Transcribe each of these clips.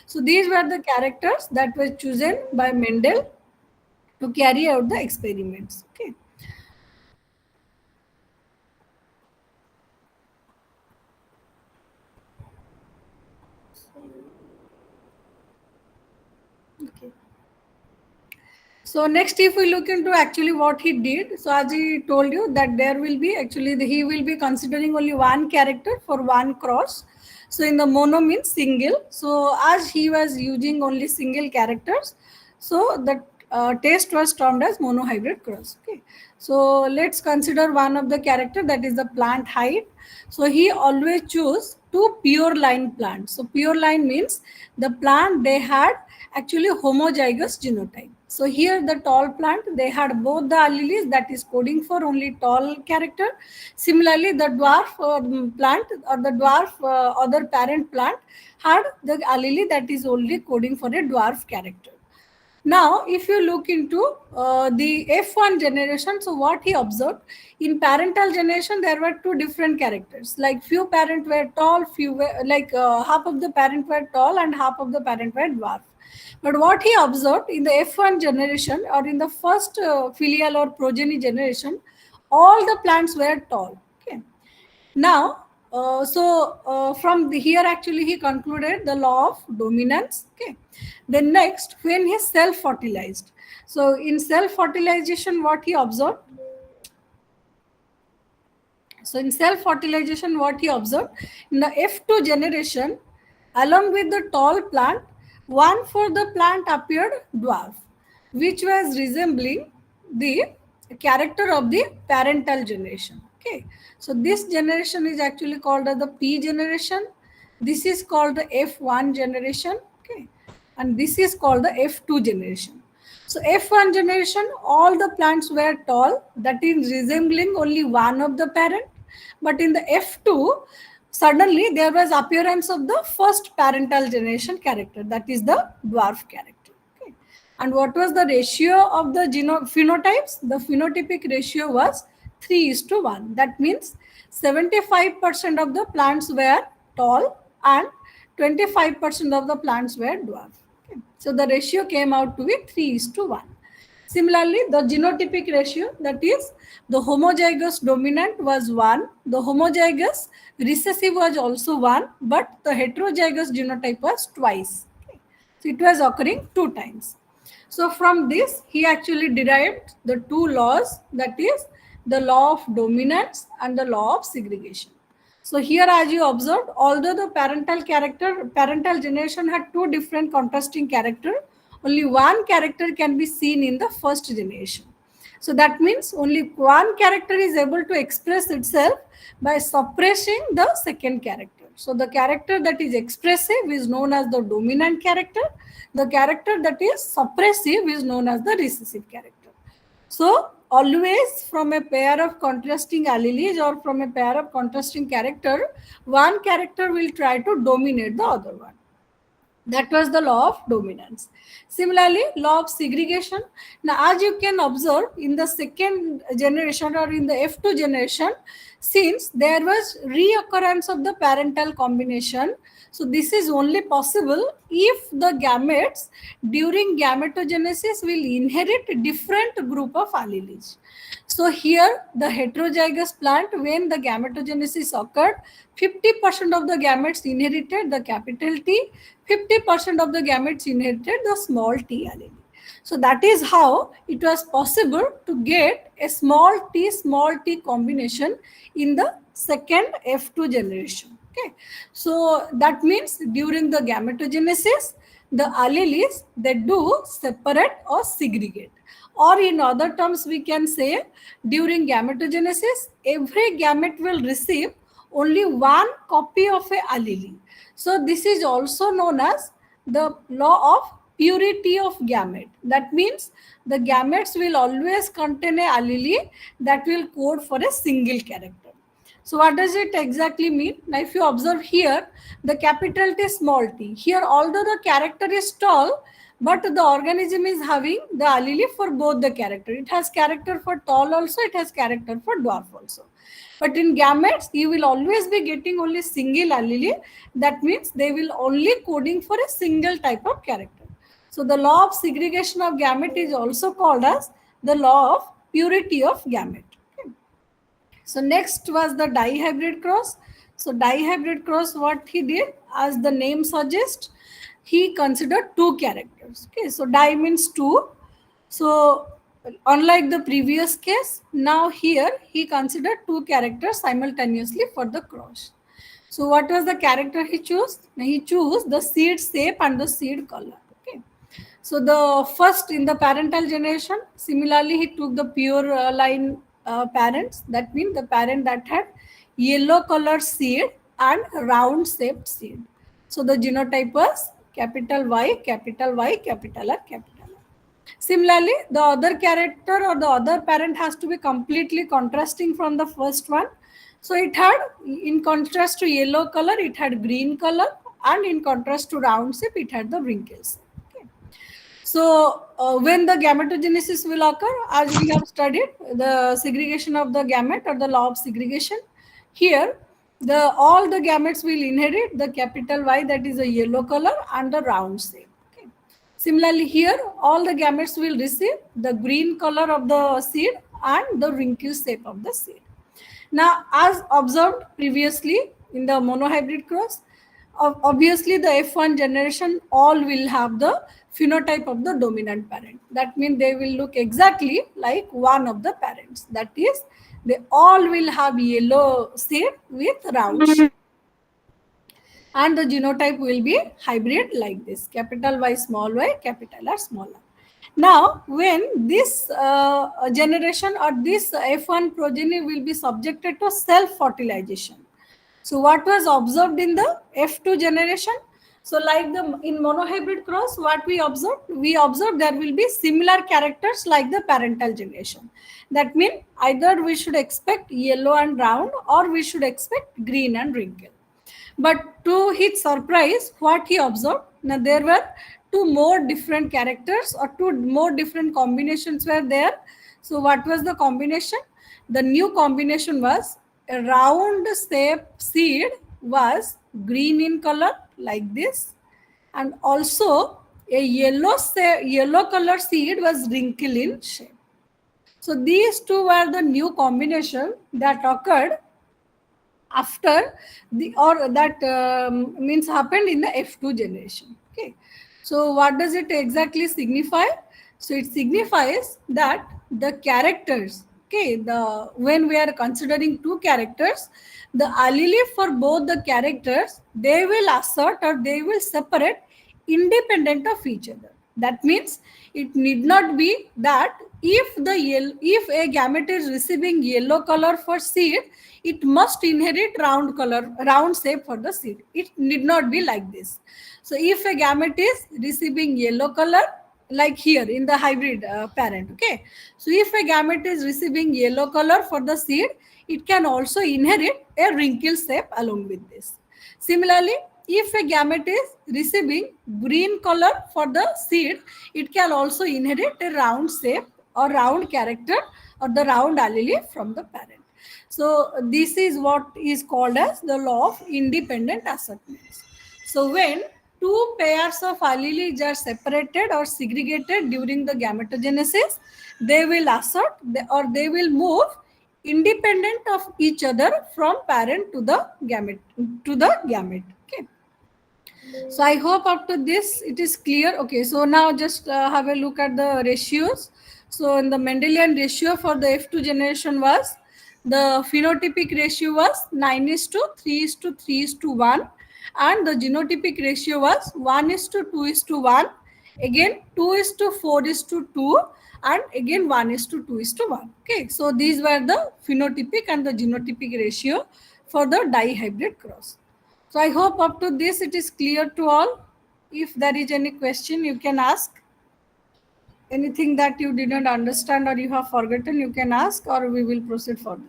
So these were the characters that were chosen by Mendel to carry out the experiments. Okay. Okay. So next, if we look into actually what he did, so as he told you that there will be actually he will be considering only one character for one cross. So in the mono means single. So as he was using only single characters, so the test was termed as monohybrid cross. Okay. So let's consider one of the character, that is the plant height. So he always choose two pure line plants. So pure line means the plant they had actually homozygous genotype. So here the tall plant, they had both the alleles that is coding for only tall character. Similarly, the dwarf plant or the dwarf other parent plant had the allele that is only coding for a dwarf character. Now, if you look into the F1 generation, so what he observed in parental generation, there were two different characters. Like few parents were tall, few were like half of the parent were tall and half of the parent were dwarf. But what he observed in the F1 generation or in the first filial or progeny generation, all the plants were tall. Okay. Now, from here actually he concluded the law of dominance. Okay. Then next, when he self-fertilized. So in self-fertilization, what he observed? So in self-fertilization, what he observed? In the F2 generation, along with the tall plant, one for the plant appeared dwarf, which was resembling the character of the parental generation. Okay. So this generation is actually called as the P generation. This is called the F1 generation. Okay. And this is called the F2 generation. So F1 generation, all the plants were tall, that is resembling only one of the parent. But in the F2, suddenly there was appearance of the first parental generation character, that is the dwarf character. Okay. And what was the ratio of the phenotypes? The phenotypic ratio was 3:1. That means 75% of the plants were tall and 25% of the plants were dwarf. Okay. So the ratio came out to be 3:1. Similarly, the genotypic ratio, that is the homozygous dominant was 1, the homozygous recessive was also 1, but the heterozygous genotype was twice. Okay. So it was occurring 2 times. So from this, he actually derived the two laws, that is the law of dominance and the law of segregation. So here, as you observed, although the parental generation had two different contrasting character, only one character can be seen in the first generation. So that means only one character is able to express itself by suppressing the second character. So the character that is expressive is known as the dominant character. The character that is suppressive is known as the recessive character. So always from a pair of contrasting alleles or from a pair of contrasting character, one character will try to dominate the other one. That was the law of dominance. Similarly, law of segregation. Now, as you can observe in the second generation or in the F2 generation, since there was reoccurrence of the parental combination, so this is only possible if the gametes during gametogenesis will inherit different group of alleles. So here the heterozygous plant, when the gametogenesis occurred, 50% of the gametes inherited the capital T, 50% of the gametes inherited the small t allele. So that is how it was possible to get a small t combination in the second F2 generation. Okay. So that means during the gametogenesis, the alleles, they do separate or segregate. Or in other terms, we can say during gametogenesis, every gamete will receive only one copy of a allele. So this is also known as the law of purity of gamete. That means the gametes will always contain a allele that will code for a single character. So what does it exactly mean? Now if you observe here, the capital T, small t. Here although the character is tall, but the organism is having the allele for both the character. It has character for tall also, it has character for dwarf also. But in gametes, you will always be getting only single allele. That means they will only coding for a single type of character. So the law of segregation of gamete is also called as the law of purity of gamete. Okay. So next was the dihybrid cross. So dihybrid cross, what he did, as the name suggests, he considered two characters. Okay, so di means two. So unlike the previous case, now here he considered two characters simultaneously for the cross. So what was the character he chose? He chose the seed shape and the seed color. Okay. So the first in the parental generation, similarly, he took the pure line parents. That means the parent that had yellow color seed and round shaped seed. So the genotype was capital Y, capital Y, capital R, capital R. Similarly, the other character or the other parent has to be completely contrasting from the first one. So it had, in contrast to yellow color, it had green color, and in contrast to round shape, it had the wrinkles. Okay. So, when the gametogenesis will occur, as we have studied, the segregation of the gamete or the law of segregation, here the all the gametes will inherit the capital Y, that is a yellow color, and the round shape. Okay. Similarly, here all the gametes will receive the green color of the seed and the wrinkle shape of the seed. Now, as observed previously in the monohybrid cross, obviously the F1 generation all will have the phenotype of the dominant parent. That means they will look exactly like one of the parents. That is, they all will have yellow seed with round shape. And the genotype will be hybrid like this, capital Y, capital R, small r. Now, when this generation or this F1 progeny will be subjected to self-fertilization. So, what was observed in the F2 generation? So, like the in monohybrid cross, what we observed? We observed there will be similar characters like the parental generation. That means either we should expect yellow and round, or we should expect green and wrinkle. But to his surprise, what he observed, now there were two more different characters or two more different combinations were there. So what was the combination? The new combination was a round shape seed was green in color like this, and also a yellow color seed was wrinkle in shape. So these two were the new combination that occurred after the, or that means happened in the F2 generation. Okay, so what does it exactly signify? So it signifies that the characters, okay, the when we are considering two characters, the allele for both the characters, they will assert or they will separate independent of each other. That means it need not be that if a gamete is receiving yellow color for seed, it must inherit round shape for the seed. It need not be like this. So if a gamete is receiving yellow color, like here in the hybrid parent, okay, so if a gamete is receiving yellow color for the seed, it can also inherit a wrinkle shape along with this. Similarly, if a gamete is receiving green color for the seed, it can also inherit a round shape or round character or the round allele from the parent. So this is what is called as the law of independent assertments. So when two pairs of alleles are separated or segregated during the gametogenesis, they will assert or they will move independent of each other from parent to the gamete. Okay. So I hope up to this it is clear. Okay, so now just have a look at the ratios. So in the Mendelian ratio for the F2 generation was, the phenotypic ratio was 9 is to 3 is to 3 is to 1, and the genotypic ratio was 1 is to 2 is to 1, again 2 is to 4 is to 2, and again 1 is to 2 is to 1. Okay, so these were the phenotypic and the genotypic ratio for the dihybrid cross. So I hope up to this it is clear to all. If there is any question, you can ask. Anything that you did not understand or you have forgotten, you can ask, or we will proceed further.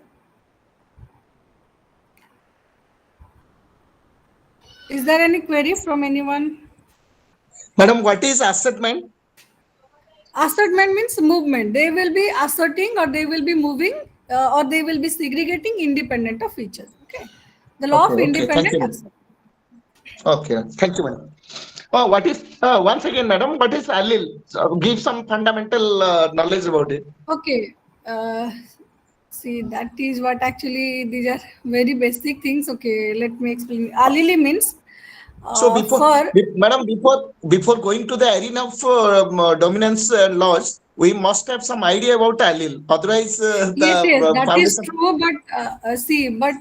Is there any query from anyone? Madam, what is assertment? Assertment means movement. They will be asserting or they will be moving or they will be segregating independent of each other. Okay. The law Okay, of okay. Thank independent you. assertion. Okay, thank you, madam. What is once again, madam? What is allele? Give some fundamental knowledge about it. Okay. See, that is what actually these are very basic things. Okay, let me explain. Allele means So for madam, before going to the arena of dominance laws, we must have some idea about allele. Otherwise, the yes, yes, that is foundation. true. But see, but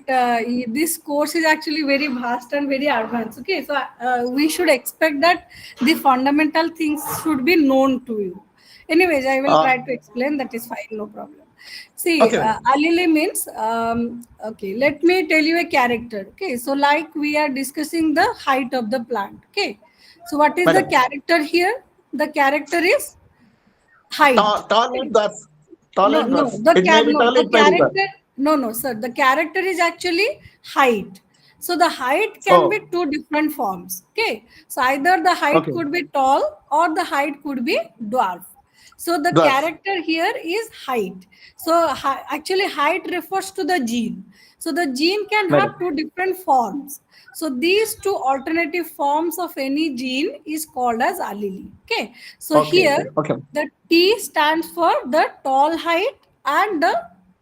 this course is actually very vast and very advanced. Okay, so we should expect that the fundamental things should be known to you. Anyways, I will Uh, try to explain. That is fine, no problem. See, okay, madam. allele means okay. Let me tell you a character. Okay, so like we are discussing the height of the plant. Okay, so what is the Madam. character here? The character is height. Tall Okay. and dwarf. Tall No, and no, dwarf. It may be no, tall, the it may be dwarf. character, no, no, sir. The character is actually height. So the height can be Oh, two different forms. Okay. So either the height okay. could be tall or the height could be dwarf. So the Dwarf. character here is height. So actually height refers to the gene. So the gene can Madam. have two different forms. So these two alternative forms of any gene is called as allele. Okay. So Okay, here okay, okay. the T stands for the tall height and the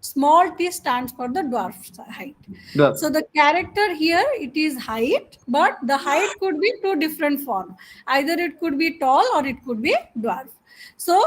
small t stands for the dwarf height. Dwarf. So the character here it is height, but the height could be two different form. Either it could be tall or it could be dwarf. So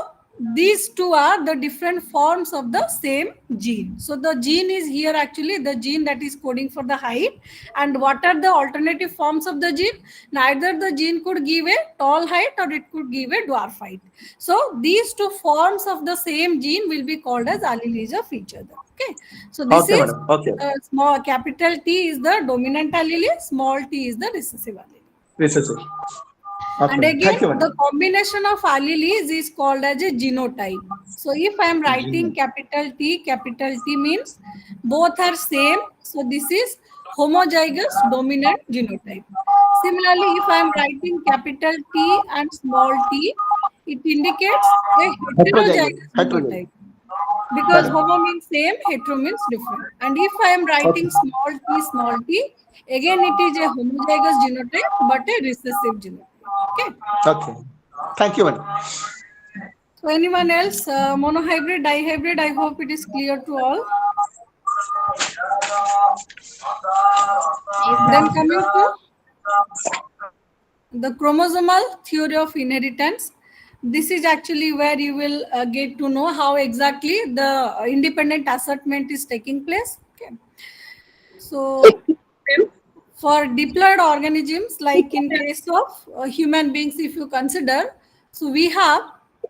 these two are the different forms of the same gene. So the gene is here actually the gene that is coding for the height. And what are the alternative forms of the gene? Neither the gene could give a tall height or it could give a dwarf height. So these two forms of the same gene will be called as alleles of each other. Okay. So this Okay, is madam. Okay. small capital T is the dominant allele, small t is the recessive allele. This is it. Okay. And again, Thank you, the madam. combination of alleles is called as a genotype. So if I am writing capital T means both are same. So this is homozygous dominant genotype. Similarly, if I am writing capital T and small t, it indicates a Heterozygous. heterozygous Heterozygous. genotype because Madam. homo means same, hetero means different. And if I am Okay. writing small t, again it is a homozygous genotype but a recessive genotype. Okay. Okay. Thank you, madam. So anyone else, monohybrid, dihybrid, I hope it is clear to all. Then coming to the chromosomal theory of inheritance. This is actually where you will get to know how exactly the independent assertment is taking place. Okay. So for diploid organisms, like in case of human beings, if you consider, so we have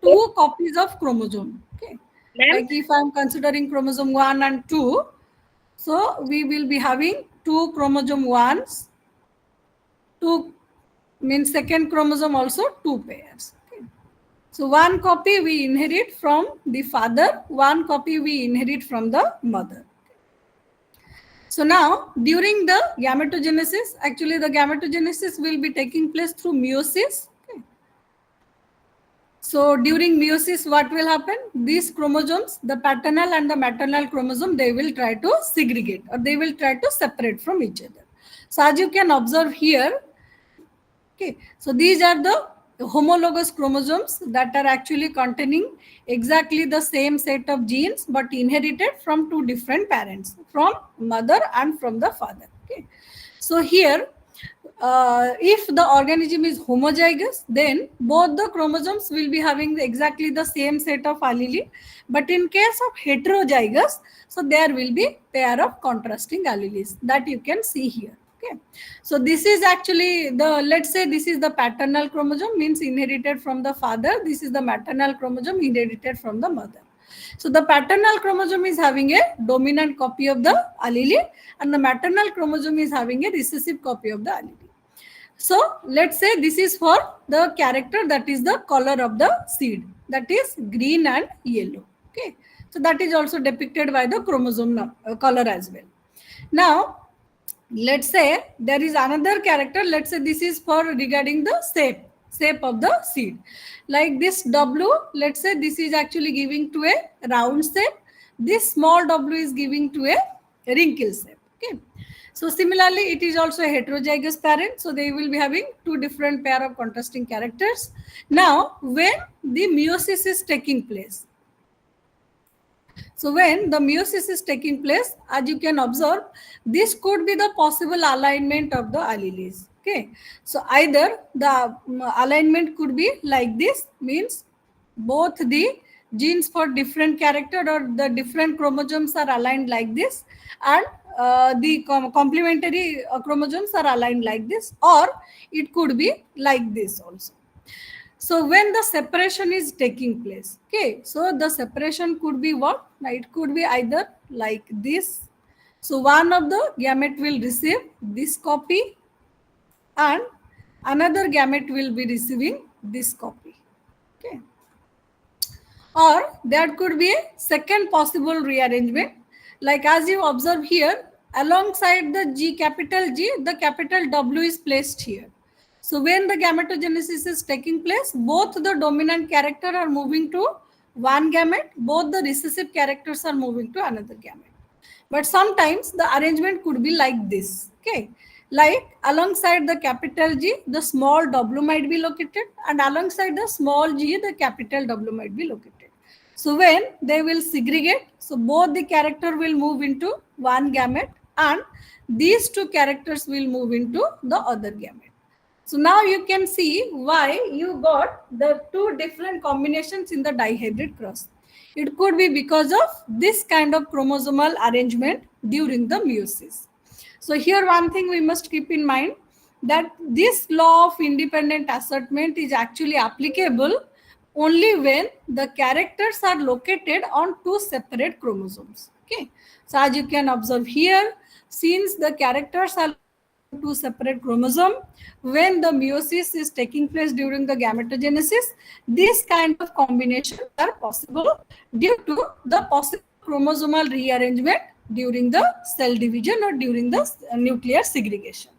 two copies of chromosome. Okay. Like if I'm considering chromosome 1 and 2, so we will be having two chromosome 1s, two means second chromosome also two pairs. Okay. So one copy we inherit from the father, one copy we inherit from the mother. So now during the gametogenesis, actually the gametogenesis will be taking place through meiosis. Okay. So during meiosis, what will happen? These chromosomes, the paternal and the maternal chromosome, they will try to segregate or they will try to separate from each other. So as you can observe here, okay, so these are the homologous chromosomes that are actually containing exactly the same set of genes but inherited from two different parents, from mother and from the father. Okay, so here if the organism is homozygous, then both the chromosomes will be having exactly the same set of allele. But in case of heterozygous, so there will be pair of contrasting alleles that you can see here. Okay, so this is actually the, let's say this is the paternal chromosome, means inherited from the father. This is the maternal chromosome, inherited from the mother. So the paternal chromosome is having a dominant copy of the allele and the maternal chromosome is having a recessive copy of the allele. So let's say this is for the character that is the color of the seed, that is green and yellow. Okay, so that is also depicted by the chromosome color as well. Now let's say there is another character. Let's say this is for regarding the shape. shape of the seed. Like this W, let's say this is actually giving to a round shape. This small W is giving to a wrinkle shape. Okay. So similarly, it is also a heterozygous parent. So they will be having two different pair of contrasting characters. Now, when the meiosis is taking place, so when the meiosis is taking place, as you can observe, this could be the possible alignment of the alleles. Okay. So either the alignment could be like this, means both the genes for different character or the different chromosomes are aligned like this, and the complementary chromosomes are aligned like this, or it could be like this also. So when the separation is taking place, okay, so the separation could be what? Now it could be either like this. So one of the gamete will receive this copy and another gamete will be receiving this copy. Okay. Or there could be a second possible rearrangement. Like as you observe here, alongside the G, capital G, the capital W is placed here. So when the gametogenesis is taking place, both the dominant character are moving to one gamete, both the recessive characters are moving to another gamete. But sometimes the arrangement could be like this. Okay. Like alongside the capital G, the small w might be located, and alongside the small g, the capital W might be located. So when they will segregate, so both the character will move into one gamete and these two characters will move into the other gamete. So now you can see why you got the two different combinations in the dihybrid cross. It could be because of this kind of chromosomal arrangement during the meiosis. So here one thing we must keep in mind, that this law of independent assortment is actually applicable only when the characters are located on two separate chromosomes. Okay. So as you can observe here, since the characters are located on two separate chromosomes, when the meiosis is taking place during the gametogenesis, this kind of combinations are possible due to the possible chromosomal rearrangement during the cell division or during the nuclear segregation.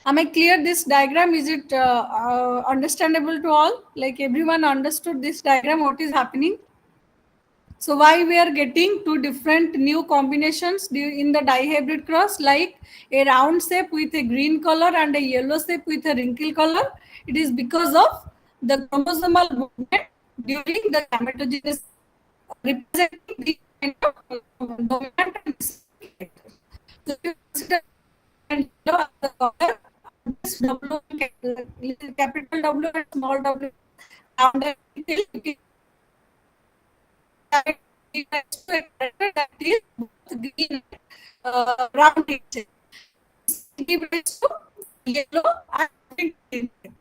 Am I clear this diagram? Is it understandable to all? Like everyone understood this diagram, what is happening? So why we are getting two different new combinations in the dihybrid cross, like a round shape with a green color and a yellow shape with a wrinkle color? It is because of the chromosomal movement during the gametogenesis, representing the kind of dominant and recessive characters. So if you consider and yellow as the color, this W, capital W and small w, round and wrinkle, you can that that is both green and round in shape. This give rise to yellow and green shape.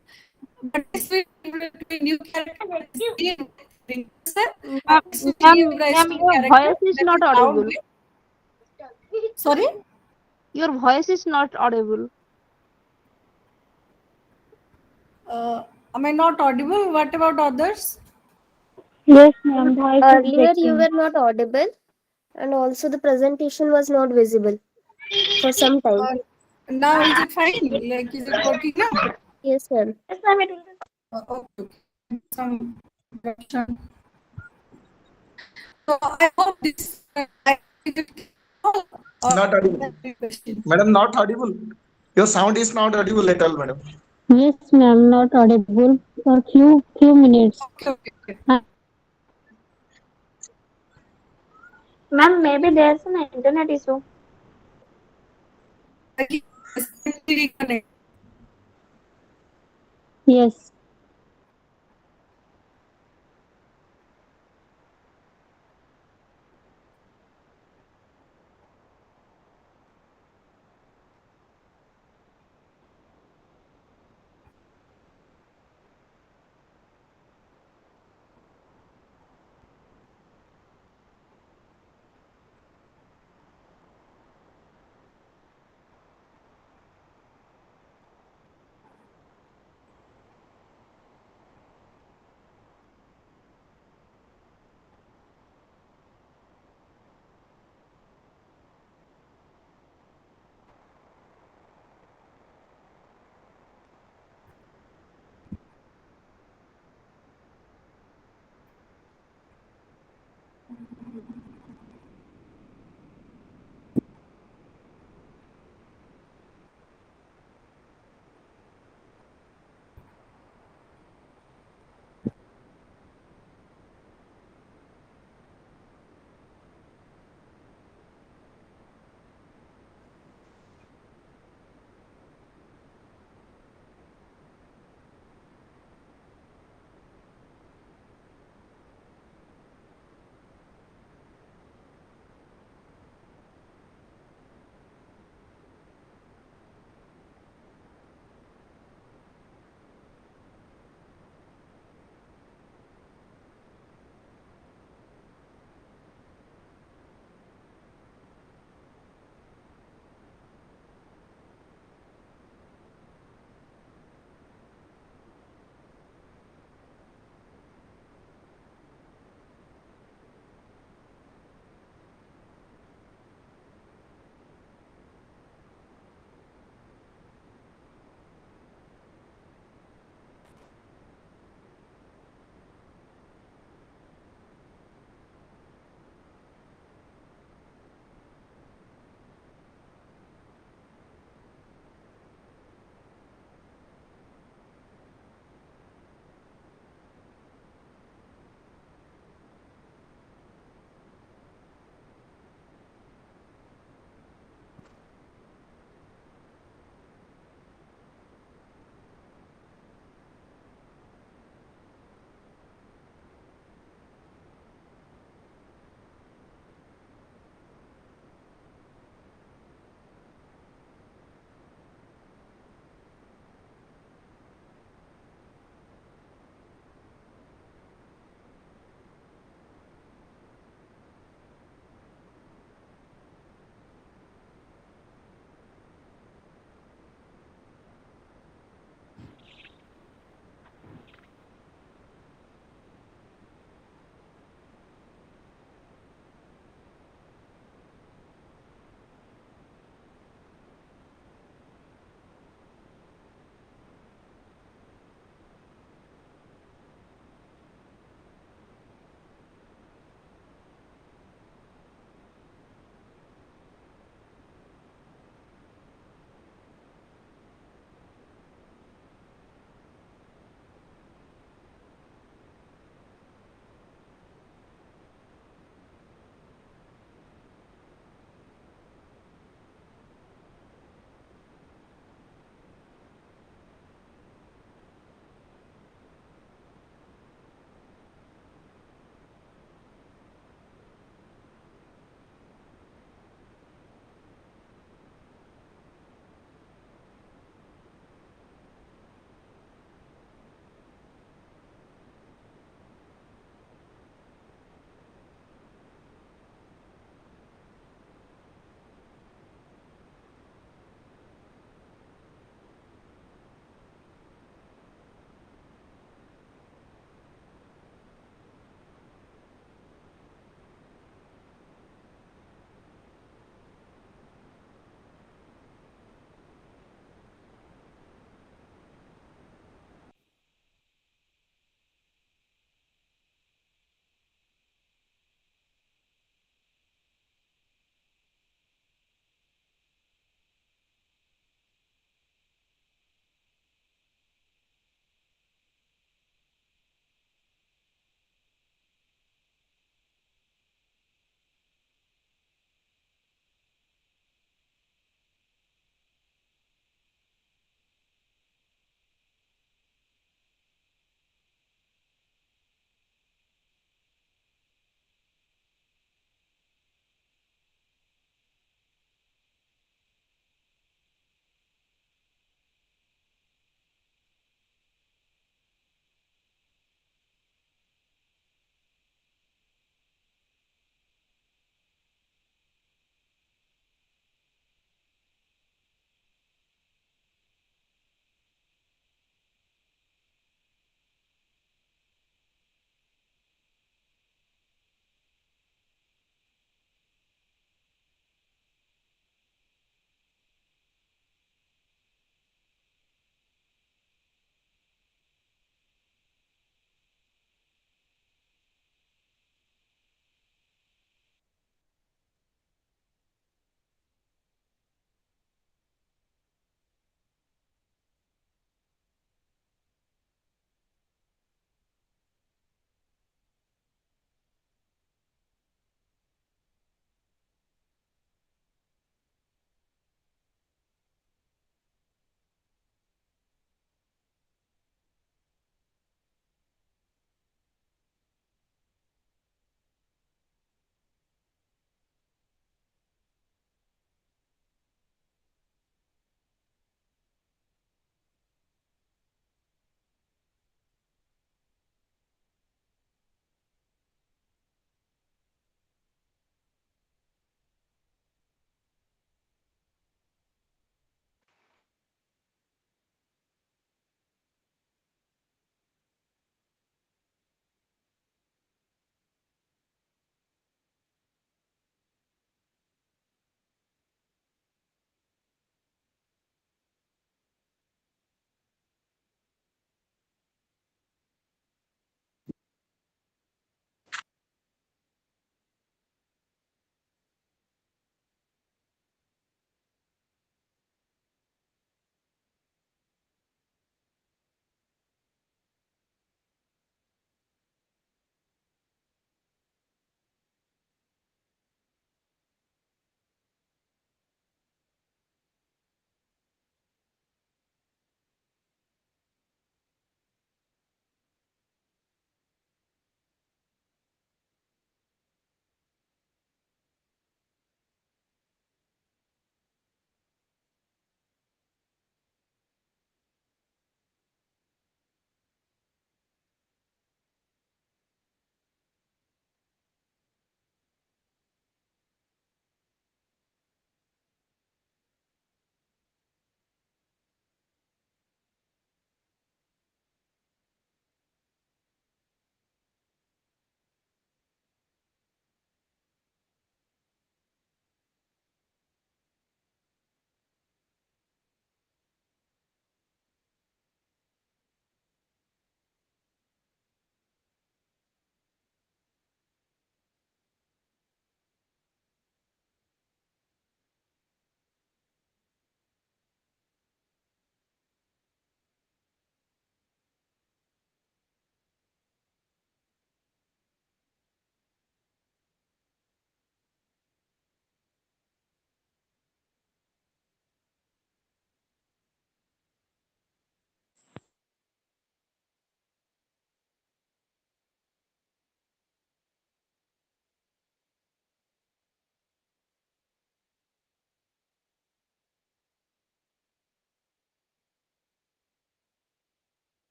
But this will give rise to a new character that is green with wrinkles shape, and this will give rise Ma'am, to a your character voice is that not is round audible. with. Sorry. Your voice is not audible. Am I not audible? What about others? Yes, ma'am. Voice is Earlier, you breaking. were not audible, and also the presentation was not visible for some time. Uh, Now is it fine? Like is it working now? Yes, ma'am. Yes, ma'am. It will Okay. Some interruption. So I hope this is it all or Not audible. questions. Madam, not audible. Your sound is not audible at all, madam. Yes, ma'am. Not audible for few minutes. Okay, okay, okay. Ma'am, maybe there's an internet issue. Yes, let me reconnect. Yes.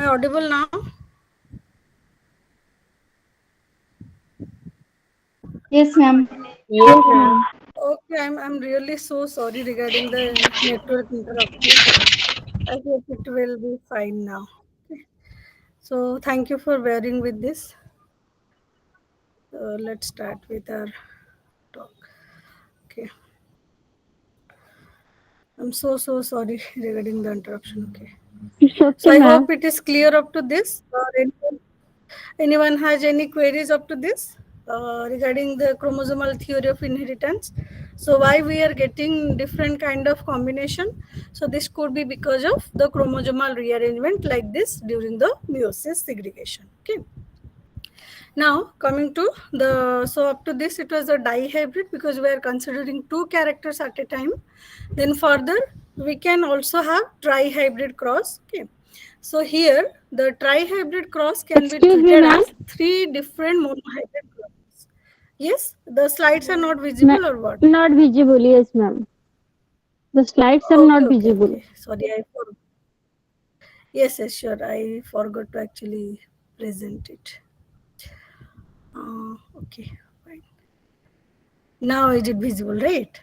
audible now? Yes, ma'am. Yes, ma'am. Okay, I'm really so sorry regarding the network interruption. I hope it will be fine now. Okay. So thank you for bearing with this. Let's start with our talk. Okay. I'm so sorry regarding the interruption. Okay. It's So okay, I ma'am. hope it is clear up to this. Or anyone has any queries up to this regarding the chromosomal theory of inheritance? So why we are getting different kind of combination? So this could be because of the chromosomal rearrangement like this during the meiosis segregation. Okay. Now coming to the, so up to this it was a dihybrid because we are considering two characters at a time. Then further we can also have trihybrid cross. Okay. So here the trihybrid cross can be Excuse me, treated ma'am. as three different monohybrid crosses. Yes, the slides are not Ma- visible or what? not visible. Yes, ma'am. The slides are Okay, not okay, visible. okay. Sorry, yes, yes, sure. I forgot to actually present it. Okay, fine. Now is it visible, right?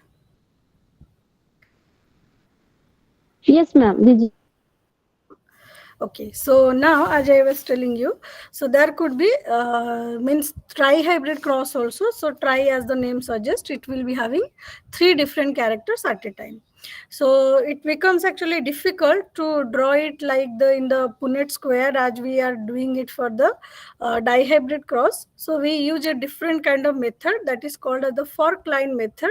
Yes, ma'am. Okay, so now as I was telling you, so there could be means tri-hybrid cross also. So tri, as the name suggests, it will be having three different characters at a time. So it becomes actually difficult to draw it like the in the Punnett square as we are doing it for the dihybrid cross. So we use a different kind of method that is called as the fork line method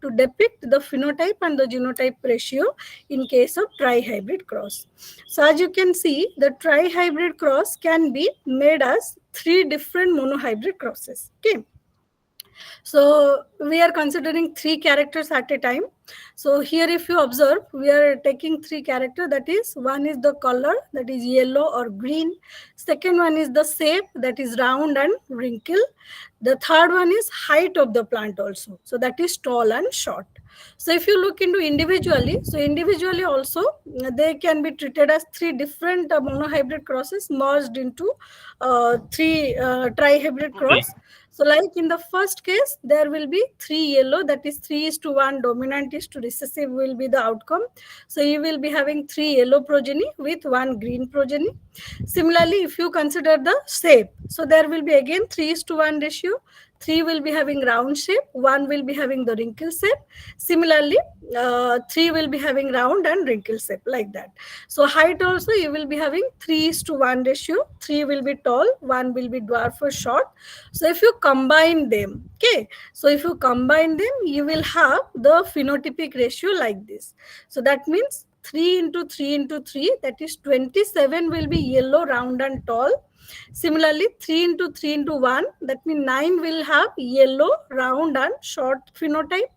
to depict the phenotype and the genotype ratio in case of tri-hybrid cross. So as you can see, the tri-hybrid cross can be made as three different monohybrid crosses. Okay. So we are considering three characters at a time. So here if you observe, we are taking three characters, that is one is the color, that is yellow or green. Second one is the shape, that is round and wrinkle. The third one is height of the plant also. So that is tall and short. So if you look into individually, so individually also they can be treated as three different monohybrid crosses merged into three trihybrid cross. So like in the first case, there will be three yellow, that is 3:1 dominant is to recessive will be the outcome. So you will be having three yellow progeny with one green progeny. Similarly, if you consider the shape, so there will be again 3:1 ratio. Three will be having round shape, one will be having the wrinkle shape. Similarly, three will be having round and wrinkle shape like that. So height also you will be having 3:1 ratio. Three will be tall, one will be dwarf or short. So if you combine them, okay, so if you combine them, you will have the phenotypic ratio like this. So that means 3 into 3 into 3, that is 27 will be yellow, round and tall. Similarly, 3 into 3 into 1, that means 9 will have yellow, round and short phenotype.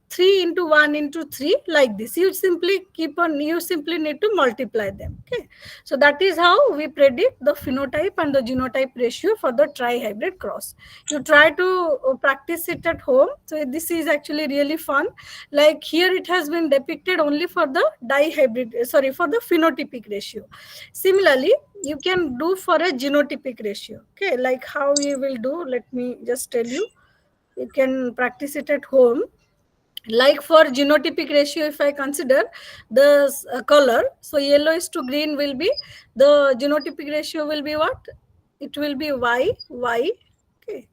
3 into 1 into 3 like this. You simply keep on, you simply need to multiply them. Okay. So that is how we predict the phenotype and the genotype ratio for the trihybrid cross. You try to practice it at home. So this is actually really fun. Like here it has been depicted only for the dihybrid, sorry, for the phenotypic ratio. Similarly, you can do for a genotypic ratio. Okay, like how you will do, let me just tell you. You can practice it at home. Like for genotypic ratio, if I consider the color, so yellow is to green will be, the genotypic ratio will be what? It will be y. Okay.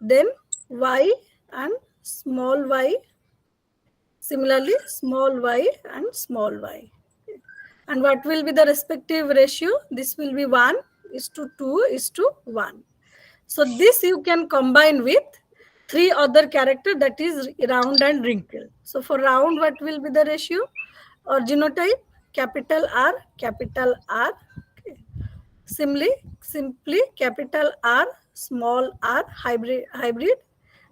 Then y and small y. Similarly, small y and small y. And what will be the respective ratio? This will be 1:2:1. So this you can combine with three other character, that is round and wrinkle. So for round, what will be the ratio or genotype? Capital R, capital R. Okay. Simply capital R, small r, hybrid,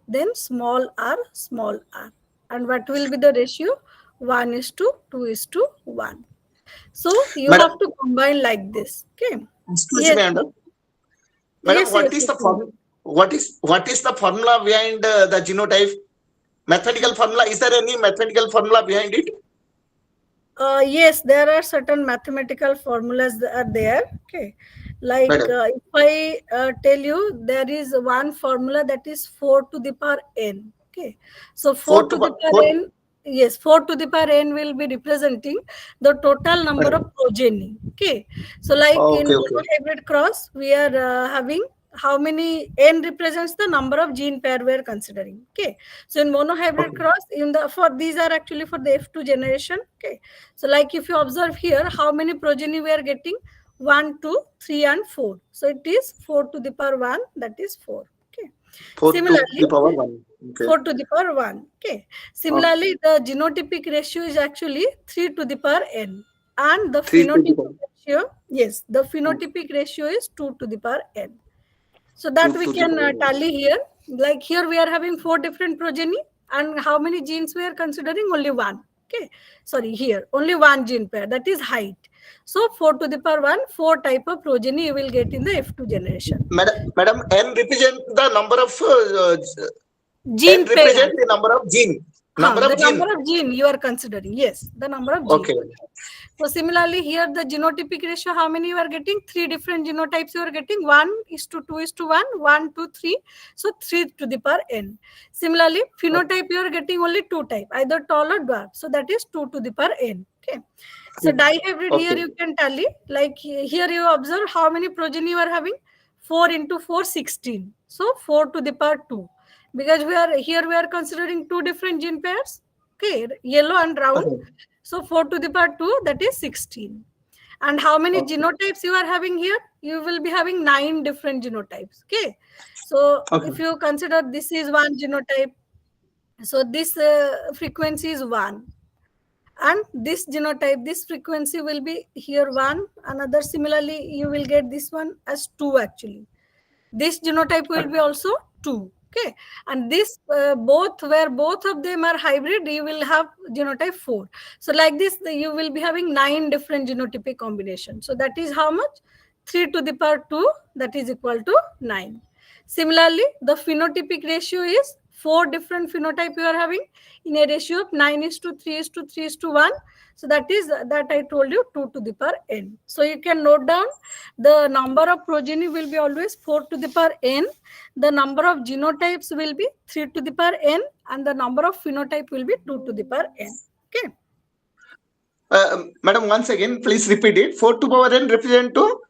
then small r, small r. And what will be the ratio? 1:2:1. So you Madam, have to combine like this. Okay. excuse Yes. me, madam. Madam, Yes, yes. Yes. what is the formula behind the genotype? Mathematical formula. Is there any mathematical formula behind it? Yes, there are certain mathematical formulas that are there. Okay, like Madam, if I tell you, there is one formula that is 4 to the power n. Okay, so 4 4 to to the power 4. n, yes, 4 to the power n will be representing the total number of Madam. progeny. Okay, so like in Okay, okay. monohybrid cross, we are having how many n represents the number of gene pair we are considering. Okay, so in monohybrid Okay. cross, in the for these are actually for the F2 generation. Okay, so like if you observe here, how many progeny we are getting? 1, 2, 3, and 4. So it is 4 to the power 1, that is 4. Okay. 4 to Similarly, the power 1. Okay. 4 to the power 1. Okay. Okay. Similarly, the genotypic ratio is actually 3 to the power n. And the 3 to the phenotypic power ratio, yes, the phenotypic ratio is 2 to the power n. So 2 that we to the can power 1. tally here. Like here we are having 4 different progeny, and how many genes we are considering? Only one. Okay, sorry, here only one gene pair, that is height. So 4 to the power 1, 4 type of progeny you will get in the F2 generation. Madam, N represent the number of N Gene pair. represent the number of gene. Number The of number gene. of gene you are considering, yes, the number of gene. Okay. So similarly here the genotypic ratio, how many you are getting? 3 different genotypes you are getting. 1:2:1, 1 to 3. So 3 to the power n. Similarly phenotype you are getting only 2 type, either tall or dwarf. So that is 2 to the power n. Okay. So dihybrid here Okay. you can tally, like here you observe how many progeny you are having. 4 into 4, 16. So 4 to the power 2, because we are here we are considering 2 different gene pairs. Okay, yellow and brown. Okay. So 4 to the power 2, that is 16. And how many Okay. genotypes you are having here? You will be having 9 different genotypes. Okay, so Okay. if you consider this is one genotype, so this frequency is 1, and this genotype, this frequency will be here 1. Another, similarly you will get this one as 2 actually. This genotype will be also 2. Okay, and this both, where both of them are hybrid, you will have genotype 4. So like this you will be having 9 different genotypic combinations. So that is how much? 3 to the power 2, that is equal to 9. Similarly, the phenotypic ratio is 4 different phenotype you are having in a ratio of 9:3:3:1. So that is that I told you, 2 to the power n. So you can note down the number of progeny will be always 4 to the power n. The number of genotypes will be 3 to the power n, and the number of phenotype will be 2 to the power n. Okay. Madam, once again, please repeat it. 4 to power n represent to?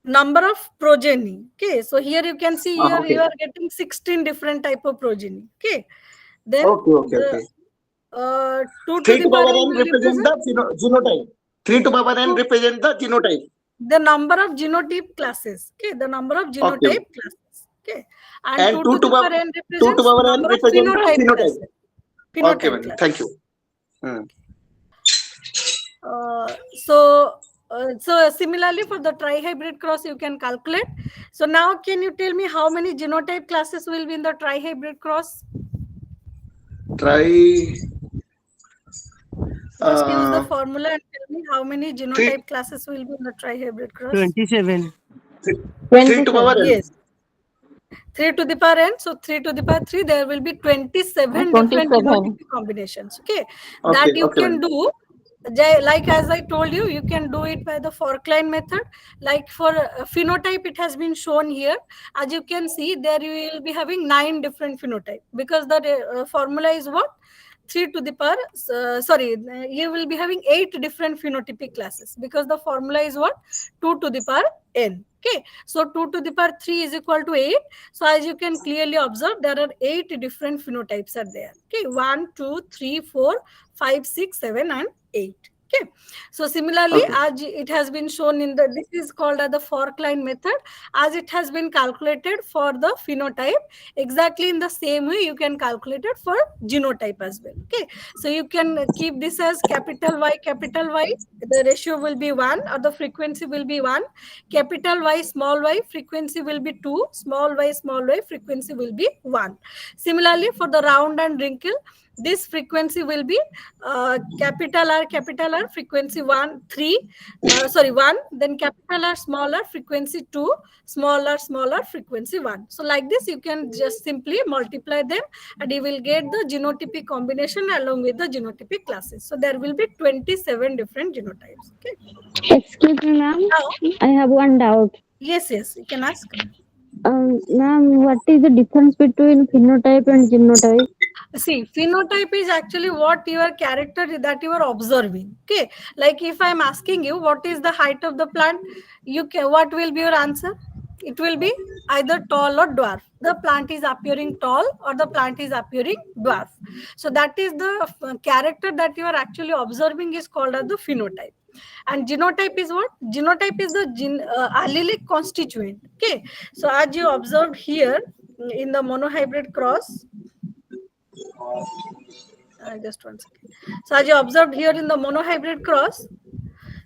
Number of progeny. Okay, so here you can see here Okay. you are getting 16 different type of progeny. Okay, then Okay. the 2 to 3 the to power power n n will represent represent the genotype. 3 to power n two, represent the genotype. the number of genotype classes. Okay, the number of Okay. genotype classes. Okay, and And 2 to the power n 2 to represents power n number of represent the phenotype phenotype. classes. Okay, Phenotype madam. class. Thank you. Hmm. So similarly for the trihybrid cross you can calculate. So now can you tell me how many genotype classes will be in the trihybrid cross? Try Just use the uh, formula and tell me how many 3, genotype classes will be in the trihybrid cross. 27. 3 to power n. Yes, 3 to the power n. So 3 to the power 3, there will be 27 different 27. genotypic combinations. Okay, Okay, that you okay, can madam. do. Like as I told you, you can do it by the Forkline method. Like for phenotype, it has been shown here. As you can see, there you will be having 9 different phenotype, because the formula is what? 3 to the power, you will be having 8 different phenotypic classes, because the formula is what? 2 to the power n. Okay, so 2 to the power 3 is equal to 8. So as you can clearly observe, there are 8 different phenotypes are there. Okay, 1, 2, 3, 4, 5, 6, 7, and 8. Okay, so similarly, Okay. as it has been shown in the, this is called as the Forkline method, as it has been calculated for the phenotype, exactly in the same way you can calculate it for genotype as well. Okay, so you can keep this as capital Y, the ratio will be 1, or the frequency will be 1. Capital Y, small y, frequency will be 2. Small y, frequency will be 1. Similarly, for the round and wrinkle, this frequency will be capital R, frequency 1, 3, sorry, 1, then capital R, small r, frequency 2, small r, frequency 1. So like this, you can just simply multiply them and you will get the genotypic combination along with the genotypic classes. So there will be 27 different genotypes. Okay. Excuse me, ma'am. Now, I have one doubt. yes, you can ask. Ma'am, what is the difference between phenotype and genotype? See, phenotype is actually what your character that you are observing. Okay, like if I'm asking you what is the height of the plant, you can, what will be your answer? It will be either tall or dwarf. The plant is appearing tall or the plant is appearing dwarf. So that is the character that you are actually observing is called as the phenotype. And genotype is what? Genotype is the allelic constituent. Okay, so as you observed here in the monohybrid cross, just one second. So as you observed here in the monohybrid cross,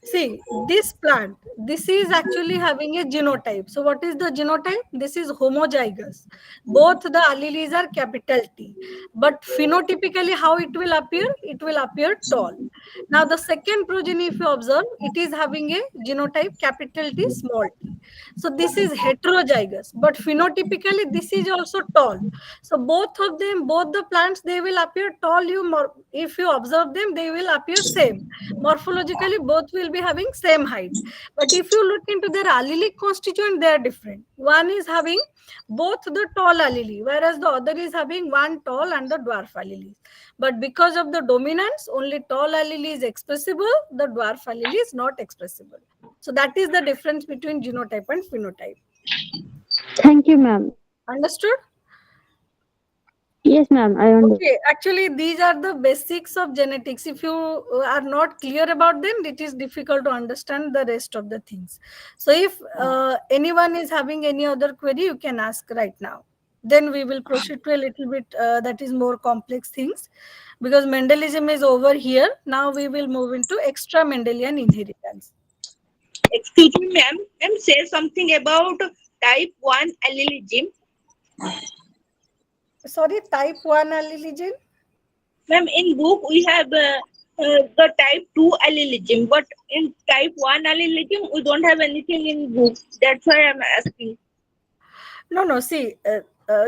see this plant, this is actually having a genotype. So what is the genotype? This is homozygous. Both the alleles are capital T. But phenotypically how it will appear? It will appear tall. Now the second progeny, if you observe, it is having a genotype capital T, small t. So this is heterozygous, but phenotypically this is also tall. So both of them, both the plants, they will appear tall. If you observe them, they will appear same. Morphologically, both will be having same height. But if you look into their allelic constituent, they are different. One is having both the tall allele, whereas the other is having one tall and the dwarf allele. But because of the dominance, only tall allele is expressible, the dwarf allele is not expressible. So that is the difference between genotype and phenotype. Thank you, ma'am. Understood? Yes, ma'am, I understand. Okay, actually, these are the basics of genetics. If you are not clear about them, it is difficult to understand the rest of the things. So if anyone is having any other query, you can ask right now. Then we will proceed to a little bit that is more complex things, because Mendelism is over here. Now we will move into extra Mendelian inheritance. Excuse me, ma'am. Ma'am, say something about type 1 allelism. Sorry, type 1 allelism? Ma'am, in book we have the type 2 allelism, but in type 1 allelism we don't have anything in book. That's why I'm asking. No, see,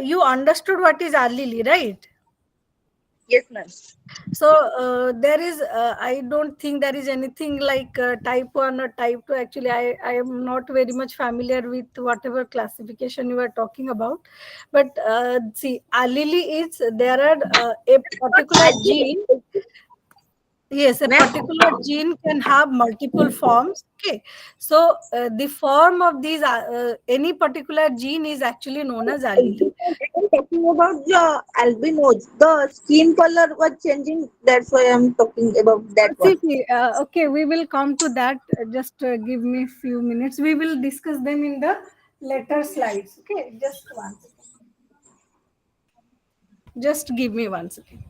you understood what is allele, right? Yes, ma'am. So there is, I don't think there is anything like type 1 or type 2. Actually, I am not very much familiar with whatever classification you are talking about. But see, allele is, there are a particular gene. Yes, a particular gene can have multiple forms. Okay, so the form of these, any particular gene is actually known as allele. I'm talking about the albinos. The skin color was changing. That's why I'm talking about that one. Okay, we will come to that. Just give me a few minutes. We will discuss them in the later slides. Okay, just one second. Just give me one second.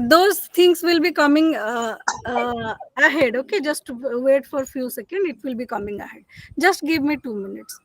Those things will be coming ahead. Okay, just wait for a few seconds. It will be coming ahead. Just give me 2 minutes.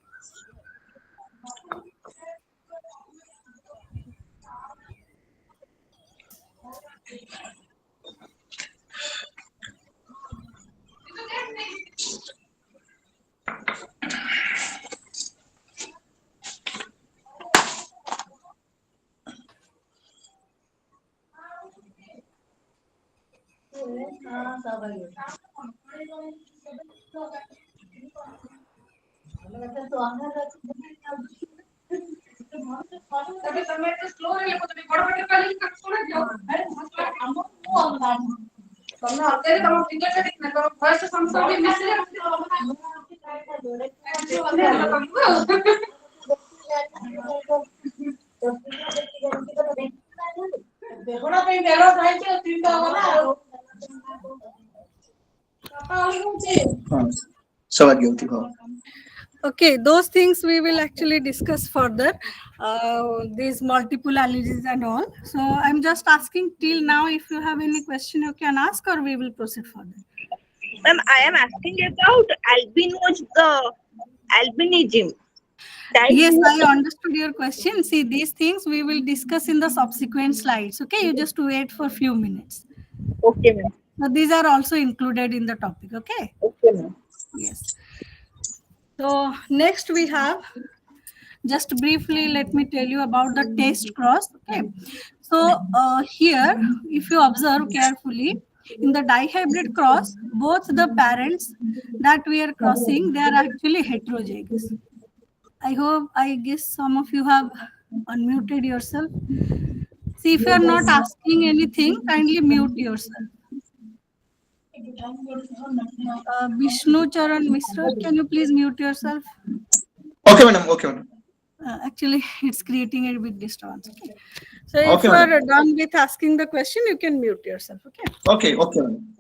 Okay, those things we will actually discuss further, these multiple alleles and all. So I'm just asking till now, if you have any question you can ask, or we will proceed further. Ma'am, I am asking about albinos, the albinism. Type Yes, 2. I understood your question. See, these things we will discuss in the subsequent slides. Okay, you just wait for a few minutes. Okay, ma'am. So these are also included in the topic. Okay. Okay, ma'am. Yes. So next we have, just briefly let me tell you about the test cross. Okay. So here, if you observe carefully, in the dihybrid cross, both the parents that we are crossing, they are actually heterozygous. I hope, I guess some of you have unmuted yourself. See, if you are not asking anything, kindly mute yourself. Vishnu Charan Misra, can you please mute yourself? Okay, madam. Okay, madam. Actually, it's creating a bit disturbance. Okay. So if Okay, you madam. are done with asking the question, you can mute yourself. Okay. Okay, okay, madam.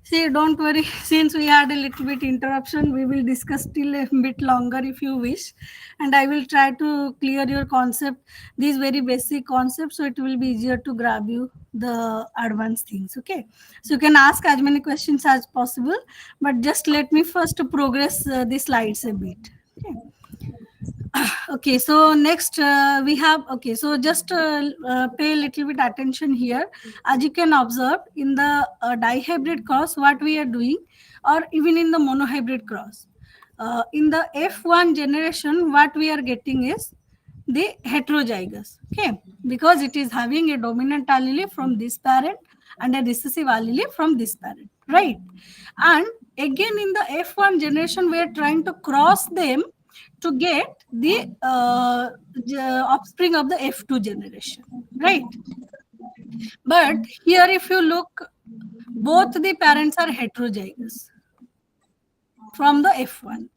See, don't worry. Since we had a little bit interruption, we will discuss still a bit longer if you wish, and I will try to clear your concept, these very basic concepts, so it will be easier to grab you the advanced things. Okay, so you can ask as many questions as possible, but just let me first progress the slides a bit. Okay. Okay, so next we have, okay, so just pay a little bit attention here. As you can observe in the dihybrid cross, what we are doing, or even in the monohybrid cross, in the F1 generation, what we are getting is the heterozygous. Okay, because it is having a dominant allele from this parent and a recessive allele from this parent, right? And again in the F1 generation, we are trying to cross them to get the offspring of the F2 generation, right? But here, if you look, both the parents are heterozygous from the F1.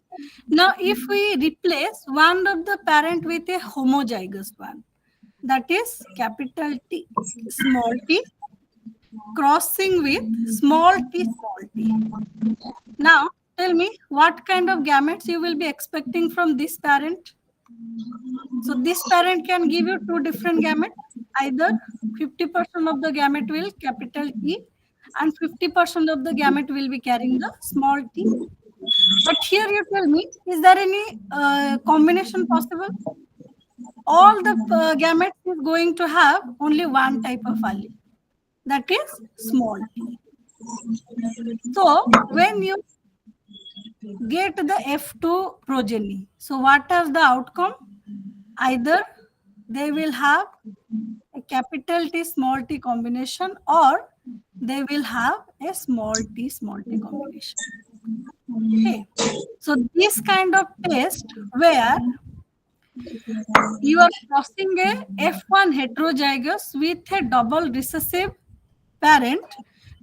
Now, if we replace one of the parent with a homozygous one, that is capital T, small t, crossing with small t. Now, tell me what kind of gametes you will be expecting from this parent. So this parent can give you two different gametes. Either 50% of the gamete will capital T and 50% of the gamete will be carrying the small t. But here you tell me, is there any combination possible? All the gametes is going to have only one type of allele, that is small t. So when you get the F2 progeny, so what is the outcome? Either they will have a capital T small t combination, or they will have a small t combination. Okay. So this kind of test where you are crossing a F1 heterozygous with a double recessive parent,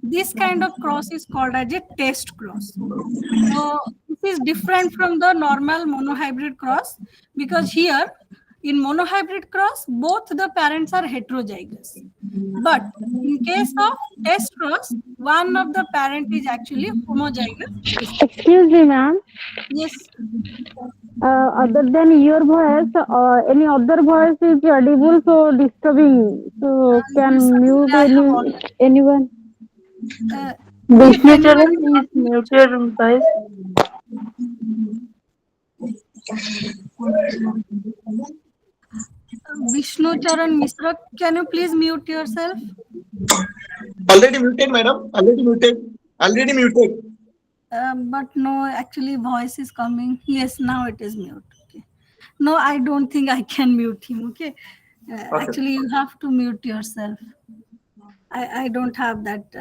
this kind of cross is called as a test cross. So this is different from the normal monohybrid cross, because here in monohybrid cross, both the parents are heterozygous. But in case of test cross, one of the parent is actually homozygous. Excuse me, ma'am. Yes. Other than your voice, any other voice is audible, so disturbing. So Yes, can mute actually, I have all. anyone? If Vishnu anyone Charan, is not please mute your voice. Vishnu Charan Misra, can you please mute yourself? Already muted, madam. Already muted. Already muted. But no, actually, voice is coming. Yes, now it is mute. Okay. No, I don't think I can mute him. Okay. Okay. Actually, you have to mute yourself. I don't have that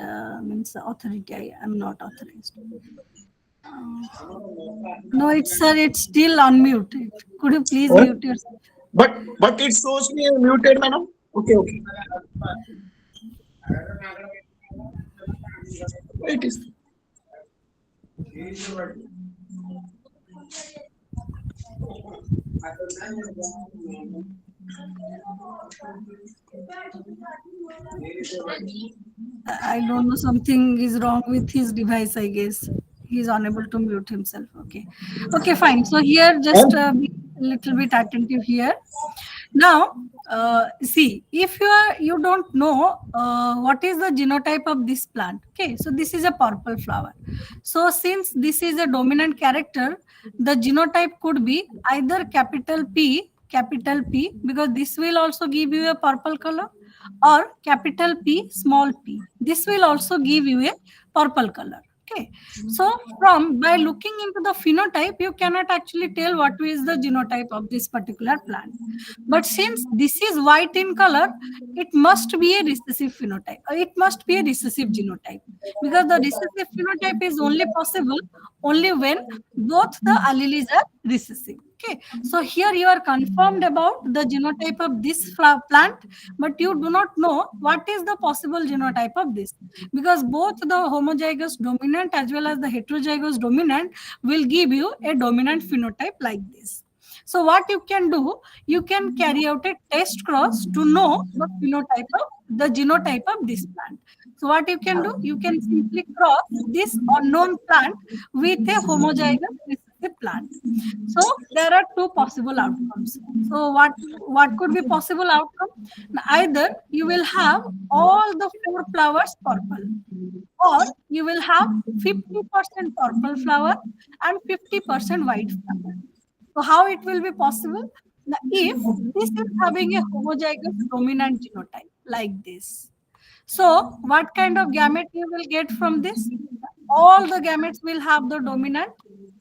means authority. I am not authorized. No, it's sir. It's still unmuted. Could you please Huh? mute yourself? But it shows me muted, madam. Okay, okay. It is. I don't know. Something is wrong with his device. I guess he's unable to mute himself. Okay. Okay, fine. So here, just Huh? be a little bit attentive here. Now, see, if you don't know what is the genotype of this plant, okay, so this is a purple flower. So since this is a dominant character, the genotype could be either capital P, because this will also give you a purple color, or capital P, small p. This will also give you a purple color. Okay, so from by looking into the phenotype, you cannot actually tell what is the genotype of this particular plant. But since this is white in color, it must be a recessive phenotype. It must be a recessive genotype, because the recessive phenotype is only possible only when both the alleles are recessive. Okay, so here you are confirmed about the genotype of this plant, but you do not know what is the possible genotype of this, because both the homozygous dominant as well as the heterozygous dominant will give you a dominant phenotype like this. So what you can do, you can carry out a test cross to know the phenotype of the genotype of this plant. So what you can do, you can simply cross this unknown plant with a homozygous recessive plant. So there are two possible outcomes. So what could be possible outcome? Either you will have all the four flowers purple, or you will have 50% purple flower and 50% white flower. So how it will be possible? Now, if this is having a homozygous dominant genotype like this, so what kind of gamete you will get from this? All the gametes will have the dominant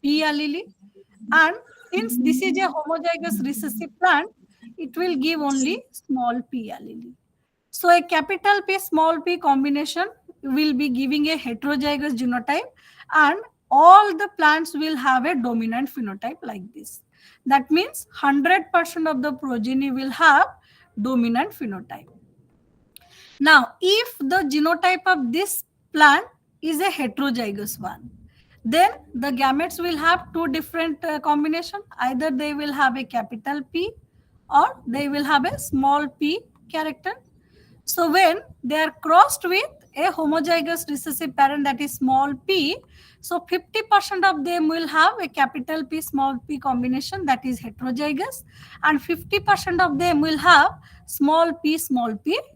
P allele, and since this is a homozygous recessive plant, it will give only small p allele. So a capital P small p combination will be giving a heterozygous genotype, and all the plants will have a dominant phenotype like this. That means 100% of the progeny will have dominant phenotype. Now, if the genotype of this plant is a heterozygous one, then the gametes will have two different combination. Either they will have a capital P, or they will have a small p character. So when they are crossed with a homozygous recessive parent, that is small p, so 50% of them will have a capital P small p combination, that is heterozygous, and 50% of them will have small p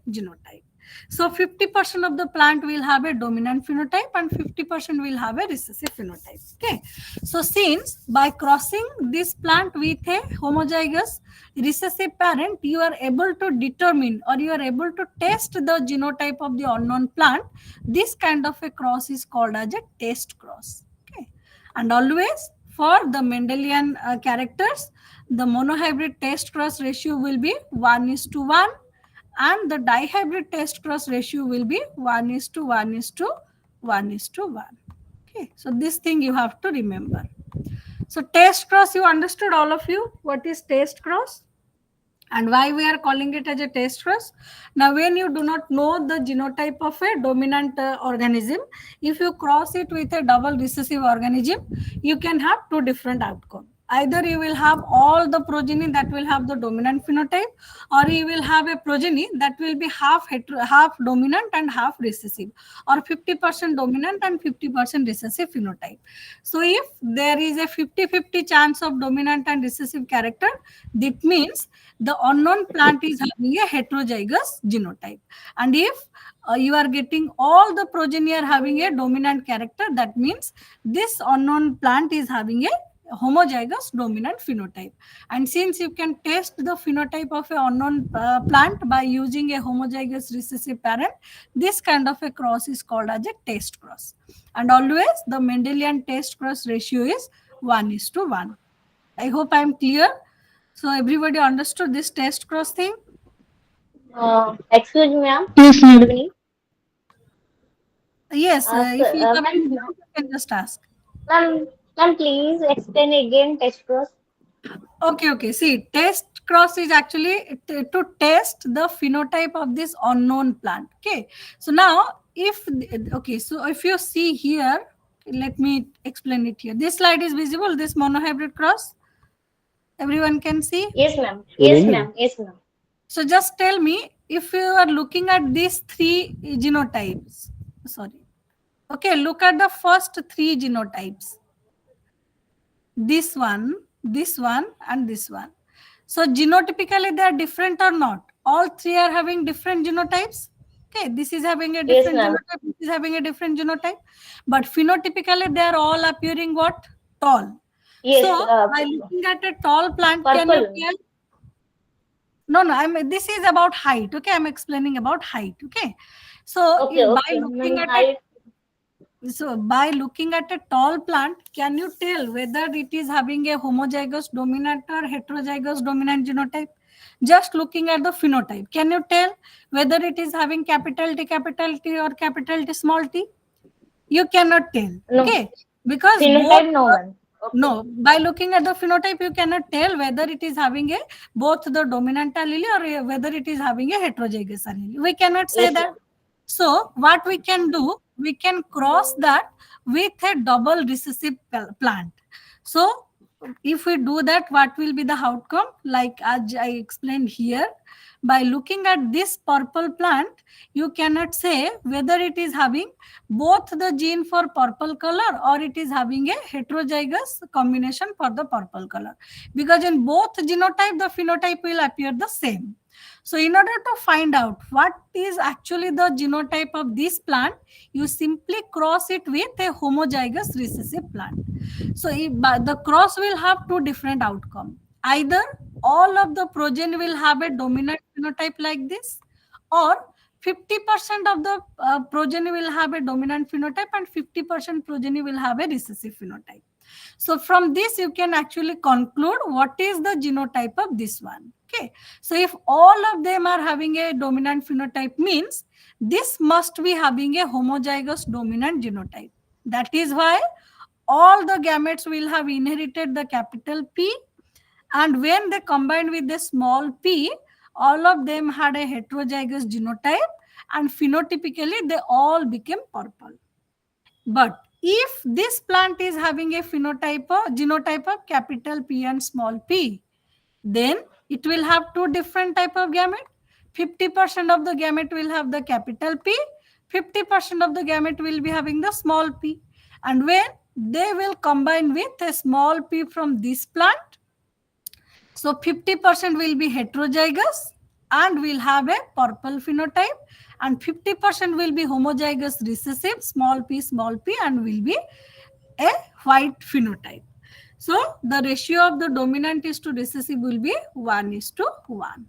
genotype. So 50% of the plant will have a dominant phenotype and 50% will have a recessive phenotype. Okay. So since by crossing this plant with a homozygous recessive parent, you are able to determine, or you are able to test the genotype of the unknown plant, this kind of a cross is called as a test cross. Okay. And always for the Mendelian characters, the monohybrid test cross ratio will be 1:1, and the dihybrid test cross ratio will be 1:1:1:1. Okay, so this thing you have to remember. So test cross, you understood, all of you, what is test cross and why we are calling it as a test cross. Now when you do not know the genotype of a dominant organism, if you cross it with a double recessive organism, you can have two different outcomes. Either you will have all the progeny that will have the dominant phenotype, or you will have a progeny that will be half dominant and half recessive, or 50% dominant and 50% recessive phenotype. So if there is a 50-50 chance of dominant and recessive character, that means the unknown plant is having a heterozygous genotype. And if you are getting all the progeny are having a dominant character, that means this unknown plant is having a homozygous dominant phenotype. And since you can test the phenotype of an unknown plant by using a homozygous recessive parent, this kind of a cross is called as a test cross. And always the Mendelian test cross ratio is 1:1. I hope I am clear. So everybody understood this test cross thing? Excuse me, ma'am. Yes, ma'am. Yes, if you have any Ma'am, doubt, you can just ask. ma'am, please explain again test cross. Okay. See, test cross is actually to test the phenotype of this unknown plant. Okay. So now, if you see here, let me explain it here. This slide is visible, this monohybrid cross. Everyone can see? Yes, ma'am. Yes, ma'am. Yes, ma'am. So just tell me if you are looking at these three genotypes. Sorry. Okay, look at the first three genotypes. This one, and this one. So genotypically they are different or not? All three are having different genotypes. Okay, this is having a Yes, different ma'am. genotype, this is having a different genotype. But phenotypically they are all appearing what? Tall. Yes, So by looking at a tall plant, can you purple. tell? No, this is about height. Okay, I'm explaining about height. Okay, so Okay, by okay. looking at Height. a tall plant, can you tell whether it is having a homozygous dominant or heterozygous dominant genotype? Just looking at the phenotype, can you tell whether it is having capital T or capital T small t? You cannot tell. No. Okay, because both Phenotype, no, ma'am. Okay. no, by looking at the phenotype, you cannot tell whether it is having a both the dominant allele or whether it is having a heterozygous allele. We cannot say Yes, that. ma'am. So what we can do, we can cross that with a double recessive plant. So if we do that, what will be the outcome? Like as I explained here, by looking at this purple plant, you cannot say whether it is having both the gene for purple color or it is having a heterozygous combination for the purple color, because in both genotype the phenotype will appear the same. So in order to find out what is actually the genotype of this plant, you simply cross it with a homozygous recessive plant. So the cross will have two different outcomes. Either all of the progeny will have a dominant phenotype like this, or 50% of the progeny will have a dominant phenotype and 50% progeny will have a recessive phenotype. So from this, you can actually conclude what is the genotype of this one. Okay. So if all of them are having a dominant phenotype, means this must be having a homozygous dominant genotype. That is why all the gametes will have inherited the capital P, and when they combined with the small p, all of them had a heterozygous genotype, and phenotypically they all became purple. But if this plant is having a genotype of capital P and small p, then it will have two different type of gamete. 50% of the gamete will have the capital P, 50% of the gamete will be having the small p. And when they will combine with a small p from this plant, so 50% will be heterozygous and will have a purple phenotype, and 50% will be homozygous recessive, small p, and will be a white phenotype. So the ratio of the dominant is to recessive will be 1:1.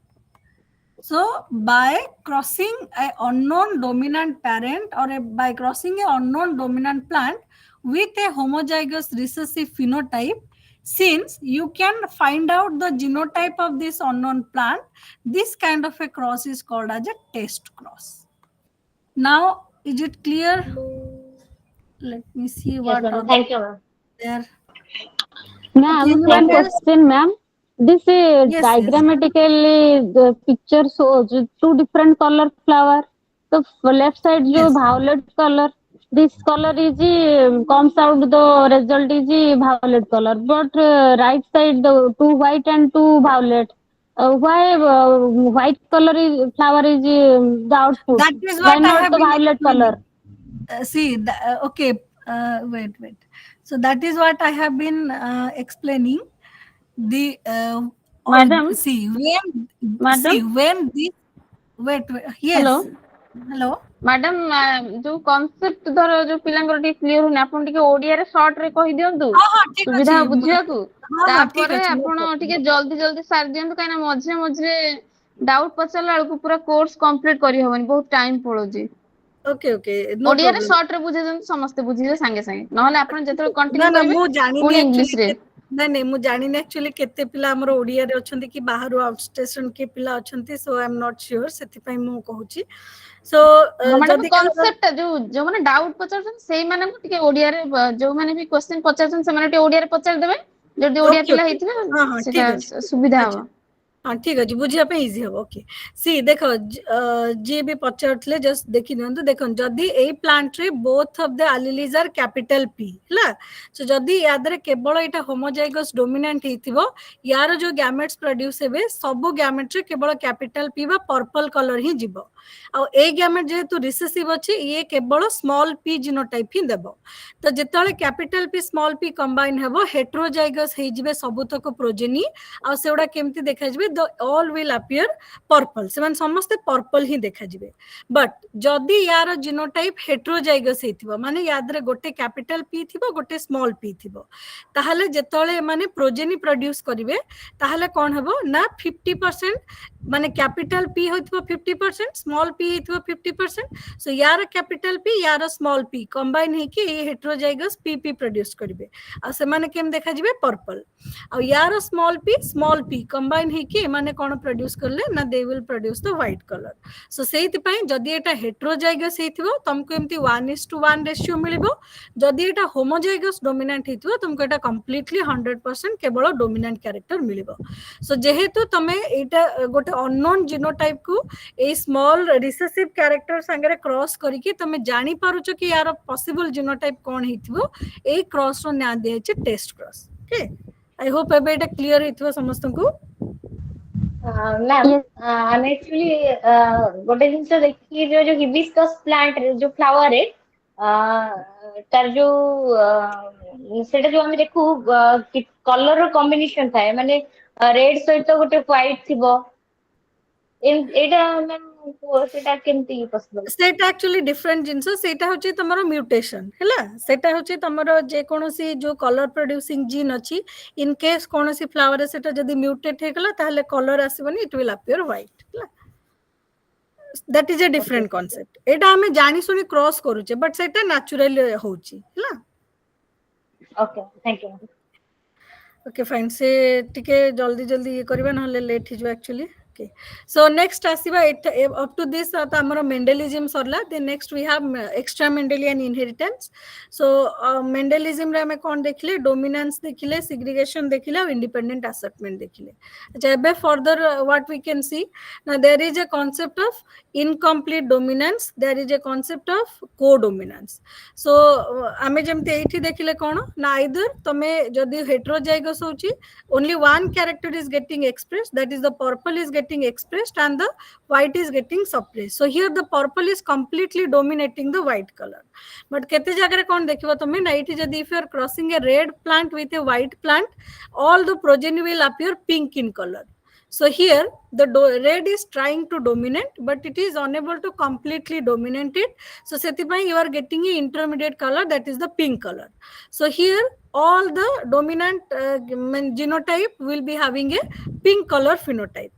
So by crossing a unknown dominant parent or by crossing a unknown dominant plant with a homozygous recessive phenotype, since you can find out the genotype of this unknown plant, this kind of a cross is called as a test cross. Now, is it clear? Let me see Yes, what ma'am. other Thank you, ma'am. there. Ma'am, Okay, one anyone else? question, ma'am. This Yes, yes. diagrammatically the picture shows two different color flower. The left side जो Yes. violet color, this color is comes out the result is violet color. But right side the two white and two violet. Why white color is flower is the output? That is Why what I not have the been violet color? explaining. Okay, wait. So that is what I have been explaining. The Madam, see madam, when this hello. yes, hello. Madam ଯୋଉ concept ଧର ଯୋଉ ପିଲାଙ୍କର ଟିକେ clear ହଉନି ଆପଣ ଟିକେ ଓଡିଆରେ short ରେ କହିଦିଅନ୍ତୁ ହଁ ଠିକ ସୁବିଧା ଅଛି। ହବ ବୁଝିବାକୁ ହଁ ଠିକ ତାପରେ ଅଛି, no ଆପଣ problem. ଟିକେ ଜଲ୍ଦି ଜଲ୍ଦି ସାରି ଦିଅନ୍ତୁ କାହିଁକିନା ମଝିରେ ମଝିରେ ଡାଉଟ ପଚାରିଲା ବେଳକୁ ପୁରା କୋର୍ସ କମ୍ପ୍ଲିଟ କରିହବନି ବହୁତ ଟାଇମ ପଳଉଛି। Okay, no ଓଡିଆରେ problem. ସର୍ଟ ରେ ବୁଝେଇ ଦିଅନ୍ତୁ ସମସ୍ତେ ବୁଝିବେ ସାଙ୍ଗେ ସାଙ୍ଗେ ନହେଲେ ଆପଣ ଯେତେବେଳେ ନା କଣ୍ଟିନ୍ୟୁ ନା କରିବେ ମୁଁ ଜାଣିନି ପୁଣି ଇଂଲିଶ actually ରେ ନାଇଁ ମୁଁ ଜାଣିନି actually କେତେ ପିଲା ଆମର ଓଡିଆରେ ଅଛନ୍ତି କି ବାହାରୁ ଆଉଟ ଷ୍ଟେସନ କିଏ ପିଲା ଅଛନ୍ତି, so I am not sure, ସେଥିପାଇଁ ମୁଁ କହୁଛି। So ମ୍ୟାଡାମ ଯଦି କନସେପ୍ଟ ଯୋଉମାନେ ଡାଉଟ ପଚାରୁଛନ୍ତି ସେଇମାନଙ୍କୁ ଟିକେ ଓଡିଆରେ ଯୋଉମାନେ ବି କ୍ୱେଶ୍ଚନ ପଚାରୁଛନ୍ତି ସେମାନେ ଟିକେ ଓଡିଆରେ ପଚାରିଦେବେ ଯଦି ଓଡିଆ ଓକେ ପିଲା ଓକେ ହେଇଥିବେ ହଁ ସେଟା ଠିକ ଅଛି ସୁବିଧା ହବ। ଆଚ୍ଛା हाँ ठीक अच्छे बुझापी इजी हम ओके सी देख जी भी पचारे जस्ट देखी दिखाँ देख जदि ए प्लांट रे both of the alleles are capital P है सो जदि या केवल यहाँ होमोजाइगस डोमिनेंट हो यार जो गैमेट्स प्रोड्यूस हे सब गैमेट रे केवल कैपिटल पी बा पर्पल कलर ही जीव आ गैमेट जेहेतु रिसेसिव अच्छी ये केवल स्मॉल पी जीनोटाइप ही देव तो जिते capital P small P combine हेबो हेट्रोजाइगस हो सबुतक प्रोजेनी आ सेगुड़ा केमती देखा the all will appear purple से समस्ते पर्पल ही देखा बट जदि यार जीनोटाइप हेट्रोजाइगस होइथिबो माने याद रे गोटे कैपिटल पी थिबो गोटे स्मॉल पी थिबो ताहले जेतळे माने प्रोजेनी प्रोड्यूस करिवे ताहले कोन हेबो ना 50% माने कैपिटल पी होइथिबो 50% स्मॉल पी होइथिबो 50% सो यार कैपिटल पी यार स्मॉल पी कंबाइन हे कि हेट्रोजाइगस पी प्रोड्यूस करिवे आ से माने केम देखा जिवे पर्पल आ यार स्मॉल पी कंबाइन हे कि माने कोन प्रोड्यूस करले ना they will produce the white colour सो सेति पई जदि एटा हेट्रोजाइगस हेथिबो तुमको एमती 1:1 रेशियो मिलिबो जदि एटा होमोजाइगस डोमिनेंट हेथिबो तुमको एटा कंप्लीटली 100% केवल डोमिनेंट कैरेक्टर मिलिबो सो जेहेतु तमे एटा गोटे अननोन जीनोटाइप को ए स्मॉल रिसेसिव कैरेक्टर संगे क्रॉस करके तमे जानि पारुचो कि यार पॉसिबल जीनोटाइप कोन हेथिबो ए क्रॉस रो ना दे छै test cross okay I hope एबे एटा क्लियर हेथिबो समस्त को मैम हम एक्चुअली गोटे जिनस देखी जो हिबिस्कस प्लांट जो फ्लावर है तार जो सेटा जो हम देखू कलर रो कॉम्बिनेशन थाए माने रेड सहित गोटे व्हाइट थिबो एटा मैम सेटा केमती पॉसिबल सेटा एक्चुअली डिफरेंट जिंस सेटा होची तमरो म्यूटेशन हैला सेटा होची तमरो जे कोनोसी जो कलर प्रोड्यूसिंग जीन अछि इन केस कोनोसी फ्लावर सेटा जदी म्यूटेट हे गला ताहले कलर आसीबनी इट विल अपीयर व्हाइट हैला that is a different concept एटा हमें जानि सुनी क्रॉस करूचे बट सेटा नेचुरली होची हैला okay thank you okay fine से टिके जल्दी जल्दी ये करबा नहले लेट हिजो actually okay so next asiba up to this amara mendelism sarla then next we have extra mendelian inheritance so mendelism re ame kon dekhile dominance dekhile segregation dekhile and independent assortment dekhile acha ebe further what we can see now there is a concept of incomplete dominance there is a concept of co-dominance so ame jemte eithi dekhile kon na either tame jodi heterozygous hochi only one character is getting expressed that is the purple is getting expressed and the white is getting suppressed so here the purple is completely dominating the white color but kete jaga re kon dekhibo tome na iti jodi if you are crossing a red plant with a white plant all the progeny will appear pink in color so here the red is trying to dominate but it is unable to completely dominate it so setipai you are getting a intermediate color that is the pink color so here all the dominant genotype will be having a pink color phenotype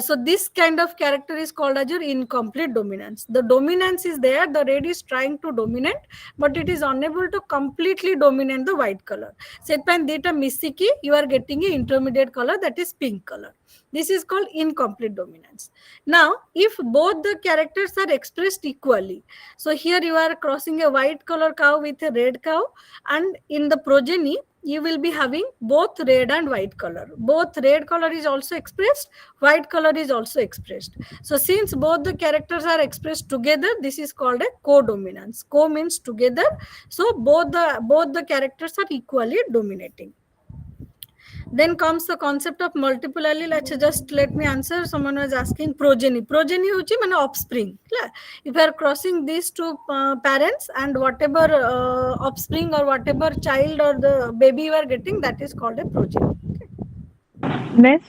so this kind of character is called as your incomplete dominance the dominance is there the red is trying to dominate but it is unable to completely dominate the white color setpan data missiki you are getting a intermediate color that is pink color this is called incomplete dominance now if both the characters are expressed equally so here you are crossing a white color cow with a red cow and in the progeny you will be having both red and white color both red color is also expressed white color is also expressed so since both the characters are expressed together this is called a co-dominance co means together so both the characters are equally dominating then comes the concept of multiple allele acha just let me answer someone was asking progeny hochi mane offspring if you are crossing these two parents and whatever offspring or whatever child or the baby you are getting that is called a progeny Miss,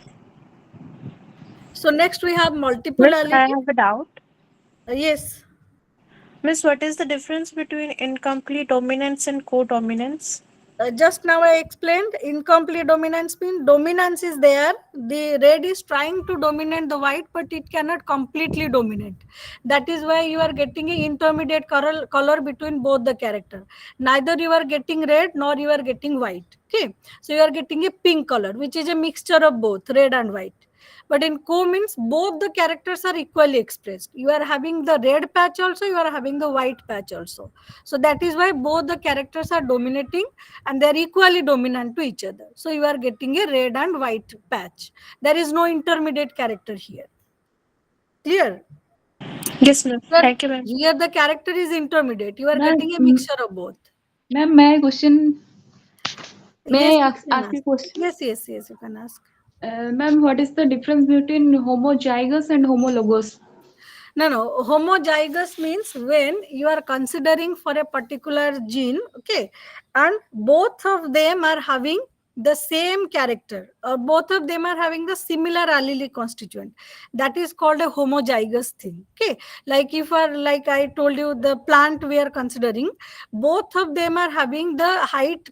so next we have multiple Miss, I allele have a doubt. yes Miss, what is the difference between incomplete dominance and co-dominance? just now I explained incomplete dominance means dominance is there the red is trying to dominate the white but it cannot completely dominate that is why you are getting an intermediate color between both the character neither you are getting red nor you are getting white okay so you are getting a pink color which is a mixture of both red and white But in co means both the characters are equally expressed. You are having the red patch also, you are having the white patch also. So that is why both the characters are dominating and they are equally dominant to each other. So you are getting a red and white patch. There is no intermediate character here. Clear? Yes, ma'am. But Thank you, ma'am. here the character is intermediate. You are Ma'am, getting a mixture of both. ma'am, may I question? Yes, May I you can ask you ask. a question? Yes, you can ask. Ma'am, what is the difference between homozygous and homologous? No. Homozygous means when you are considering for a particular gene, okay, and both of them are having the same character, or both of them are having the similar allelic constituent. That is called a homozygous thing. Okay, like if like I told you, the plant we are considering, both of them are having the height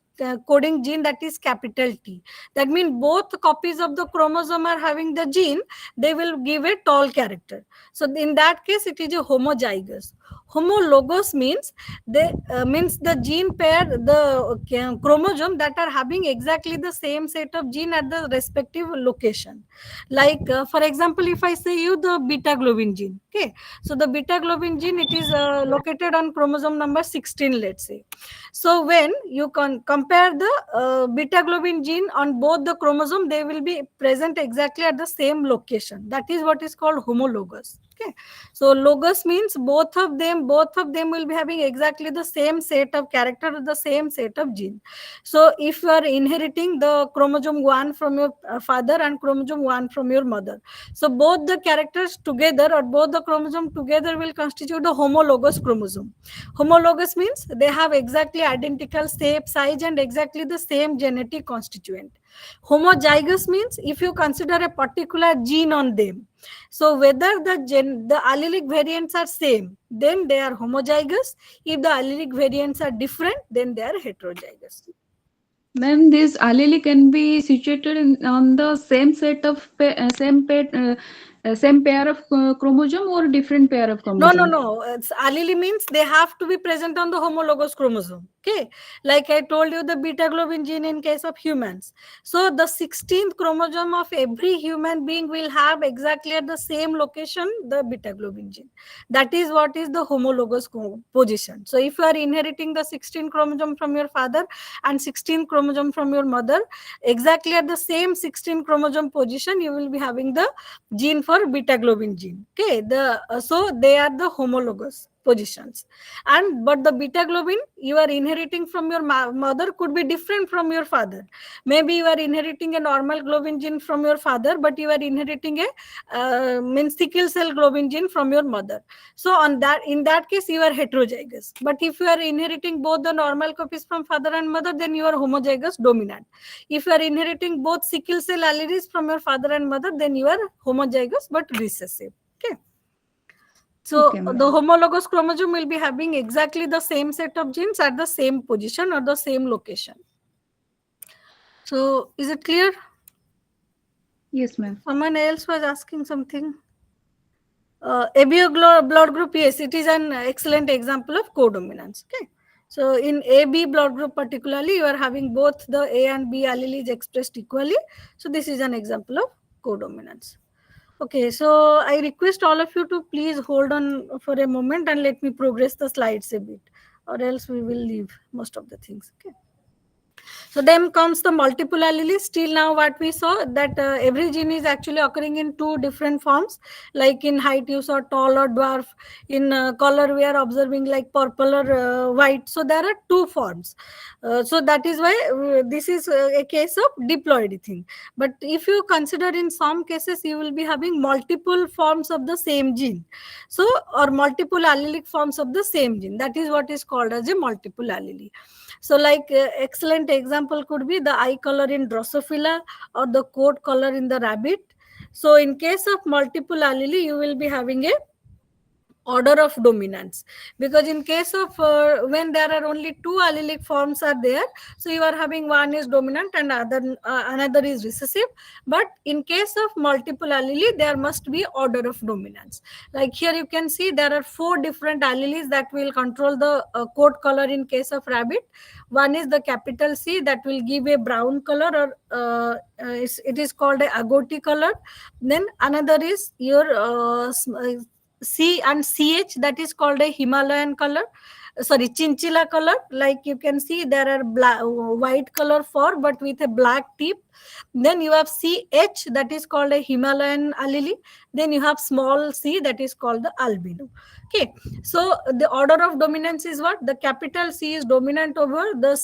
coding gene, that is capital T. That means both copies of the chromosome are having the gene, they will give a tall character. So in that case, it is a homozygous. Homologous means means the gene pair, the chromosome that are having exactly the same set of gene at the respective location. Like for example, if I say you the beta globin gene, okay, so the beta globin gene, it is located on chromosome number 16, let's say. So when you can compare the beta globin gene on both the chromosome, they will be present exactly at the same location. That is what is called homologous. Okay, so logous means both of them will be having exactly the same set of character, the same set of gene. So if you are inheriting the chromosome 1 from your father and chromosome 1 from your mother, so both the characters together or both the chromosome together will constitute the homologous chromosome. Homologous means they have exactly identical shape, size, and exactly the same genetic constituent. Homozygous means if you consider a particular gene on them, so whether the allelic variants are same, then they are homozygous. If the allelic variants are different, then they are heterozygous. Ma'am, this allele can be situated on the same set of same pair of chromosome or different pair of chromosome. No. It's allele means they have to be present on the homologous chromosome. Okay, like I told you, the beta globin gene in case of humans. So the 16th chromosome of every human being will have exactly at the same location the beta globin gene. That is what is the homologous position. So if you are inheriting the 16th chromosome from your father and 16th chromosome from your mother, exactly at the same 16th chromosome position, you will be having the gene for beta globin gene. Okay, so they are the homologous positions. And but the beta globin you are inheriting from your mother could be different from your father. Maybe you are inheriting a normal globin gene from your father, but you are inheriting a sickle cell globin gene from your mother. So in that case you are heterozygous. But if you are inheriting both the normal copies from father and mother, then you are homozygous dominant. If you are inheriting both sickle cell alleles from your father and mother, then you are homozygous but recessive. Okay. So Okay, ma'am. the homologous chromosome will be having exactly the same set of genes at the same position or the same location. So is it clear? Yes, ma'am. Someone else was asking something. ABO blood group, yes, it is an excellent example of codominance. Okay. So in AB blood group particularly, you are having both the A and B alleles expressed equally. So this is an example of codominance. Okay, so I request all of you to please hold on for a moment and let me progress the slides a bit, or else we will leave most of the things. Okay. So then comes the multiple alleles. Till now what we saw that every gene is actually occurring in two different forms. Like in height you saw tall or dwarf. In color we are observing like purple or white. So there are two forms. So that is why this is a case of diploidy thing. But if you consider in some cases you will be having multiple forms of the same gene. So or multiple allelic forms of the same gene. That is what is called as a multiple allele. So like excellent example could be the eye color in Drosophila or the coat color in the rabbit. So in case of multiple allele, you will be having a order of dominance, because in case of when there are only two allelic forms are there, so you are having one is dominant and another is recessive. But in case of multiple allele, there must be order of dominance. Like here you can see there are four different alleles that will control the coat color in case of rabbit. One is the capital C, that will give a brown color, or it is called a agouti color. Then another is your C and CH, that is called a Himalayan color, sorry, chinchilla color. Like you can see there are white color for but with a black tip. Then you have CH, that is called a Himalayan allele. Then you have small c, that is called the albino. Okay, so the order of dominance is what? The capital C is dominant over the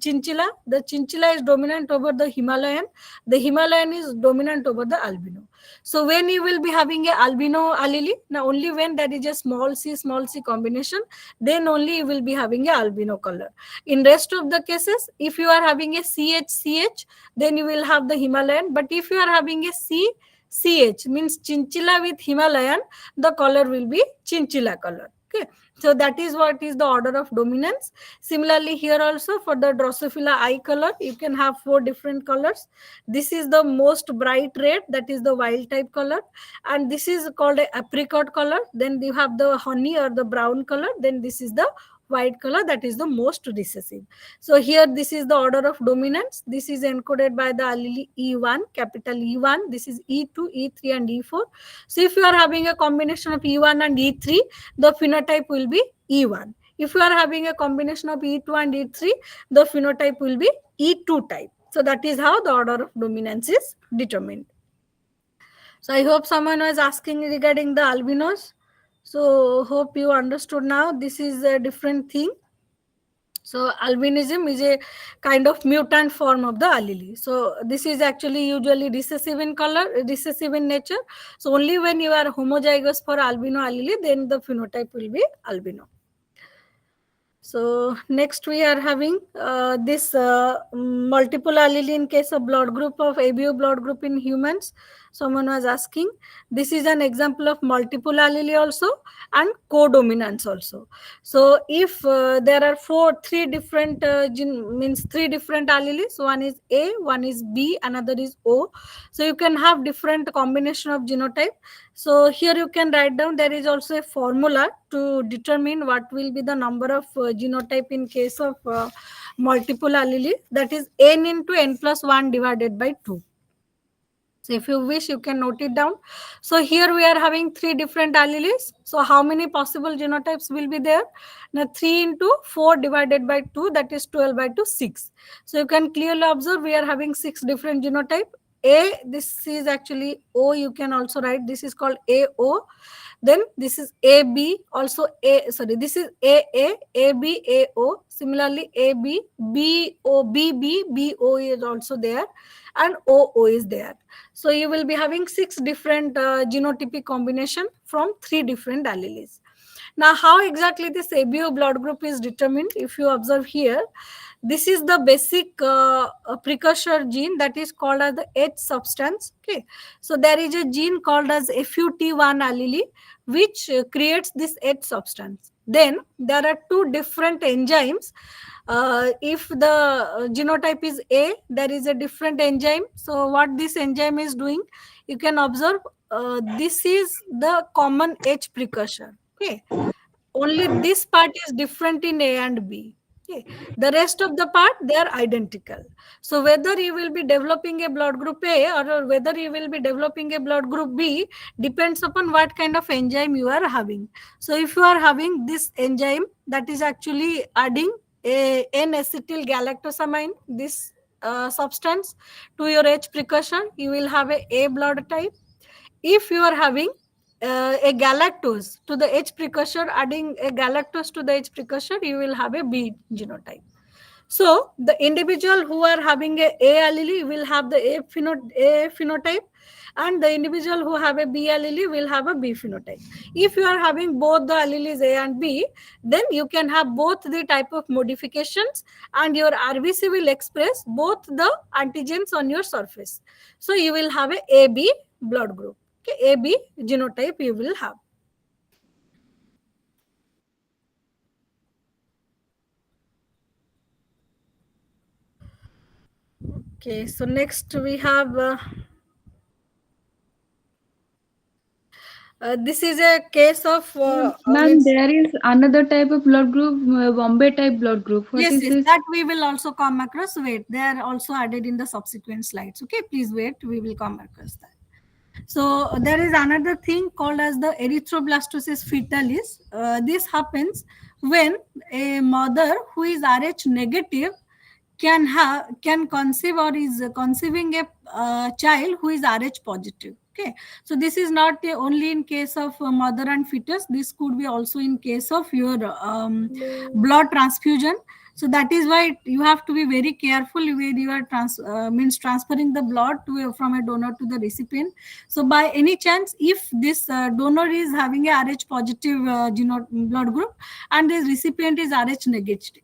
chinchilla. The chinchilla is dominant over the Himalayan. The Himalayan is dominant over the albino. So when you will be having a albino allele, now only when there is a small c combination, then only you will be having a albino color. In rest of the cases, if you are having a CH, then you will have the Himalayan. But if you are having a CH, means chinchilla with Himalayan, the color will be chinchilla color. Okay, so that is what is the order of dominance. Similarly, here also for the Drosophila eye color, you can have four different colors. This is the most bright red, that is the wild type color, and this is called a apricot color. Then you have the honey or the brown color. Then this is the white color, that is the most recessive. So here this is the order of dominance. This is encoded by the allele E1, capital E1. This is E2, E3 and E4. So if you are having a combination of E1 and E3, the phenotype will be E1. If you are having a combination of E2 and E3, the phenotype will be E2 type. So that is how the order of dominance is determined. So I hope someone was asking regarding the albinos. So hope you understood now. This is a different thing. So albinism is a kind of mutant form of the allele. So this is actually usually recessive in color, recessive in nature. So only when you are homozygous for albino allele, then the phenotype will be albino. So next we are having this multiple allele in case of blood group of ABO blood group in humans. Someone was asking. This is an example of multiple allele also and co-dominance also. So if there are three different means three different alleles, one is A, one is B, another is O. So you can have different combination of genotype. So here you can write down, there is also a formula to determine what will be the number of genotype in case of multiple allele, that is n into n plus 1 divided by 2. So if you wish, you can note it down. So here we are having three different alleles. So how many possible genotypes will be there? Now 3 into 4 divided by 2, that is 12 by 2, 6. So you can clearly observe we are having 6 different genotype. A, this is actually O, you can also write, this is called AO. Then this is AB, also this is AA, AB, AO. Similarly, AB, BO, BB, BO is also there, and OO is there. So you will be having 6 different genotypic combination from 3 different alleles. Now, how exactly this ABO blood group is determined? If you observe here, this is the basic precursor gene that is called as the H substance. Okay, so there is a gene called as FUT1 allele which creates this H substance. Then there are 2 different enzymes. If the genotype is A, there is a different enzyme. So what this enzyme is doing, you can observe this is the common H precursor. Okay, only this part is different in A and B. Okay. The rest of the part, they are identical. So whether you will be developing a blood group A or whether you will be developing a blood group B depends upon what kind of enzyme you are having. So if you are having this enzyme that is actually adding a N-acetyl galactosamine, this substance to your H precursor, you will have a blood type. If you are having a galactose to the H precursor, adding a galactose to the H precursor, you will have a B genotype. So the individual who are having a allele will have the A phenotype, and the individual who have a B allele will have a B phenotype. If you are having both the alleles A and B, then you can have both the type of modifications, and your RBC will express both the antigens on your surface. So you will have a AB blood group. Okay, AB genotype you will have. Okay, so next we have this is a case of Ma'am, means there is another type of blood group, Bombay type blood group. What yes, is yes, this? that we will also come across. Wait, they are also added in the subsequent slides. Okay, please wait. We will come across that. So there is another thing called as the erythroblastosis fetalis. This happens when a mother who is Rh negative can conceive or is conceiving a child who is Rh positive. Okay, so this is not only in case of mother and fetus. This could be also in case of your blood transfusion. So that is why you have to be very careful when you are means transferring the blood from a donor to the recipient. So by any chance, if this donor is having a Rh positive blood group and this recipient is Rh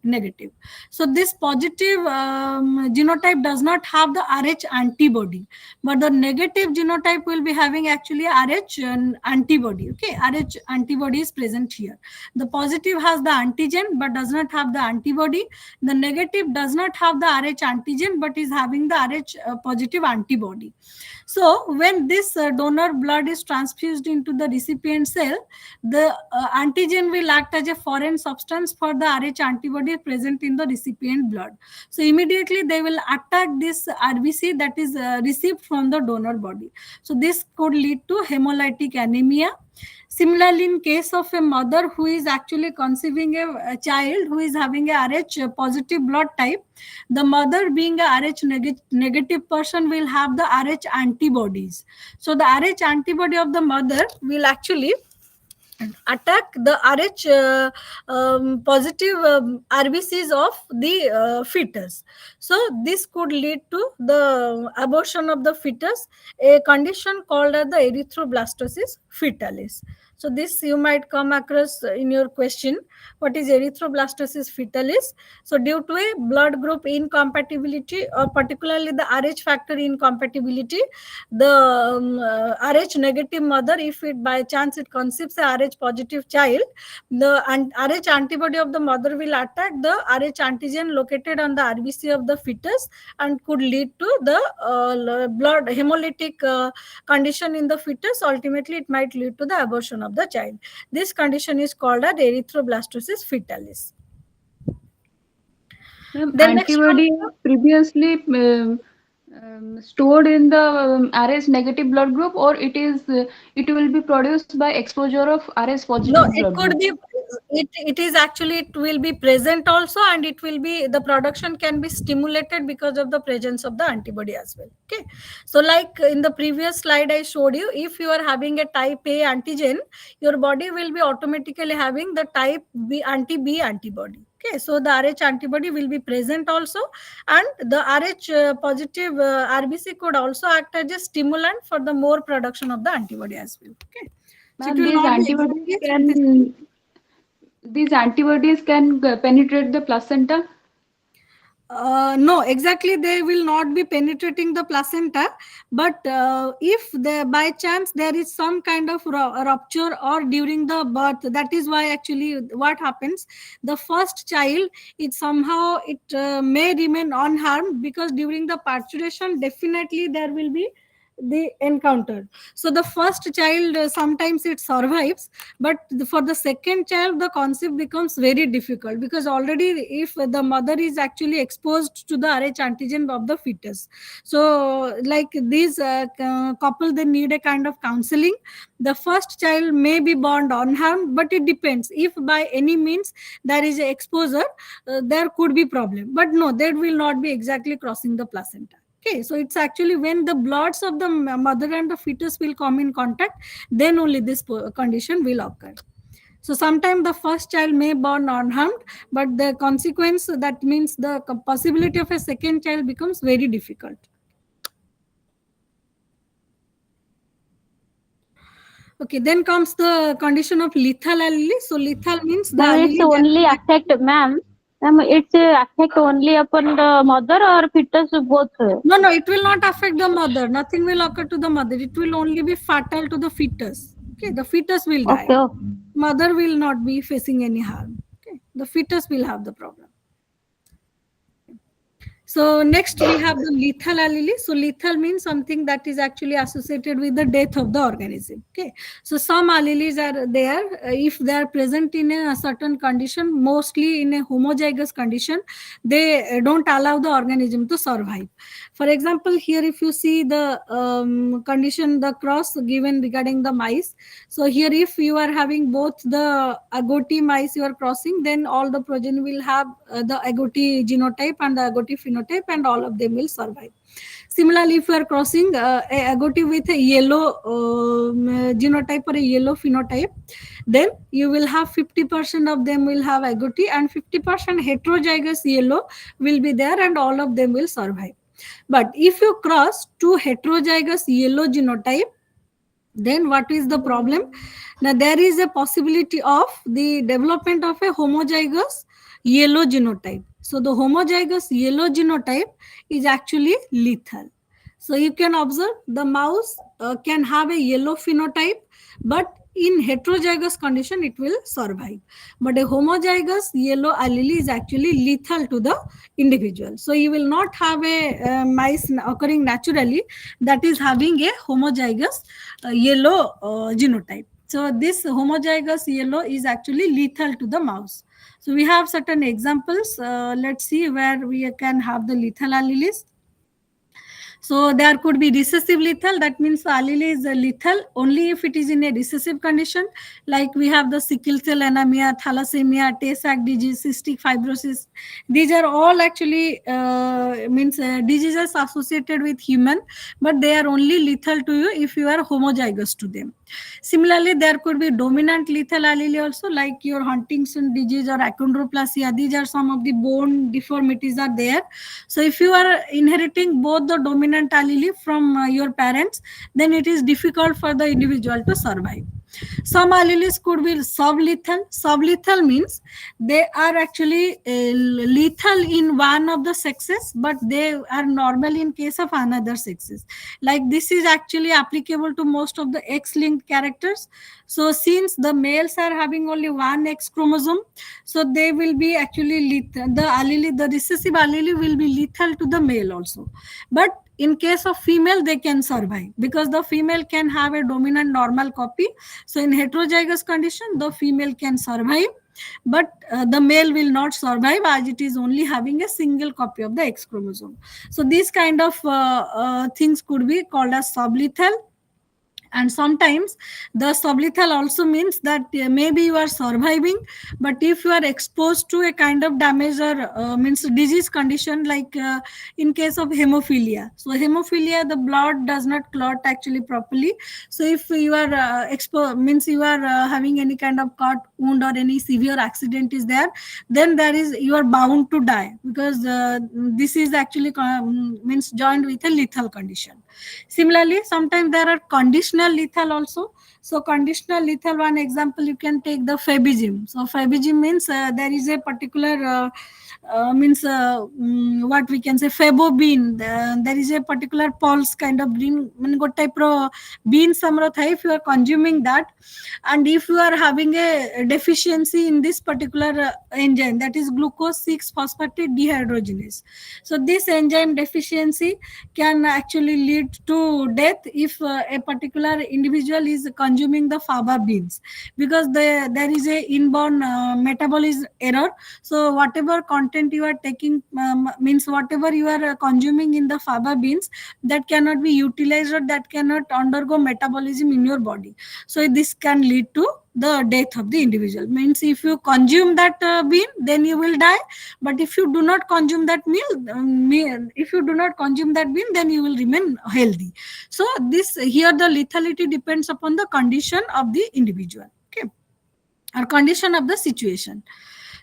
negative, so this positive genotype does not have the Rh antibody, but the negative genotype will be having actually Rh antibody. Okay, Rh antibody is present here. The positive has the antigen but does not have the antibody. The negative does not have the Rh antigen but is having the Rh positive antibody. So when this donor blood is transfused into the recipient cell, the antigen will act as a foreign substance for the Rh antibody present in the recipient blood. So immediately they will attack this RBC that is received from the donor body. So this could lead to hemolytic anemia. Similarly, in case of a mother who is actually conceiving a child who is having a Rh positive blood type, the mother being a Rh negative person will have the Rh antibodies. So the Rh antibody of the mother will actually attack the Rh positive RBCs of the fetus. So this could lead to the abortion of the fetus, a condition called as the erythroblastosis fetalis. So this you might come across in your question. What is erythroblastosis fetalis? So due to a blood group incompatibility, or particularly the Rh factor incompatibility, the Rh negative mother, if it by chance it conceives a Rh positive child, the Rh antibody of the mother will attack the Rh antigen located on the RBC of the fetus and could lead to the blood hemolytic condition in the fetus. Ultimately, it might lead to the abortion of the child. This condition is called as erythroblastosis fetalis. Ma'am, Then next antibody comes previously stored in the Rh negative blood group, or it will be produced by exposure of Rh no, positive it blood could group. be. It is actually it will be present also, and it will be the production can be stimulated because of the presence of the antibody as well. Okay, so like in the previous slide I showed you, if you are having a type A antigen, your body will be automatically having the type B anti-B antibody. Okay, so the Rh antibody will be present also, and the Rh positive RBC could also act as a stimulant for the more production of the antibody as well. Okay. So it Ma'am, will these not be antibodies exactly synthesis. can penetrate the placenta. No, exactly. They will not be penetrating the placenta, but if by chance there is some kind of rupture or during the birth, that is why actually what happens. The first child, it may remain unharmed because during the parturition, definitely there will be the encounter. So the first child sometimes it survives, but for the second child the concept becomes very difficult because already if the mother is actually exposed to the Rh antigen of the fetus, so like these couple they need a kind of counseling. The first child may be born unharmed, but it depends. If by any means there is a exposure, there could be problem, but no, that will not be exactly crossing the placenta. Okay, so it's actually when the bloods of the mother and the fetus will come in contact, then only this condition will occur. So sometimes the first child may born unharmed, but the consequence, that means the possibility of a second child becomes very difficult. Okay, then comes the condition of lethal allele. So lethal means the Ma'am, it's allele that only will affect, ma'am, it's affect only upon the mother or fetus both. no, it will not affect the mother. Nothing will occur to the mother. It will only be fatal to the fetus. Okay, the fetus will die. Okay. Mother will not be facing any harm. Okay, the fetus will have the problem. So next we have the lethal allele. So lethal means something that is actually associated with the death of the organism. Okay. So some alleles are there if they are present in a certain condition, mostly in a homozygous condition, they don't allow the organism to survive. For example, here if you see the condition, the cross given regarding the mice. So here if you are having both the agouti mice you are crossing, then all the progeny will have the agouti genotype and the agouti phenotype, and all of them will survive. Similarly, if you are crossing a agouti with a yellow genotype or a yellow phenotype, then you will have 50% of them will have agouti and 50% heterozygous yellow will be there, and all of them will survive. But if you cross two heterozygous yellow genotype, then what is the problem? Now there is a possibility of the development of a homozygous yellow genotype. So the homozygous yellow genotype is actually lethal. So you can observe the mouse can have a yellow phenotype, but in heterozygous condition it will survive. But a homozygous yellow allele is actually lethal to the individual. So you will not have a mice occurring naturally that is having a homozygous yellow genotype. So this homozygous yellow is actually lethal to the mouse. So we have certain examples. Let's see where we can have the lethal alleles. So there could be recessive lethal. That means the allele is lethal only if it is in a recessive condition. Like we have the sickle cell anemia, thalassemia, Tay-Sachs disease, cystic fibrosis. These are all actually diseases associated with human, but they are only lethal to you if you are homozygous to them. Similarly, there could be dominant lethal allele also, like your Huntington disease or achondroplasia. These are some of the bone deformities are there. So if you are inheriting both the dominant allele from your parents, then it is difficult for the individual to survive. Some alleles could be sublethal. Sublethal means they are actually lethal in one of the sexes, but they are normal in case of another sexes. Like this is actually applicable to most of the X-linked characters. So since the males are having only one X chromosome, so they will be actually lethal. The allele, the recessive allele will be lethal to the male also. But in case of female, they can survive because the female can have a dominant normal copy. So in heterozygous condition, the female can survive, but the male will not survive as it is only having a single copy of the X chromosome. So these kind of things could be called as sublethal. And sometimes the sublethal also means that maybe you are surviving, but if you are exposed to a kind of damage or means disease condition, like in case of hemophilia. So hemophilia, the blood does not clot actually properly. So if you are exposed, means you are having any kind of cut wound or any severe accident is there, then there is, you are bound to die, because this is actually means joined with a lethal condition. Similarly, sometimes there are conditional lethal also. So conditional lethal, one example you can take the Fabigism. So Fabigism means there is a particular what we can say fabo bean. There is a particular pulse kind of bean, good type of bean samra thai. If you are consuming that, and if you are having a deficiency in this particular enzyme, that is glucose 6 phosphatase dehydrogenase. So this enzyme deficiency can actually lead to death if a particular individual is consuming the faba beans, because there is a inborn metabolism error. So whatever content you are taking, means whatever you are consuming in the faba beans, that cannot be utilized or that cannot undergo metabolism in your body. So this can lead to the death of the individual. Means if you consume that bean, then you will die. But if you do not consume that if you do not consume that bean, then you will remain healthy. So this here the lethality depends upon the condition of the individual, okay, or condition of the situation.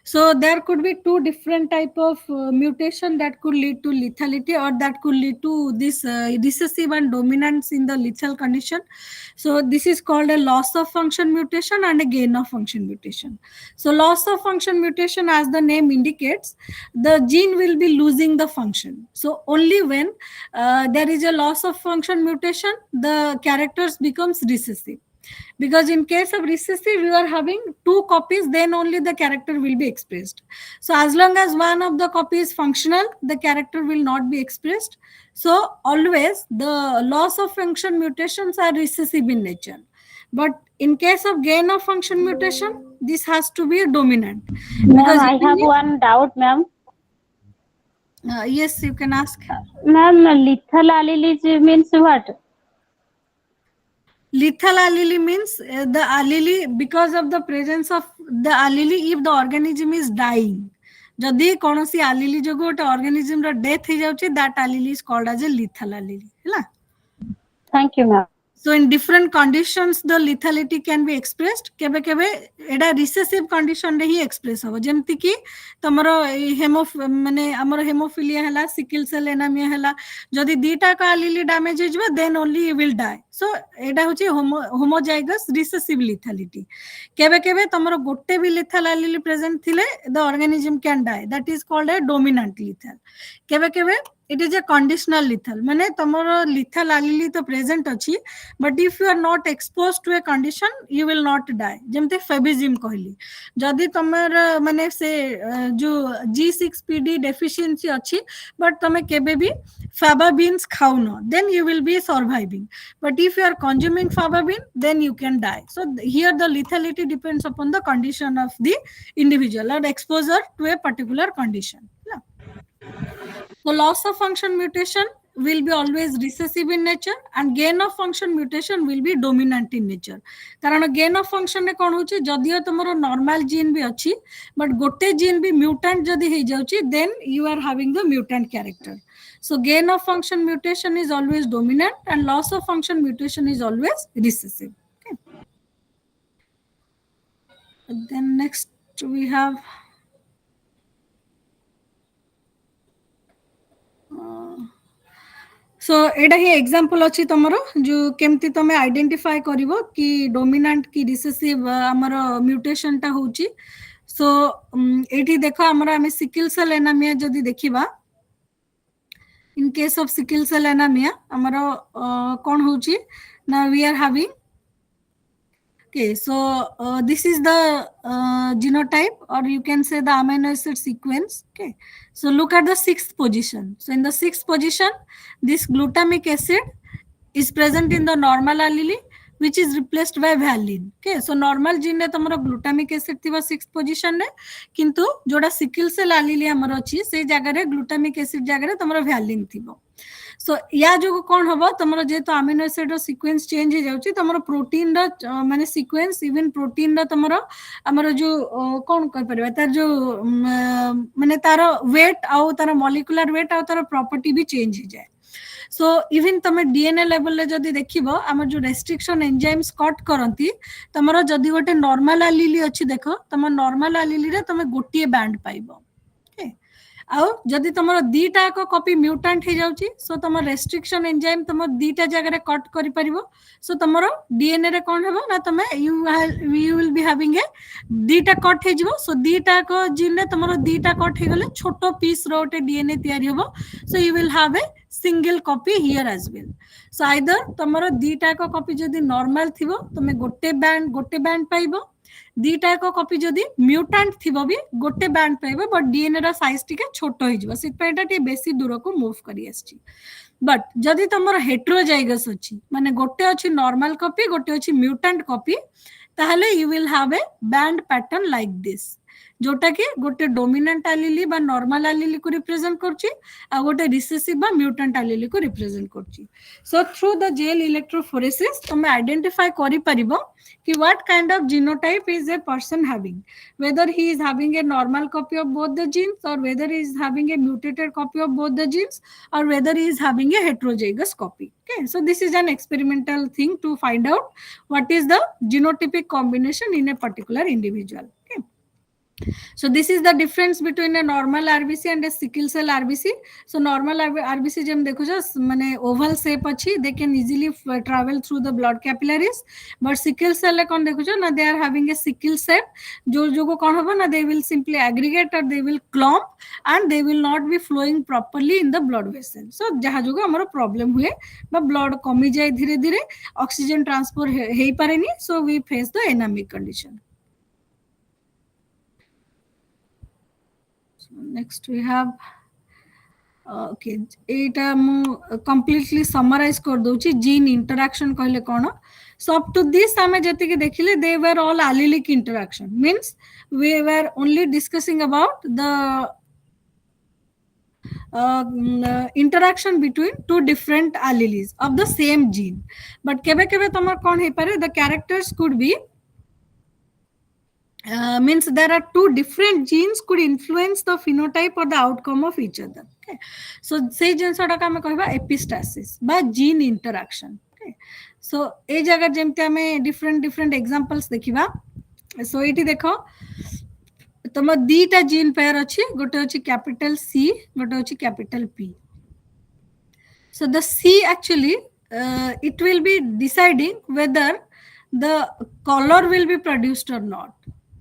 So there could be two different type of mutation that could lead to lethality, or that could lead to this recessive and dominance in the lethal condition. So this is called a loss of function mutation and a gain of function mutation. So loss of function mutation, as the name indicates, the gene will be losing the function. So only when there is a loss of function mutation, the characters becomes recessive. because in case of recessive you are having two copies, then only the character will be expressed. So as long as one of the copy is functional, the character will not be expressed. So always the loss of function mutations are recessive in nature, but in case of gain of function mutation, this has to be dominant. Ma'am, Because I have one doubt, ma'am. yes, you can ask. Ma'am, lethal allele means what? Lethal allele means the allele, because of the presence of the allele, if the organism is dying, जदि कौन सी allele जो गोटे organism रो death हो जाउची, that allele is called as a lethal allele हैला. Thank you, ma'am. So in different conditions the lethality can be expressed. केबे केबे एडा recessive condition रे ही express हो, जेमति कि तमरो हेमो माने हमर हेमोफिलिया हला, सिकल सेल एनीमिया हला, जदि दीटा का allele damage हो जबो then only you will die. So एडा होची homozygous recessive lethality. केबे केबे तमरो गोटे भी lethal allele present थिले the organism can die, that is called a dominant lethal. केबे केबे it is a conditional lethal, माने तमरो lethal allele तो present अछि, but if you are not exposed to a condition you will not die. जेमते फेबिजिम कहली, जदि तमर माने से जो G6PD deficiency अछि but तमे केबे भी fababins खाउनो, then you will be surviving, but if you are consuming fababin then you can die. So here the lethality depends upon the condition of the individual or exposure to a particular condition. So loss of function mutation will be always recessive in nature and gain of function mutation will be dominant in nature. कारण gain of function रे कोन होची, जदियो तमरो normal gene भी अछि but गोटे gene भी mutant जदि हे जाउची, then you are having the mutant character. So gain of function mutation is always dominant and loss of function mutation is always recessive. Okay. And then next we have so Etah he example अछि तमरो जो केमती तमे identify करिवो कि dominant कि recessive हमर mutation ता होची. सो एठी देखो हमरा हमें सिकल सेल एनीमिया जदी देखिबा, in case of sickle cell anemia हमरो कोन होची ना we are having. Okay, so this is the genotype or you can say the amino acid sequence. Okay, so look at the sixth position. So in the sixth position, this glutamic acid is present in the normal allele which is replaced by valine. Okay, so normal gene रे तमरो glutamic acid थिबा sixth position रे, किंतु जोडा sickle cell allele हमरो अछि से जगह रे glutamic acid जगह रे तमरो valine थिबो. सो या जो कोन हबो तमरो जे तो अमीनो एसिड रो सीक्वेंस चेंज हो जाउची, तमरो प्रोटीन रो माने सीक्वेंस इवन प्रोटीन रो तमरो हमरो जो कोन कह परबा तार जो माने तारो वेट आउ तारो मॉलिक्यूलर वेट आउ तारो प्रॉपर्टी भी चेंज हो जाए. सो इवन तमे डीएनए लेवल ले जदी देखिबो हमर जो रेस्ट्रिक्शन एंजाइम्स कट करंती, तमरो जदी गोटे नॉर्मल एलीली अछि देखो, तम नॉर्मल एलीली रे तमे गोटिए बैंड पाइबो. आउ जदि तमरो दीटा को कॉपी म्यूटेंट हे जाउची, सो तमर रेस्ट्रिक्शन एंजाइम तमर दीटा जगह रे कट करि परिबो. सो तमरो डीएनए रे कोन हेबो ना तमे you will be having a दीटा कट हे जिवो. सो दीटा को जीन रे तमरो दीटा कट हे गले छोटो पीस रोटे डीएनए तयारी हेबो. So you will have a single copy here as well. So either तमरो दीटा को कॉपी जदि नॉर्मल थिबो तमे गोटे बैंड पाइबो, दीटा को कॉपी जदि म्यूटेंट थिबो भी गोटे बैंड पाइबो, बट डीएनए रा साइज टिके छोटो हो जिवो, सित पेटा टी बेसी दूर को मूव करी आछि. बट जदि तमरो हेटेरोजाइगस अछि माने गोटे अछि नॉर्मल कॉपी गोटे अछि म्यूटेंट कॉपी, ताहले you will have A band pattern like this, जोटा कि गोटे डोमिनेंट एलीली बा नॉर्मल एलीली को रिप्रेजेंट करछि आ गोटे रिसेसिव बा म्यूटेंट एलीली को रिप्रेजेंट करछि. So through the gel electrophoresis तुम आइडेंटिफाई करि परिबो कि what kind of genotype is a person having, whether he is having a normal copy of both the genes or whether he is having a mutated copy of both the genes or whether he is having a heterozygous copy. Okay, so this is an experimental thing to find out what is the genotypic combination in a particular individual. Okay. So this is the difference between a normal RBC and a sickle cell RBC. So normal RBC jam dekho jo mane oval shape achi, they can easily travel through the blood capillaries, but sickle cell le kon dekho jo na, they are having a sickle shape, jo ko kon hobo na, they will simply aggregate or they will clump and they will not be flowing properly in the blood vessel. So jaha jogo amaro problem huए ba blood कमी जाए धीरे धीरे, oxygen transfer hay पारेनी, so we face the anemic condition. Next we have okay, एटा मु completely summarize कर दोची gene interaction कहले कोन. So up to this आमे जति के देखिले, they were all allelic interaction, means we were only discussing about the interaction between two different alleles of the same gene. But kebe kebe tomar kon he pare, the characters could be means there are two different genes could influence the phenotype or the outcome of each other. Okay, so say jinsa ta kame kahiba epistasis ba gene interaction. Okay, so e jaga jemti ame different examples देखिबा. So eighty देखो तम दीटा gene pair अच्छी, गोटे अच्छी capital C, गोटे अच्छी capital P. So the C actually it will be deciding whether the color will be produced or not.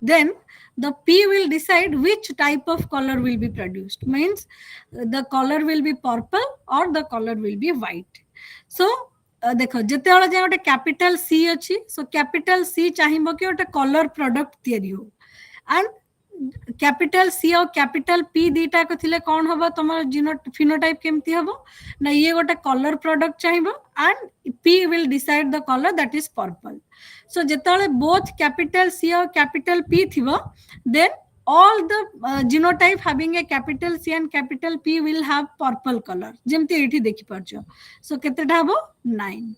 Then the P will decide which type of color will be produced, means the color will be purple or the color will be white. So देखो जेतेबेले जे गोटे capital C अच्छी, so capital C चाहिबो कि गोटे colour product तयारी हो, and capital C और capital P दीटा को थिले कोन हबो तमर जीनो फिनोटाइप केमती हबो ना, ये गोटे कलर प्रोडक्ट चाहिबो and P will decide the colour that is purple. So जेतेबेले बोथ कैपिटल सी और कैपिटल पी थिबो, then all the genotype having a capital C and capital P will have purple color, जेमती एठी देखि परछो. सो केतेटा हबो 9.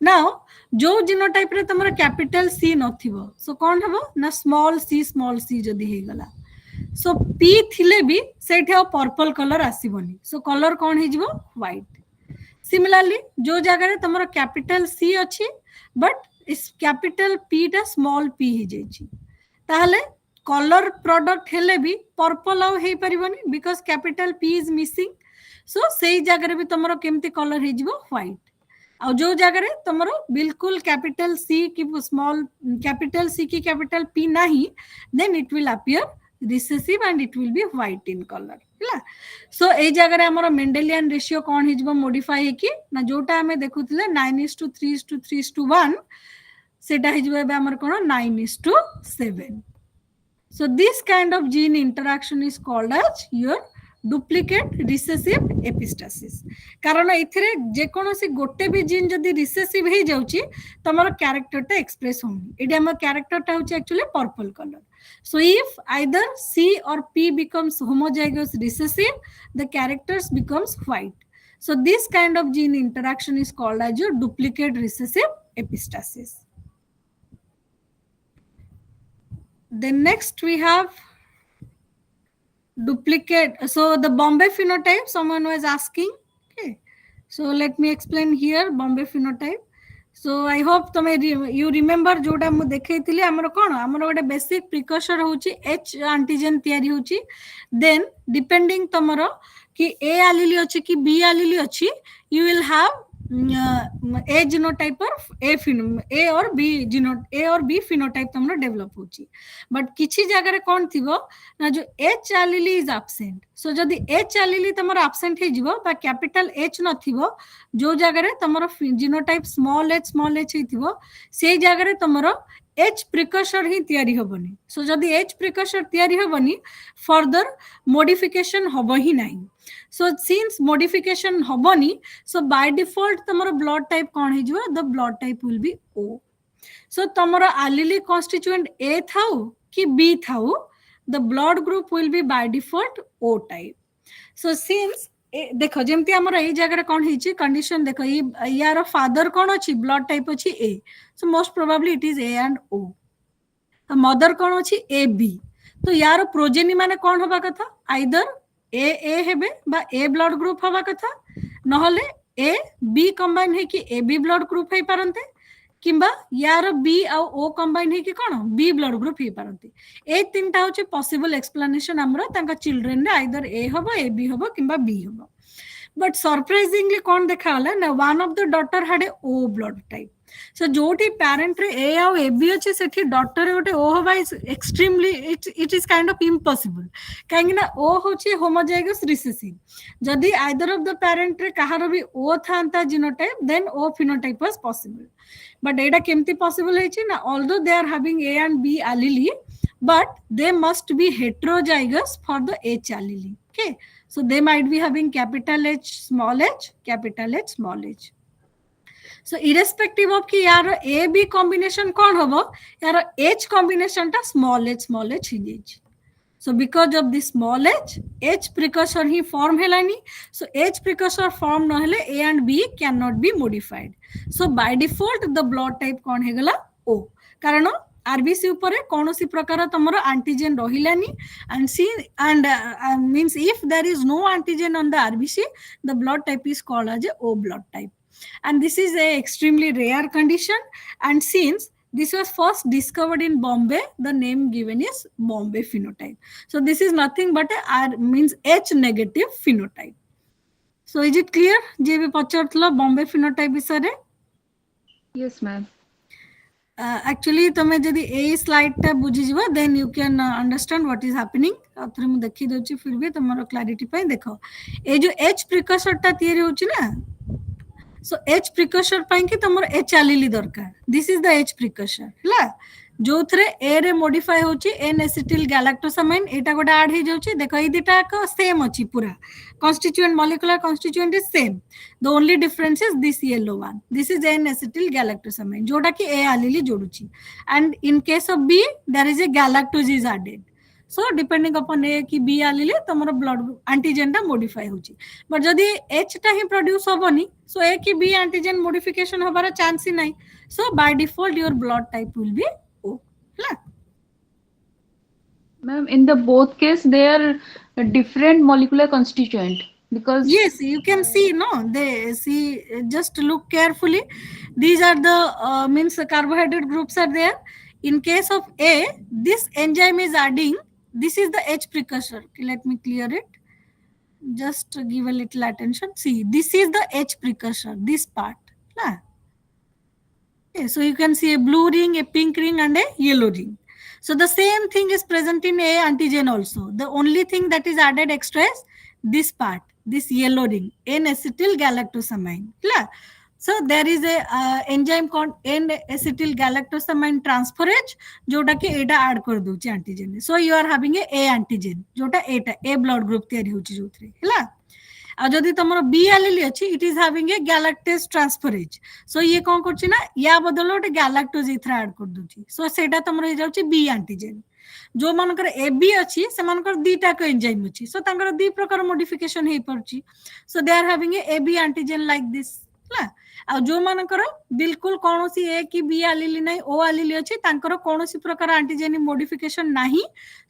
Now जो genotype रे तमरा capital C नथिबो, सो कोन हबो ना स्मॉल सी जदी हे गला, सो पी थिले भी सेठे पर्पल कलर आसीबोनी, सो कलर कोन हे जिवो व्हाइट. सिमिलरली जो जगह रे तमरा कैपिटल सी अछि बट इस कैपिटल पी टा स्मॉल पी हे जेछि, ताहले कलर प्रोडक्ट हेले भी पर्पल आउ हे परिबोनी, because capital P is missing. So सेही जगह रे भी तमरो केमती कलर हे जिवो व्हाइट. और जो जगह तुमरो बिल्कुल कैपिटल सी की स्मॉल कैपिटल सी की कैपिटल पी नहीं, then it will appear recessive and it will be white in colour. So ए जगह हमर मेंडेलियन रेशियो कोन हिजबो मॉडिफाई है कि ना, जोटा हमें देखुतले 9:3:3:1 सेटा हिजबो एबे हमर कोन 9:7. So this kind of gene interaction is called as your duplicate recessive epistasis. कारण एथिरे जे कोनोसी गोटे भी जीन जदी रिसेसिव हे जाउची तमरो कैरेक्टर टा एक्सप्रेस होनी. एडी हमर कैरेक्टर टा होची actually purple colour. So if either C or P becomes homozygous recessive, the characters becomes white. So this kind of gene interaction is called as your duplicate recessive epistasis. Then next we have duplicate. So the Bombay phenotype, someone was asking. Okay, so let me explain here Bombay phenotype. So I hope you remember जोटा मु देखैतिली हमर कोन हमर गोटे basic प्रिकॉशर होची H antigen तयारी होची. Then depending तमरो कि A एलीली अछि कि B एलीली अछि, you will have A genotype or A or B phenotype तमरो डेवलप होची. बट किछि जगह रे कोन थिबो ना जो H allele is absent. So जदी H एलीली तमरो एब्सेंट हे जिवो बा कैपिटल H न थिबो, जो जगह रे तमरो जीनोटाइप स्मॉल h हे थिबो, से जगह रे तमरो H प्रिकॉशर ही तयारी होबनी. सो जदी H प्रिकॉशर तयारी होबनी, फर्दर मॉडिफिकेशन होबो ही नहीं. So since modification hoboni, so by default tomorrow blood type kon he jiwa, the blood type will be O. So tomorrow allelic constituent A thau ki B thau, the blood group will be by default O type. So since देखो जेमती हमर ए जगह कोन हिची condition देखो, यार father कोन अछि blood type अछि A, so most probably it is A and O. Mother कोन अछि A B, तो यार प्रोजेनी माने कोन होबा कथा, आइदर ए हेबे बा ए ब्लड ग्रुप हवा कथा, नहले ए बी कंबाइन है कि ए बी ब्लड ग्रुप है पारंते, किंबा यार बी आ ओ कंबाइन हे कि कोन बी ब्लड ग्रुप हे पारंती ए तीनटा होची पॉसिबल एक्सप्लेनेशन हमरो तांका चिल्ड्रन रे आइदर ए हबो ए बी हबो किंबा बी हबो बट सरप्राइजिंगली कोन देखा होला ना one of the daughter had a O blood type so जोटी पेरेंट रे ए आ ए बी अछि सेठी डॉटर गोटे ओ हबा is extremely it is kind of impossible काहेकि ना ओ होची होमोजाइगस रिसेसिव जदि आइदर ऑफ द पेरेंट रे कहारो भी ओ थांता genotype then O phenotype was possible but एटा केमती पॉसिबल है ना although they are having A and B allele but they must be heterozygous for the H allele okay so they might be having capital H capital H small h so irrespective of कि यार A B combination कौन होबो यार H combination टा small h ही जाइछि so because of this small h precursor he form हेलानी so h precursor form न हेले A and B cannot be modified so by default the blood type कौन हेगला O कारण RBC ऊपर कोनोसी प्रकार तमरो antigen रहिलानी and see and means if there is no antigen on the RBC the blood type is called as a O blood type and this is a extremely rare condition and since this was first discovered in Bombay the name given is Bombay phenotype so this is nothing but a R means H negative phenotype so is it clear जे भी पचरतलो Bombay phenotype विषय Yes, ma'am. Actually तमे जदि ए slide टा बुझी जबो then you can understand what is happening अथरे मु देखि दोची फिर भी तमरो क्लैरिटी पय देखो ए जो H precursor टा तयारी होची ना so H precursor पय कि तमरो H allele दरकार this is the H precursor हला जो थरे A रे मॉडिफाई होची N acetyl galactosamine एटा गोटा ऐड हे जाउची देखो ई दिटा को सेम अछि पूरा constituent molecular constituent is same the only difference is this yellow one this is N acetyl galactosamine जोटा कि A allele जोडुची and in case of B there is a galactose is added so depending upon A कि B allele तमरो blood antigen टा modify होची but जदी H टा ही produce होबनी so A कि B antigen modification होबार chance ही नहीं so by default your blood type will be O La Ma'am, in the both case, they are a different molecular constituent because yes you can see no they see just look carefully these are the means carbohydrate groups are there in case of A this enzyme is adding this is the H precursor okay, let me clear it just give a little attention see this is the H precursor this part nah. Okay, so you can see a blue ring a pink ring and a yellow ring so the same thing is present in A antigen also the only thing that is added extra is this part this yellow ring N acetyl galactosamine clear so there is a enzyme called N acetyl galactosamine transferase जोटा कि एटा add कर दोची antigen so you are having a antigen जोटा एटा A blood group तयारी होची जोथरे हला आ जदी तमरो B allele अछि it is having a galactase transferase so ये कोन करछि ना या बदल ओटे galactose इथरा ऐड कर दोची so सेटा तमरो हे जाउची B antigen जो मानकर ए बी अछि से मानकर दीटा को एंजाइम अछि सो तांकर दी प्रकार मॉडिफिकेशन हे परछि so they are having A B antigen like this ला आ जो मानकर बिल्कुल कोनोसी ए की बी allele नै ओ allele अछि तांकर कोनोसी प्रकार एंटीजन मॉडिफिकेशन नाही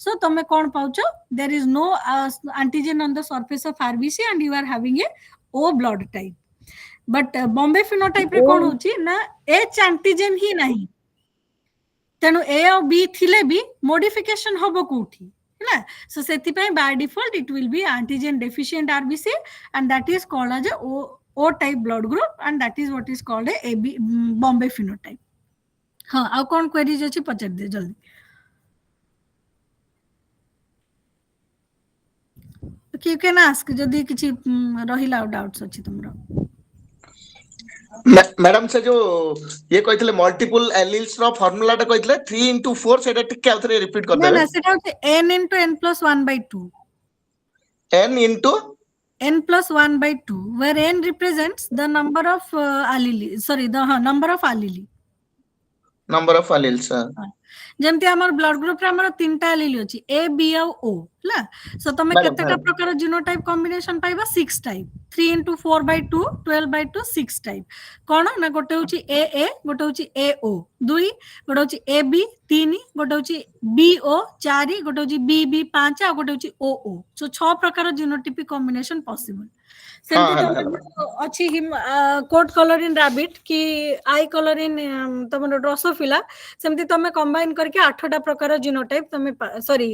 सो तमे कोन पाउछो there is no antigen on the surface of RBC and you are having a O blood type but Bombay phenotype रे कोन होछि ना एच एंटीजन ही नाही तेनु ए और बी थिले भी मॉडिफिकेशन होबो कोठी हैला सो सेति पय by default it will be antigen deficient RBC and that is called as O type blood group and that is what is called A B Bombay phenotype हां आ कोन क्वेरीज अछि पचर दे जल्दी ओके यू कैन आस्क जदी किछि रहिला doubts अछि तुमरो madam से जो ये कहथिले मल्टीपल एलिल्स रो फार्मूला टा कहथिले 3 into 4 सेटा टिके आउथरे रिपीट कर ना देबे ना सेटा होते n into n plus 1/2 n into n plus 1/2 where n represents the number of allele sorry the number of allele number of alleles जेमति हमर ब्लड ग्रुप रे हमर तीनटा एलील अछि ए बी और ओ ला सो तमे केतेटा प्रकार जीनोटाइप कॉम्बिनेशन पाइबा 6 टाइप 3 into 4/2 12/2 6 टाइप कोन ना गोटे होछि ए गोटे होछि ए ओ 2 गोटे होछि ए बी 3 गोटे होछि बी ओ 4 गोटे होछि बी बी 5 आ गोटे होछि ओ ओ सो 6 प्रकार जीनोटाइप कॉम्बिनेशन पॉसिबल सेमती हाँ तमर अछि कोट कलर इन रैबिट कि आई कलर इन तमर ड्रोसोफिला सेमती तमे कंबाइन करके 8टा प्रकार जीनोटाइप तमे सॉरी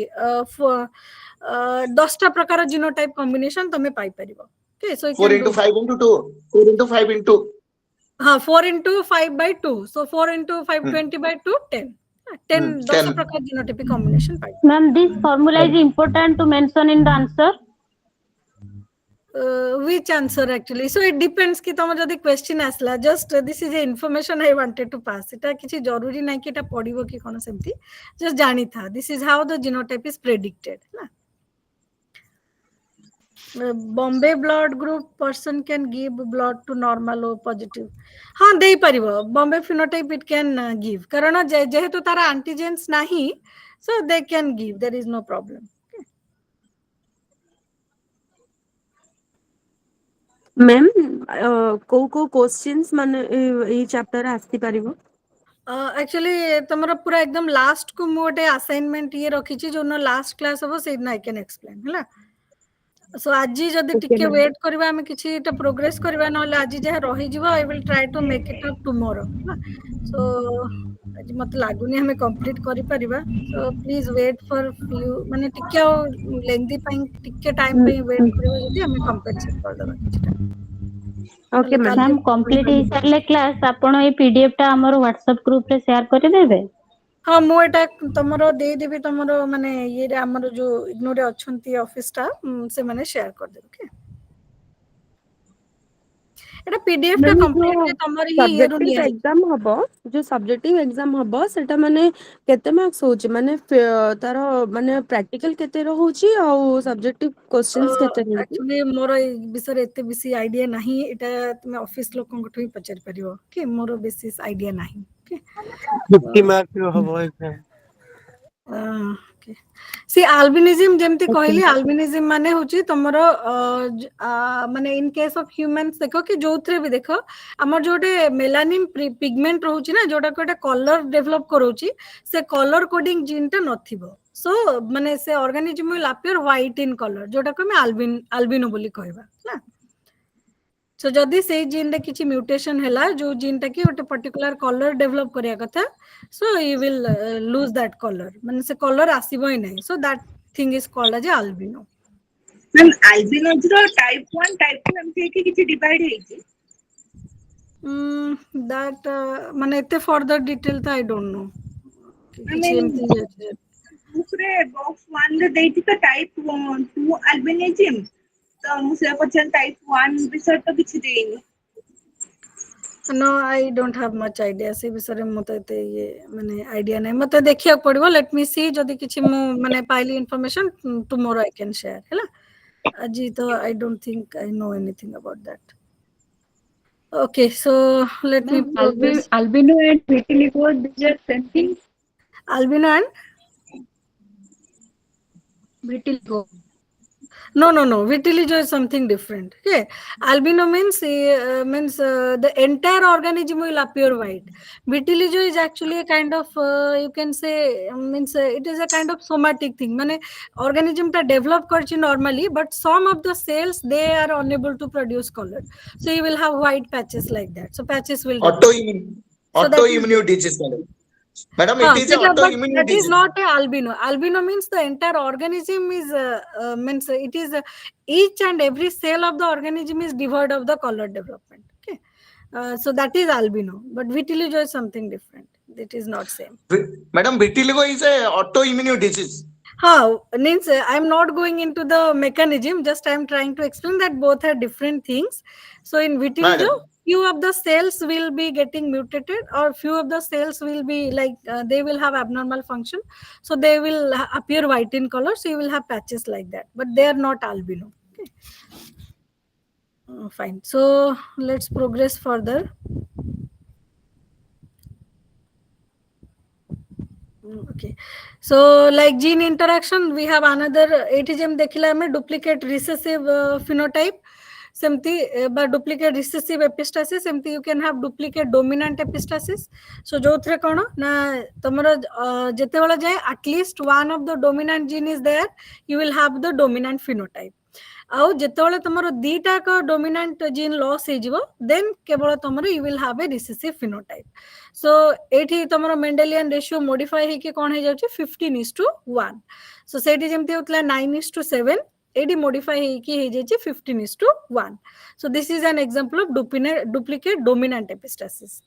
10टा प्रकार जीनोटाइप कॉम्बिनेशन तमे पाई परिबो okay so you 4 can into do 5 into 2, 4 into 5 into हाँ 4 into 5 by 2 so 4 into 5 20 by 2 10 10 10 10. प्रकार genotype combination pi Ma'am, this formula is important to mention in the answer. which answer actually so it depends कि तम जदी question आसला just this is a information I wanted to pass एटा किछि जरूरी नै कि एटा पढिबो कि कोन सेमती just जानि था this is how the genotype is predicted ना Bombay blood group person can give blood to normal or positive हाँ दे परिबो Bombay phenotype it can give कारण जेहेतु तारा antigens नाही so they can give there is no problem ma'am को questions माने ए chapter आसी परिबो actually तुमर पूरा एकदम लास्ट को मु गोटे असाइनमेंट ये रखी जो लास्ट क्लास हम से आई कैन एक्सप्लेन है सो आज जदि ओके टिके मैम वेट करबा हम किछि प्रोग्रेस करबा न आज जहाँ रही जीव I will try to make it up tomorrow so आज मत लागुनी हमें कंप्लीट करि परिबा so please wait for few माने टिके लेंथी टिके टाइम पे वेट करबा जदि हमें कंपेंसेट कर देबा किछटा ओके मैम मैम कंप्लीट हो सारे क्लास आपण ए पीडीएफ टा हमर व्हाट्सएप ग्रुप रे शेयर कर देबे हाँ मु एटा तमरो दे देबी तमरो माने ये रे हमर जो इग्नो रे अछंती ऑफिस टा से माने शेयर कर देबे ओके एटा पीडीएफ टा मैम कंप्लीटली तमर ही ये रु सब्जेक्टिव निया एग्जाम हबो जो सब्जेक्टिव एग्जाम हबो सेटा माने केते मार्क्स होची माने तार माने प्रैक्टिकल केते रहउची आ सब्जेक्टिव क्वेश्चंस केते रहउची एक्चुअली मोर ए विषय एते बेसी आईडिया नाही एटा तुम ऑफिस लोकन को ही पचार परियो कि मोर बेसिस आईडिया नाही ओके 50 मार्क्स रो हबो एग्जाम ओके सी अल्बिनिज्म जेमती ओके कहली अल्बिनिज्म माने होची तमरो माने इन केस ऑफ ह्यूमंस देखो कि जोथरे भी देखो हमर जोटे मेलानिन पिगमेंट रहउची ना जोटा कोटा कलर डेवलप करूची से कलर कोडिंग जीन ता नथिबो सो माने से organism will appear white in colour जोटा को मैं अल्बिनो बोली कहबा ना सो जदि से जीन रे किछि म्यूटेशन हैला जो जीन टा कि ओटे पर्टिकुलर कलर डेवलप करिया कथा so you will lose that colour माने से कलर आसीबो ही नहीं so that thing is called as albino ma'am albinos रो टाइप 1 टाइप 2 एमती कि किछि डिवाइड हेछि दैट माने एते फर्दर डिटेल तो आई डोंट नो आई किछि मीन एमती अछि दूसरे बॉक्स 1 रे देइछि तो टाइप 2 अल्बिनिज्म तो मुझे क्वेश्चन टाइप 1 विषय तो किछि देइनी no I don't have much idea से विषय मते ये माने आइडिया नहीं मते देखिया पड़बो लेट मी सी जदि किछि मु माने पाइली information tomorrow I can share हैला अजी तो I don't think I know anything about that okay so let me Ma'am, progress albino and vitiligo, these are same thing. albino and Vitiligo. no vitiligo is something different okay albino means the entire organism will appear white vitiligo is actually a kind of you can say it is a kind of somatic thing mane organism ta develop karchi normally but some of the cells they are unable to produce color so you will have white patches like that so patches will develop so that is autoimmune disease madam it हाँ, is a but autoimmune that is disease not a albino. Albino means the entire organism is means it is each and every cell of the organism is devoid of the color development. Okay, so that is albino. But vitiligo is something different. It is not same. madam vitiligo is a autoimmune disease How means I'm not going into the mechanism. Just I'm trying to explain that both are different things. So in vitiligo, madam few of the cells will be getting mutated, or few of the cells will be like they will have abnormal function. So they will appear white in color. So you will have patches like that, but they are not albino. Okay. Fine. So let's progress further. Okay, so like gene interaction we have another ATGM देखिला हमें duplicate recessive phenotype सेमती बा duplicate recessive epistasis सेमती you can have duplicate dominant epistasis so जो थरे कौन ना तमरा जेते वाला जाए at least one of the dominant gene is there you will have the dominant phenotype आउ जेतेबेले तमरो दीटा का डोमिनेंट जीन लॉस हे जिवो देन केवल तमरो you will have a recessive phenotype so एठी तमरो मेंडेलियन रेशियो मॉडिफाई हे के कोन हे जाउची 15:1 सो सेठी जेमति होतला 9:7 एडी मॉडिफाई हे की हे जाइची 15:1 so this is an example of duplicate dominant epistasis.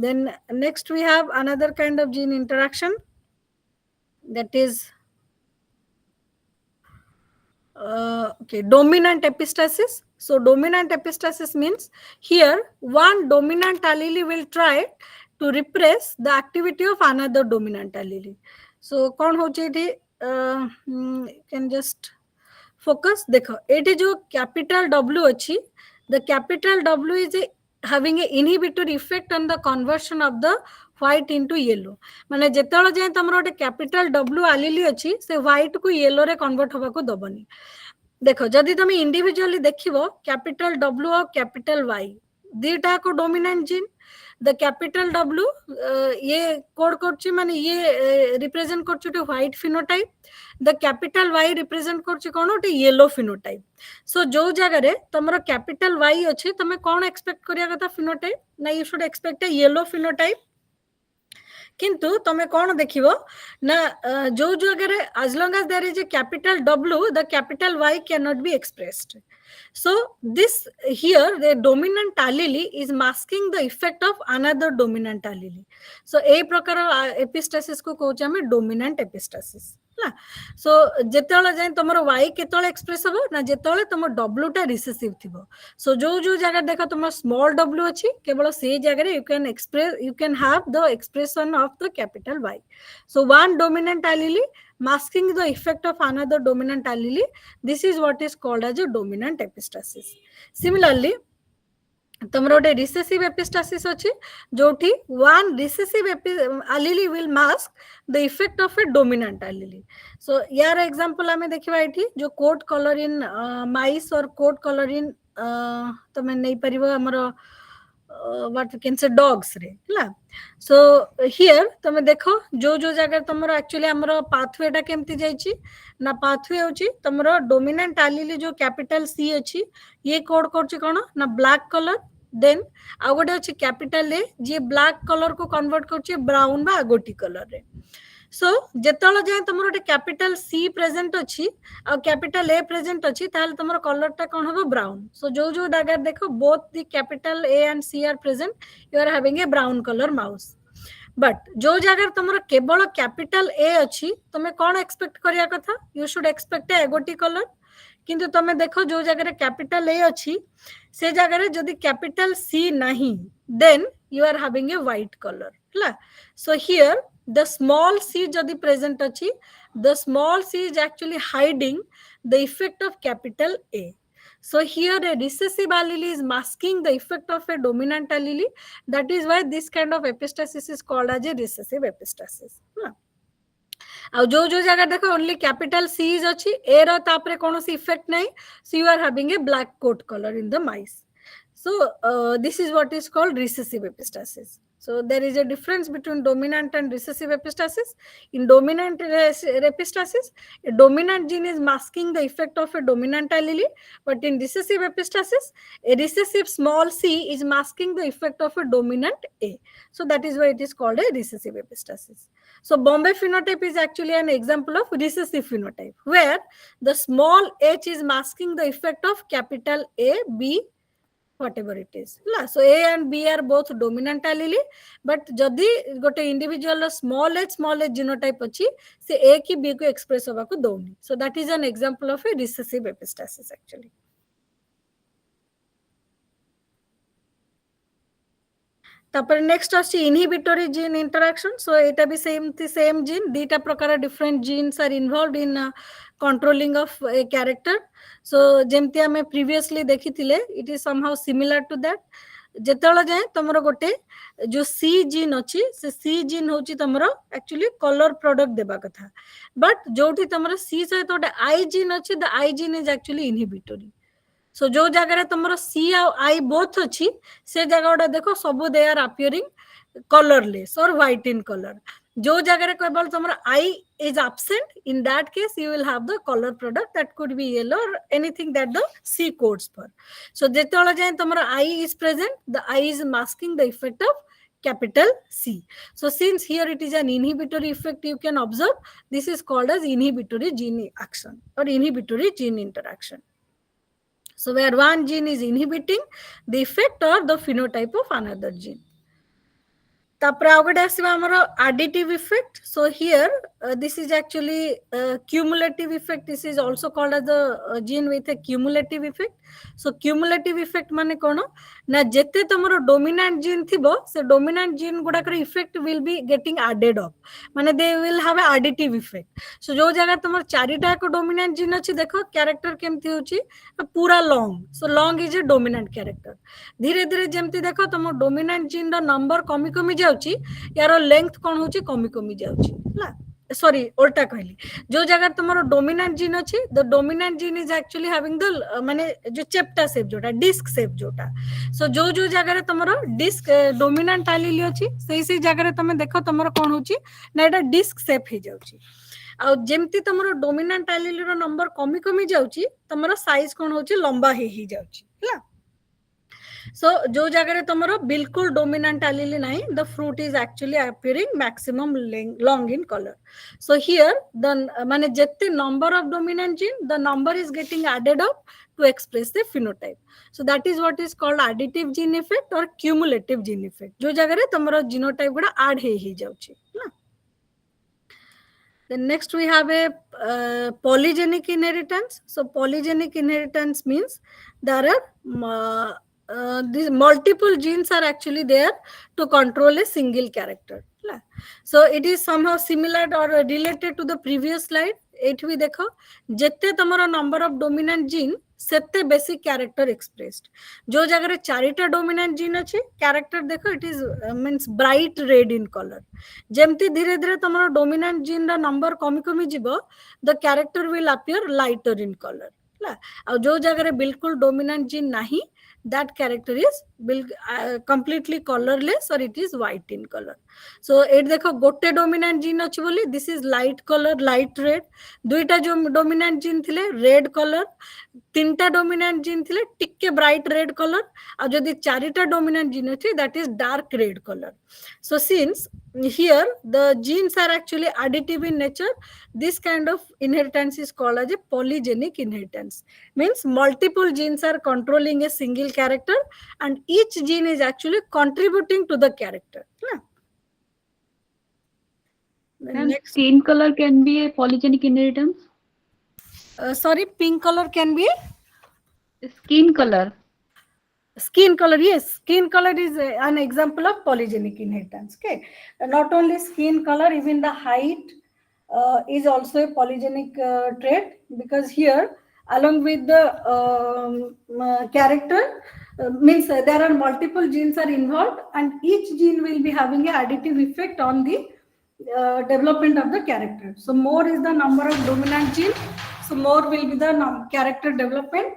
Then next we have another kind of gene interaction, that is okay, dominant epistasis. So dominant epistasis means here one dominant allele will try to repress the activity of another dominant allele. So कौन हो चाहिए can just focus देखो एटे जो capital W अच्छी the capital W is having a inhibitory effect on the conversion of the white into yellow माने जेतेबेले जाय तमरो गोटे कैपिटल W आलिली अछि से व्हाइट को येलो रे कन्वर्ट होबा को दबनी देखो जदि तुम इंडिविजुअली देखिबो कैपिटल W और कैपिटल Y दीटा को dominant gene the capital W ये कोड करछि माने ये रिप्रेजेंट करछि to white phenotype the capital Y represent करछि कोन ओटे येलो फिनोटाइप सो जो जगह रे तमरो कैपिटल Y अछि तमे कोन एक्सपेक्ट करिया कथा फिनोटाइप ना you should expect A yellow phenotype किंतु तमे कौन देखिबो ना जो जगह रे as long as there is a capital W the capital Y cannot be expressed so this here the dominant allele is masking the effect of another dominant allele so ए प्रकार epistasis को कहउछ हमें dominant epistasis ना सो जेतेले जाय तमरो Y केतले express हो ना जेतेले तमरो W टा recessive थिबो सो जो जगह देखो तमरो स्मॉल W अछि केवल से जगह रे you can have the expression of the capital Y so one dominant allele masking the effect of another dominant allele this is what is called as a dominant epistasis similarly तमरो गोटे recessive epistasis अछि जोठी one recessive allele will mask the effect of a dominant allele so यार example हमें देखिबा एठी जो coat colour इन माइस और coat colour इन तमे नै परिबो हमरो what we can say dogs रे हला so here तमे देखो जो जगह तमरो एक्चुअली हमरो पाथवे टा केमति जाईची ना पाथवे होची तमरो डोमिनेंट allele जो कैपिटल C अछि ये कोड करछि कोन ना ब्लैक कलर देन आ गोटे अछि capital A J black colour को कन्वर्ट करछि ब्राउन बा आगोटी कलर रे सो जेतल जाय तमरो गोटे कैपिटल C प्रेजेंट अछि आ कैपिटल ए प्रेजेंट अछि ताल तमरो कलर टा कोन होबो ब्राउन सो जो डागर देखो both the capital A and C are present you are having a brown colour mouse but जो जगह तुमरो केवल कैपिटल ए अछि तमे कोन एक्सपेक्ट करिया कथा you should expect a agouti colour किंतु तमे देखो जो जगह कैपिटल ए अछि से जगह रे जदी कैपिटल C नहीं then you are having a white colour हला so here the small c जदी present अछि the small c is actually hiding the effect of capital A so here a recessive allele is masking the effect of a dominant allele that is why this kind of epistasis is called as a recessive epistasis आ जो जगह देखो only capital C is अछि A रो तापरे कोनोसी effect नहीं so you are having a black coat color in the mice so this is what is called recessive epistasis so there is a difference between dominant and recessive epistasis in dominant epistasis a dominant gene is masking the effect of a dominant allele but in recessive epistasis a recessive small c is masking the effect of a dominant A so that is why it is called a recessive epistasis so Bombay phenotype is actually an example of recessive phenotype where the small h is masking the effect of capital A B whatever it is so A and B are both dominant allele but jodi gote individual small h genotype achi se A ki B ko express hoba ko douni so that is an example of a recessive epistasis actually तापर next अछि inhibitory gene interaction so एटा भी same gene दीटा प्रकार different genes are involved in controlling of a character so जेमति हमें previously देखिथिले it is somehow similar to that जेतळ जाय तमरो गोटे जो सी जीन अछि से सी जीन होची तमरो एक्चुअली कलर प्रोडक्ट देबा कथा बट जोठी तमरो सी सहित गोटे आई जीन अछि the I gene is actually inhibitory so जो जगह तुम सी आई बोथ अच्छी से जगह देखो सब दे आर अपियरिंग कलरलेस और व्हाइट इन कलर जो जगह केवल तुम I is absent, in that case you will have the color product that could be yellow or anything that the C codes for. So जेतोला जाए तुमरा I is present, the I is masking the effect of capital C. So since here it is an inhibitory effect, you can observe this is called as inhibitory gene action or inhibitory gene interaction. So where one gene is inhibiting the effect or the phenotype of another gene. Additive effect. So here this is actually cumulative effect. This is also called as the gene with a cumulative effect. So cumulative effect mane kono na jete tomaro dominant gene thibo, se dominant gene gudakar effect will be getting added up, mane they will have a additive effect. So jo jaga tomar charita ko dominant gene achi dekho character kemti hochi pura long. So long is a dominant character. धीरे धीरे जमती देखो तुम dominant gene रो number कमी कमी जाउची, यार length कोन होची कमी कमी जाउची ला सॉरी उल्टा कहली जो जगह तुम्हारा डोमिनेंट जीन अछि the dominant gene is actually having the माने जो चेप्टा शेप जोटा डिस्क शेप जोटा सो जो जो जगह तुम्हारा डिस्क डोमिनेंट एलील अछि सेही जगह तुम देखो तुम्हारा कोन होची ना एटा डिस्क शेप हे जाउची आ जेमती तुमरो डोमिनेंट एलील रो नंबर कमी कमी जाउची तुमरो साइज कोन होची लंबा हे जाउची ला So जो जगह तुमरो बिल्कुल dominant allele नहीं, the fruit is actually appearing maximum long in color. So here the माने जितने number of dominant gene, the number is getting added up to express the phenotype. So that is what is called additive gene effect or cumulative gene effect. जो जगह तुमरो genotype गुड़ा add ही जाउची ना. Then next we have a polygenic inheritance. So polygenic inheritance means there are these multiple genes are actually there to control a single character. So it is somehow similar or related to the previous slide. It we देखो जितने तुम्हारा number of dominant gene सेते basic character expressed. जो जगह चारिटा dominant gene अच्छे character देखो it is means bright red in color. जेमती धीरे धीरे तुम्हारा dominant gene रा number कमी कमी जीवो the character will appear lighter in color. और जो जगह बिल्कुल dominant gene नहीं that character is completely colorless or it is white in color. So it देखो गोटे dominant gene अच्छी बोली this is light color light red, दुईटा जो dominant gene थिले red color, तीनटा dominant gene थिले टिक्के bright red color, और जो दी चारिटा dominant gene अच्छी that is dark red color. So since here the genes are actually additive in nature, this kind of inheritance is called as a polygenic inheritance. Means multiple genes are controlling a single character and each gene is actually contributing to the character. And skin color can be a polygenic inheritance. Sorry, pink color can be skin color. Skin color, yes, skin color is an example of polygenic inheritance. Okay, not only skin color, even the height is also a polygenic trait, because here along with the character means there are multiple genes are involved and each gene will be having an additive effect on the development of the character. So more is the number of dominant gene, so more will be the character development.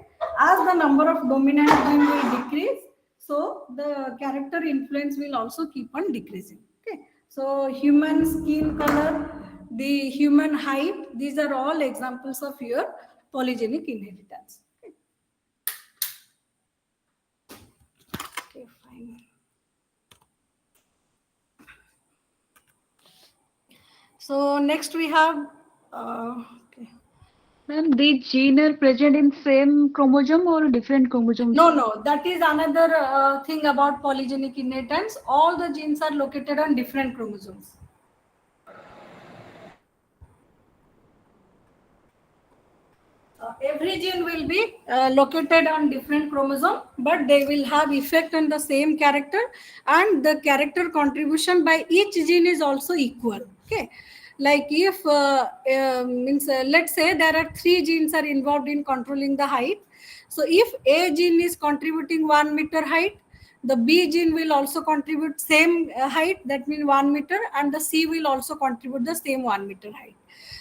As the number of dominant gene will decrease, so the character influence will also keep on decreasing. Okay, so human skin color, the human height, these are all examples of your polygenic inheritance. Okay, fine. So next we have okay. Ma'am, these genes are present in same chromosome or different chromosomes? No, that is another thing about polygenic inheritance. All the genes are located on different chromosomes. Every gene will be located on different chromosome, but they will have effect on the same character, and the character contribution by each gene is also equal. Okay, like if let's say there are 3 genes are involved in controlling the height. So if A gene is contributing 1 meter height, The B gene will also contribute same height, that means 1 meter, and the C will also contribute the same 1 meter height.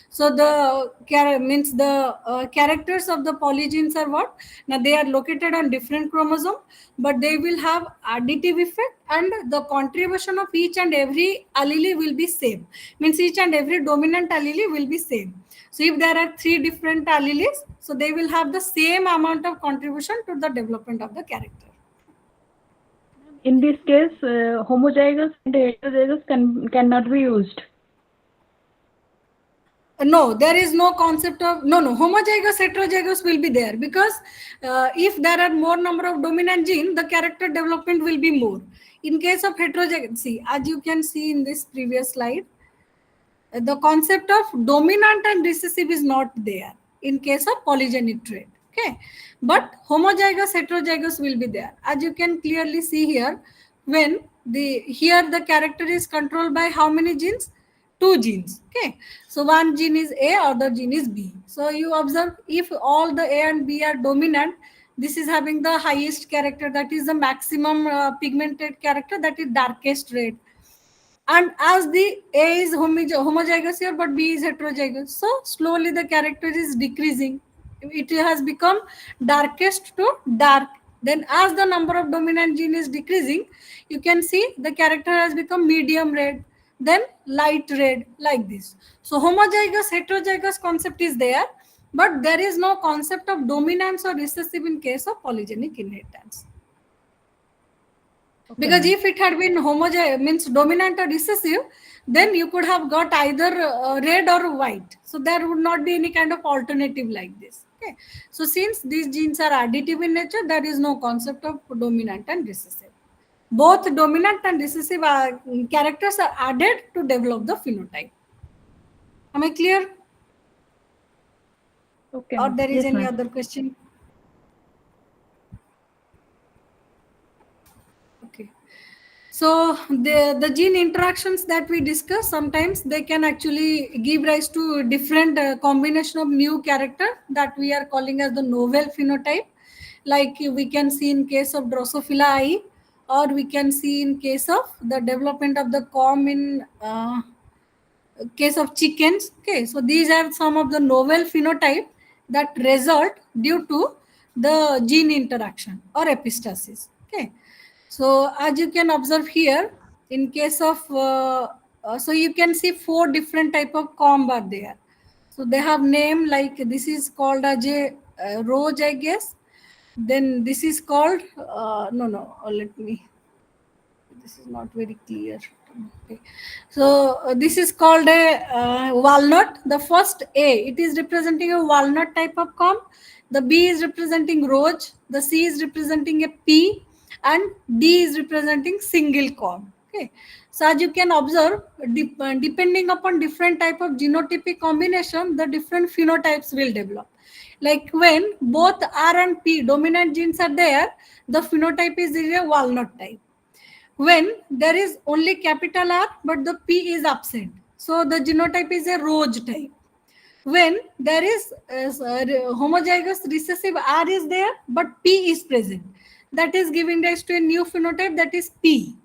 So the means the characters of the polygenes are what? Now they are located on different chromosome, but they will have additive effect, and the contribution of each and every allele will be same. Means each and every dominant allele will be same. So if there are 3 different alleles, so they will have the same amount of contribution to the development of the character. In this case, homozygous and heterozygous cannot be used. No, there is no concept of homozygous heterozygous will be there, because if there are more number of dominant gene, the character development will be more. In case of heterozygous, see, as you can see in this previous slide, the concept of dominant and recessive is not there in case of polygenic trait. Okay, but homozygous heterozygous will be there. As you can clearly see here, when here the character is controlled by how many genes? 2 genes. Okay, so one gene is A, other gene is B. So you observe, if all the A and B are dominant, this is having the highest character, that is the maximum pigmented character, that is darkest red. And as the A is homozygous here, but B is heterozygous, so slowly the character is decreasing. It has become darkest to dark. Then as the number of dominant gene is decreasing, you can see the character has become medium red, then light red, like this. So homozygous heterozygous concept is there, but there is no concept of dominance or recessive in case of polygenic inheritance. Okay. Because if it had been homozygous, means dominant or recessive, then you could have got either red or white. So there would not be any kind of alternative like this. Okay. So since these genes are additive in nature, there is no concept of dominant and recessive. Both dominant and recessive characters are added to develop the phenotype. Am I clear? Okay. Or there is Yes, any ma'am. other question? Okay. So the gene interactions that we discuss, sometimes they can actually give rise to different combination of new character that we are calling as the novel phenotype. Like we can see in case of Drosophila I, or we can see in case of the development of the comb in case of chickens. Okay, so these are some of the novel phenotype that result due to the gene interaction or epistasis. Okay, so as you can observe here, in case of so you can see 4 different type of comb are there. So they have name, like this is called as a rose, I guess. Then this is called let me, this is not very clear. Okay. So this is called a walnut. The first A, it is representing a walnut type of comb. The B is representing rose. The C is representing a pea, and D is representing single comb. Okay. So as you can observe, depending upon different type of genotypic combination, the different phenotypes will develop. Like when both R and P dominant genes are there, the phenotype is a walnut type. When there is only capital R but the P is absent, so the genotype is a rose type. When there is homozygous recessive R is there but P is present, that is giving rise to a new phenotype, that is P.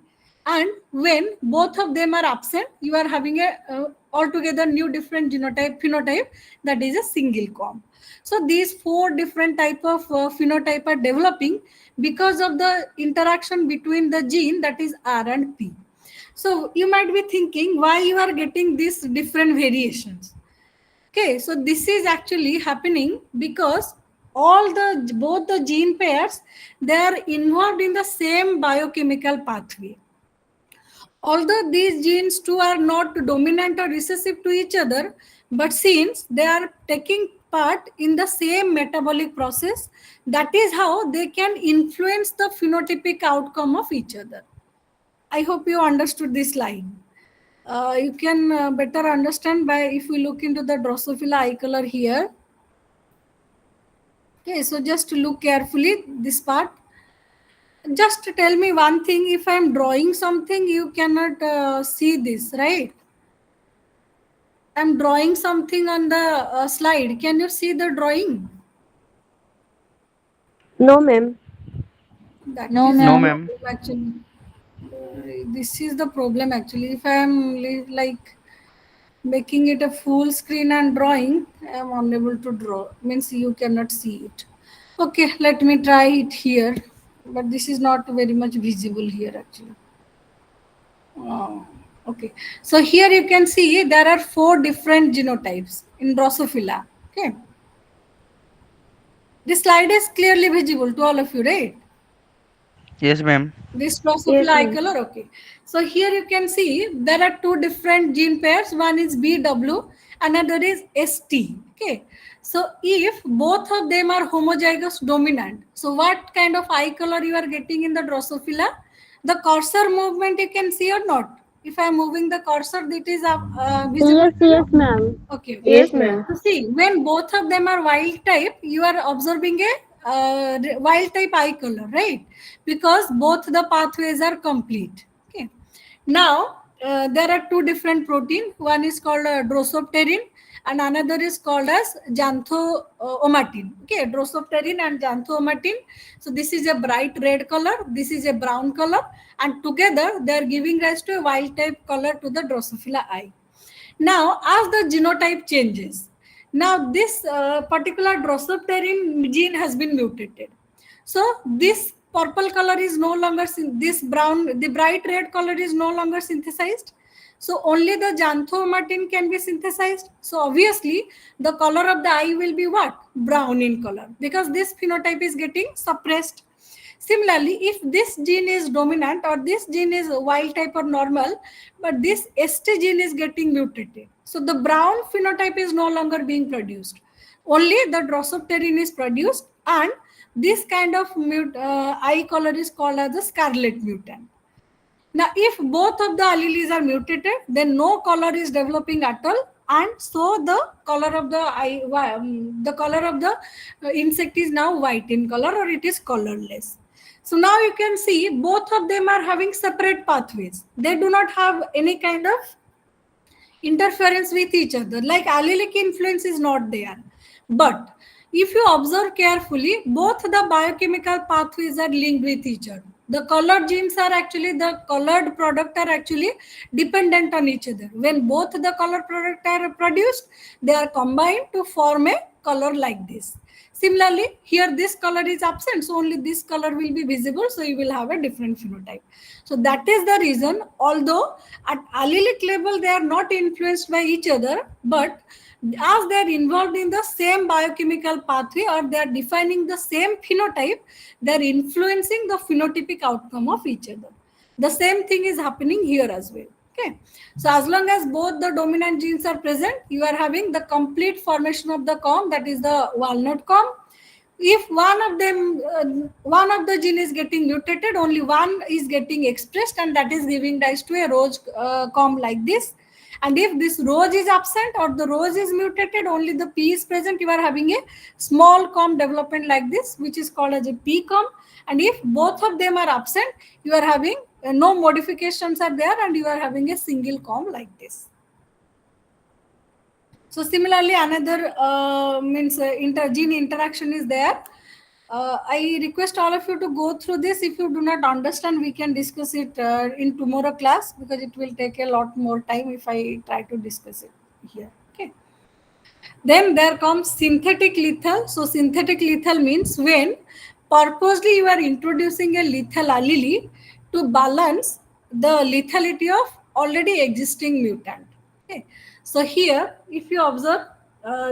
And when both of them are absent, you are having a altogether new different phenotype, that is a single comb. So these 4 different type of phenotype are developing because of the interaction between the gene, that is R and P. So you might be thinking why you are getting these different variations. Okay, so this is actually happening because both the gene pairs, they are involved in the same biochemical pathway. Although these genes too are not dominant or recessive to each other, but since they are taking part in the same metabolic process, that is how they can influence the phenotypic outcome of each other. I hope you understood this line. You can better understand by if we look into the Drosophila eye color here. Okay, so just look carefully this part. Just tell me one thing, if I am drawing something, you cannot see this, right? I'm drawing something on the slide. Can you see the drawing? No, ma'am. That No, is No, the ma'am. ma'am. problem actually. This is the problem actually. If I am like making it a full screen and drawing, I am unable to draw. Means you cannot see it. Okay, let me try it here. But this is not very much visible here actually. Okay, so here you can see there are 4 different genotypes in Drosophila. Okay, this slide is clearly visible to all of you, right? Yes, ma'am. This Yes, Drosophila ma'am. color. Okay, so here you can see there are 2 different gene pairs. One is BW, another is ST. Okay, so if both of them are homozygous dominant, so what kind of eye color you are getting in the Drosophila? The cursor movement you can see or not? If I am moving the cursor, it is visible Yes, to you. yes, ma'am. Okay, okay. Yes, Yes, ma'am. ma'am. So see, when both of them are wild type, you are observing a wild type eye color, right? Because both the pathways are complete. Okay. Now there are 2 different protein. One is called drosopterin and another is called as xanthoomatin. Okay, drosopterin and xanthoomatin. So this is a bright red color. This is a brown color, and together they are giving rise to a wild type color to the Drosophila eye. Now, as the genotype changes, now this particular drosophila gene has been mutated. So this purple color is no longer, this brown, the bright red color is no longer synthesized. So only the xanthomatin can be synthesized. So obviously the color of the eye will be what? Brown in color, because this phenotype is getting suppressed. Similarly, if this gene is dominant or this gene is wild type or normal, but this ST gene is getting mutated, so the brown phenotype is no longer being produced. Only the drosophila is produced, and this kind of eye color is called as the scarlet mutant. Now, if both of the alleles are mutated, then no color is developing at all, and so the color of the eye, the color of the insect is now white in color, or it is colorless. So now you can see both of them are having separate pathways. They do not have any kind of interference with each other, like allelic influence is not there. But if you observe carefully, both the biochemical pathways are linked with each other. The colored genes are actually, the colored product are actually dependent on each other. When both the colored product are produced, they are combined to form a color like this. Similarly, here this color is absent, so only this color will be visible, so you will have a different phenotype. So that is the reason, although at allelic level they are not influenced by each other, but as they are involved in the same biochemical pathway, or they are defining the same phenotype, they are influencing the phenotypic outcome of each other. The same thing is happening here as well. Okay, so as long as both the dominant genes are present, you are having the complete formation of the comb, that is the walnut comb. If one of them, one of the gene is getting mutated, only one is getting expressed, and that is giving rise to a rose comb like this. And if this rose is absent or the rose is mutated, only the P is present, you are having a small comb development like this, which is called as a P comb. And if both of them are absent, you are having no modifications are there, and you are having a single comb like this. So similarly, another means gene interaction is there. I request all of you to go through this. If you do not understand, we can discuss it in tomorrow class, because it will take a lot more time if I try to discuss it here. Okay. Then there comes synthetic lethal. So synthetic lethal means when purposely you are introducing a lethal allele to balance the lethality of already existing mutant. Okay. So here, if you observe,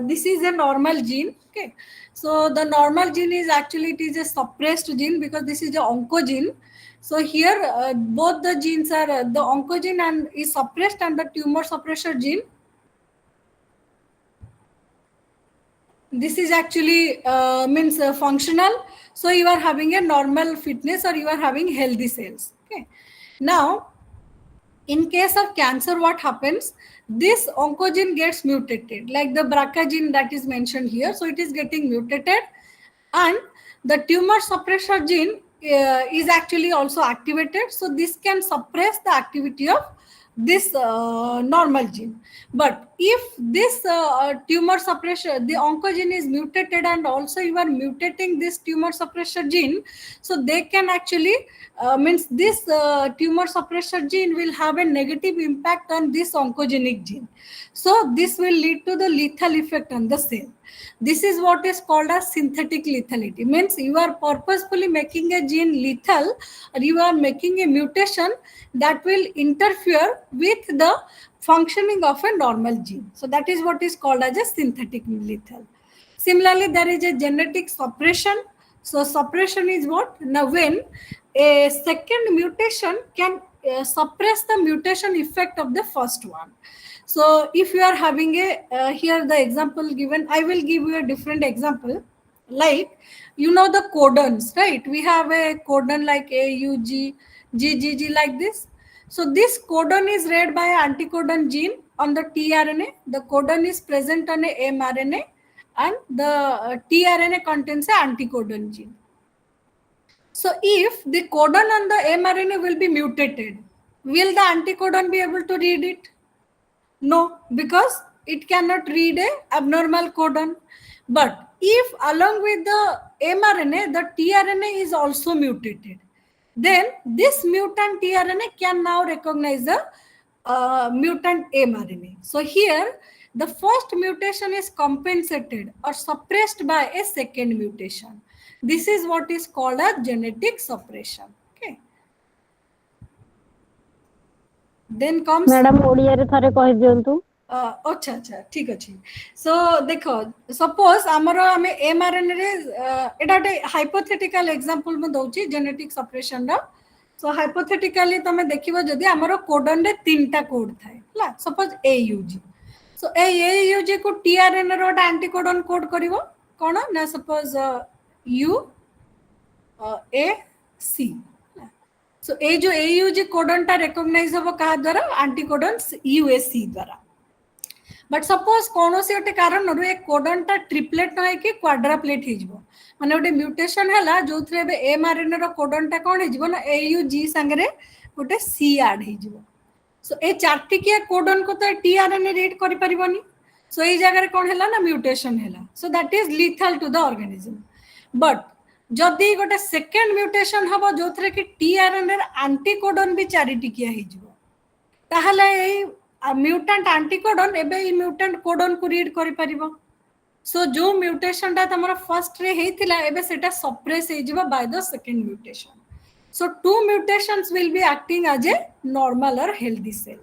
this is a normal gene. Okay. So the normal gene is actually, it is a suppressed gene, because this is the oncogene. So here both the genes are the oncogene and is suppressed, and the tumor suppressor gene, this is actually means functional. So you are having a normal fitness, or you are having healthy cells. Okay. Now in case of cancer, what happens, this oncogene gets mutated, like the BRCA gene that is mentioned here. So it is getting mutated, and the tumor suppressor gene is actually also activated. So this can suppress the activity of this normal gene. But if this tumor suppressor, the oncogene is mutated and also you are mutating this tumor suppressor gene, so they can actually means this tumor suppressor gene will have a negative impact on this oncogenic gene. So this will lead to the lethal effect on the cell. This is what is called as synthetic lethality. Means you are purposefully making a gene lethal, or you are making a mutation that will interfere with the functioning of a normal gene. So that is what is called as a synthetic lethal. Similarly, there is a genetic suppression. So suppression is what? Now when a second mutation can suppress the mutation effect of the first one. So if you are having a here the example given, I will give you a different example. Like the codons, right? We have a codon like AUG, GGG like this. So this codon is read by an anticodon gene on the tRNA. The codon is present on a mRNA, and the tRNA contains an anticodon gene. So if the codon on the mRNA will be mutated, will the anticodon be able to read it? No, because it cannot read a abnormal codon. But if along with the mRNA, the tRNA is also mutated, then this mutant tRNA can now recognize the mutant mRNA. So here, the first mutation is compensated or suppressed by a second mutation. This is what is called as genetic suppression. Okay. Then comes madam Odia रे थारे कहि दियंतु अच्छा अच्छा ठीक अच्छे सो देख suppose आमर आम mRNA रे एटा गोटे हाइपोथेटिकल एग्जांपल मु दउची जेनेटिक सपरेशन रो सो हाइपोथेटिकली तमे देखिबो जदी आमर कोडन रे तीनटा कोड थाए हला सपोज AUG सो AUG को tRNA रो एंटीकोडन कोड करिवो कोन ना सपोज UAC सो ए जो AUG कोडन टा रिकॉग्नाइज हो कहा द्वारा एंटीकोडन UAC द्वारा बट सपोज कौन सी गोटे कारण ए कोडन टा ट्रिपलेट न कि क्वाड्राप्लेट हो माने गोटे म्यूटेशन है जो mRNA रो कोडन टा कौन हो ना AUG संगे गोटे C ऐड हो सो ए चार्टिकिया कोडन को तो tRNA रीड करि परिबनी सो ए जगह कौन है ना म्यूटेशन है so that is lethal to the organism but जदि गोटे सेकेंड म्यूटेशन हम जो कि tRNA एंटीकोडन भी चारिटिकिया हो ताहले म्यूटेंट एंटीकोडन एबे म्यूटेंट कोडन को रीड करि परिबो सो जो म्यूटेशन ता तमरा फर्स्ट रे हेतिला एबे सेटा सप्रेस हे जिवो by the second mutation so two mutations will be acting as a normal or healthy cell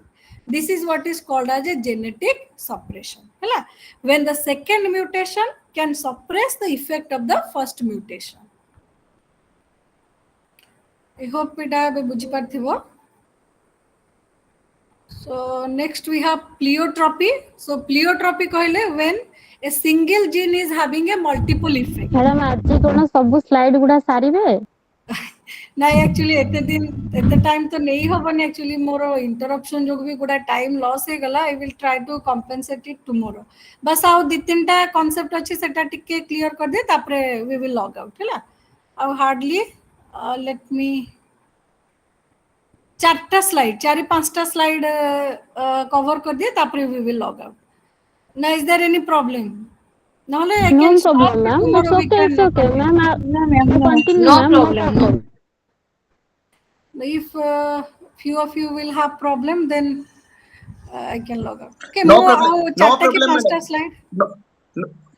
this is what is called as a genetic suppression hela when the second mutation can suppress the effect of the first mutation I hope it have बुझी पारथिबो So next we have pleiotropy. So pleiotropy कहले when a single gene is having a multiple effect. Madam आज कोन सब slide गुडा सारीबे नहीं actually एते time तो नहीं होबनी actually more interruption जो भी गुडा टाइम लॉस हे गला I will try to compensate it tomorrow बस आउ दि तीनटा कांसेप्ट अछि सेटा टिके क्लियर कर दे तापरे वी विल लॉग आउट हैला आउ हार्डली लेट मी चारटा स्लाइड चारि पांचटा स्लाइड कवर कर दिए तापरे वी विल लॉग आउट ना इज देयर एनी प्रॉब्लम नहले I can stop tomorrow we can okay ma'am continue No problem. if few of you will have problem then I can log out okay No mo problem. ao No chatta ki problem, pasta madam. slide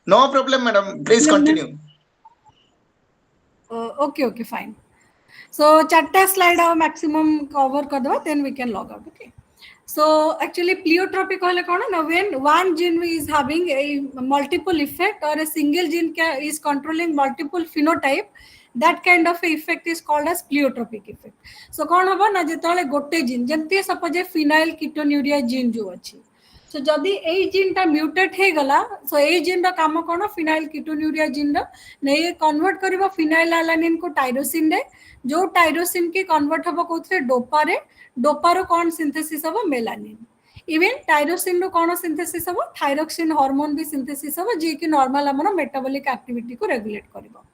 No problem, madam. Please continue. okay fine so chatta slide our maximum cover kar do then we can log out okay so actually pleiotropy कहले कोन ना when one gene is having a multiple effect or a single gene is controlling multiple phenotype that kind of effect is called as pleiotropic effect so कोन हबो ना जेतले गोटे gene जेंती suppose phenylketonuria gene जो अछि सो जदि ए gene टा mutate हे गला सो ए जीन रो काम कोन फिनाइल कीटोन्यूरिया जीन रो नै कन्वर्ट करबो फिनाइल एलानिन को टायरोसिन रे जो टायरोसिन के कन्वर्ट हबो कोथरे डोपा रो कोन सिंथेसिस हबो मेलानिन इवन टायरोसिन रो कोन सिंथेसिस हबो थायरोक्सिन हार्मोन भी सिंथेसिस हबो जे कि नॉर्मल हमर मेटाबॉलिक एक्टिविटी को रेगुलेट करबो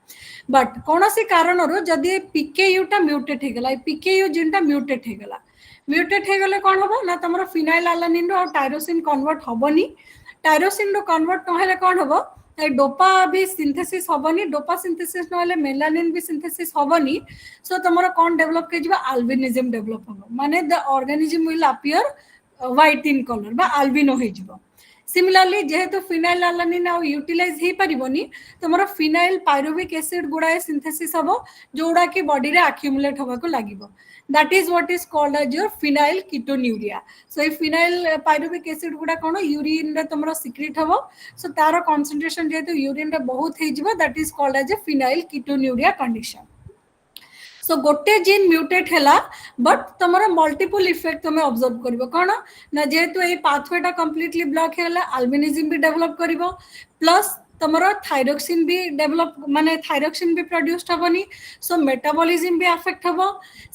बट कौन सी कारण रो जदि पीकेयू टा म्यूटेट हे गला पीकेयू जीन टा म्यूटेट हे गला म्यूटेट हे गले कोन हबो ना तमरो फिनाइल अलानिन रो टायरोसिन कन्वर्ट हबोनी टायरोसिन रो कन्वर्ट न हेले कोन हबो डोपा भी सिंथेसिस हबोनी डोपा सिंथेसिस न हेले मेलानिन भी सिंथेसिस हबोनी सो तमरो कोन डेवलप के जिबा अल्बिनिज्म डेवलप हबो माने the organism will appear white in colour बा अल्बिनो हे जिवो सिमिलरली जेहेतु फिनाइल अलानिन आ यूटिलाइज हे परिबोनी तमरो फिनाइल पायरुविक एसिड गुडाए सिंथेसिस हबो जोडा की बॉडी रे अक्युमुलेट होबा को लागिबो that is what is called as your phenyl ketonuria so if phenyl pyruvic acid गुडा कोन यूरिन रे तमरो सिक्रेट हबो so तारो concentration जेहेतु यूरिन रे बहुत हे जिवो that is called as a phenyl ketonuria condition सो गोटे जीन म्यूटेट हैला बट तमरो मल्टीपल इफेक्ट तमे ऑब्जर्व करिवो कोन ना जेहेतु ए पाथवेटा कंप्लीटली ब्लॉक हैला अल्बिनिज्म भी डेवलप करिवो प्लस तमरो थायरोक्सिन भी डेवलप माने थायरोक्सिन भी प्रोड्यूस्ड हबनी सो मेटाबॉलिज्म भी अफेक्ट हबो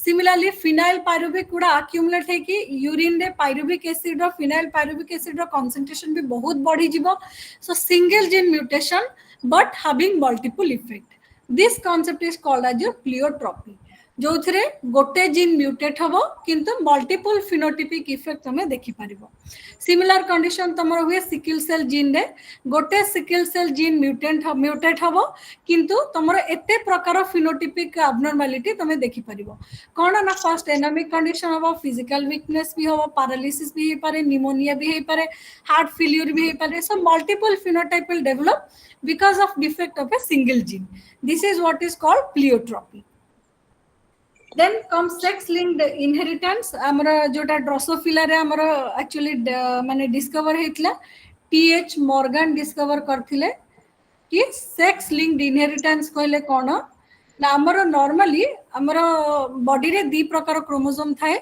सिमिलरली फिनाइल पायरुविक गुडा अक्युमुलेट है कि यूरिन रे पायरुविक एसिड रो फिनाइल पायरुविक एसिड रो कंसंट्रेशन भी बहुत बढ़ी जिवो सो single gene mutation but having multiple effect this concept is called as your pleiotropy जो थे गोटे जीन म्यूटेट हम किंतु मल्टीपल फिनोटिपिक इफेक्ट तुम देखि पारिबो सिमिलर कंडीशन तुम हुए सिकल सेल जीन रे गोटे सिकल सेल जीन म्यूटेट हम किंतु तुम एते प्रकार फिनोटिपिक एब्नॉर्मैलिटी तुम देखि पारिबो कोन ना फर्स्ट एनामिक कंडीशन हम फिजिकल वीकनेस भी हम पैरालिसिस भी हे पारे निमोनिया भी हे पारे हार्ट फेल्यूर भी हे पारे so multiple phenotype will develop because of defect of a single gene this is what is called pleiotropy then comes sex linked inheritance amara jota drosophila re amara actually mane discover heitla th morgan discover karthile कि sex linked inheritance कहले कोन ना हमर normally हमर body रे दी प्रकार chromosome थाए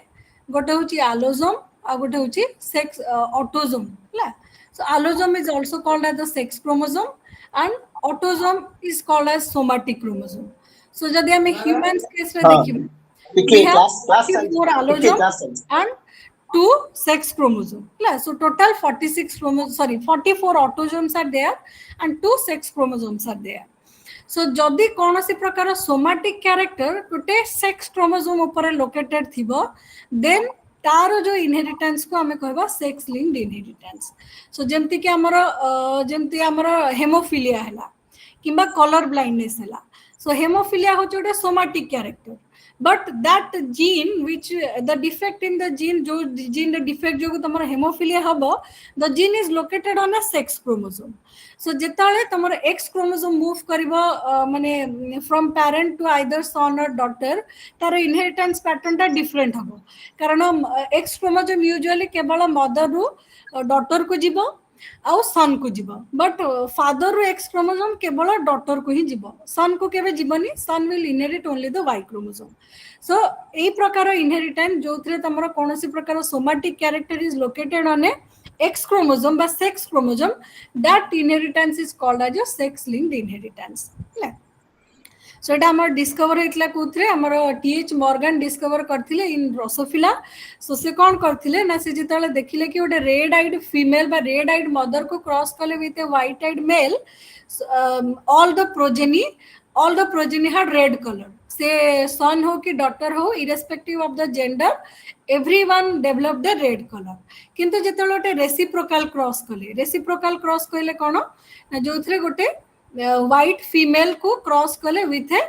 गोटे होची एलोसोम आ गोटे होची सेक्स ऑटोसोम ला so allosome is also called as the sex chromosome and autosome is called as somatic chromosome so jodi hame humans case re dekhibo we have 44 allosome and 2 sex chromosome so total 46 chromosomes 44 autosomes are there and 2 sex chromosomes are there so jodi konosi prakara somatic character gote sex chromosome upare located thibo then तारो जो inheritance को हमें कहबा sex linked inheritance सो जेमति कि हमर haemophilia हला किंबा colour blindness हला सो haemophilia हो Jote somatic character but that gene which the defect in the gene जो gene the defect जो तमर हेमोफिलिया हबो the gene is located on a sex chromosome so जेताले तमर x chromosome move करिवो माने from parent to either son or daughter तार inheritance pattern ता different हबो कारण x chromosome usually केवल mother रू daughter को जीवो आउ सन को जीव बट फादर रू एक्स क्रोमोसोम केवल डॉटर को ही जीव सन को केबे जीवनी son will inherit only the Y chromosome so एई प्रकार इनहेरिटेंस जोथरे तमरो कोनोसी प्रकार somatic character is located on a X chromosome बा sex chromosome that inheritance is called as a sex linked inheritance so एटा हमर डिस्कवर हेतला कोथरे हमर टीएच मॉर्गन डिस्कवर करथिले इन ड्रोसोफिला सो से कोन करथिले ना से जितले देखिले कि ओटे रेड आइड फीमेल बा रेड आइड मदर को क्रॉस करले with a white eyed male all the progeny had red colour से सन हो कि डॉटर हो irrespective of the gender everyone develop the red colour किंतु जितले ओटे रेसिप्रोकल क्रॉस कहले कोन ना जोथरे गोटे व्हाइट फीमेल को क्रॉस कले विथ ए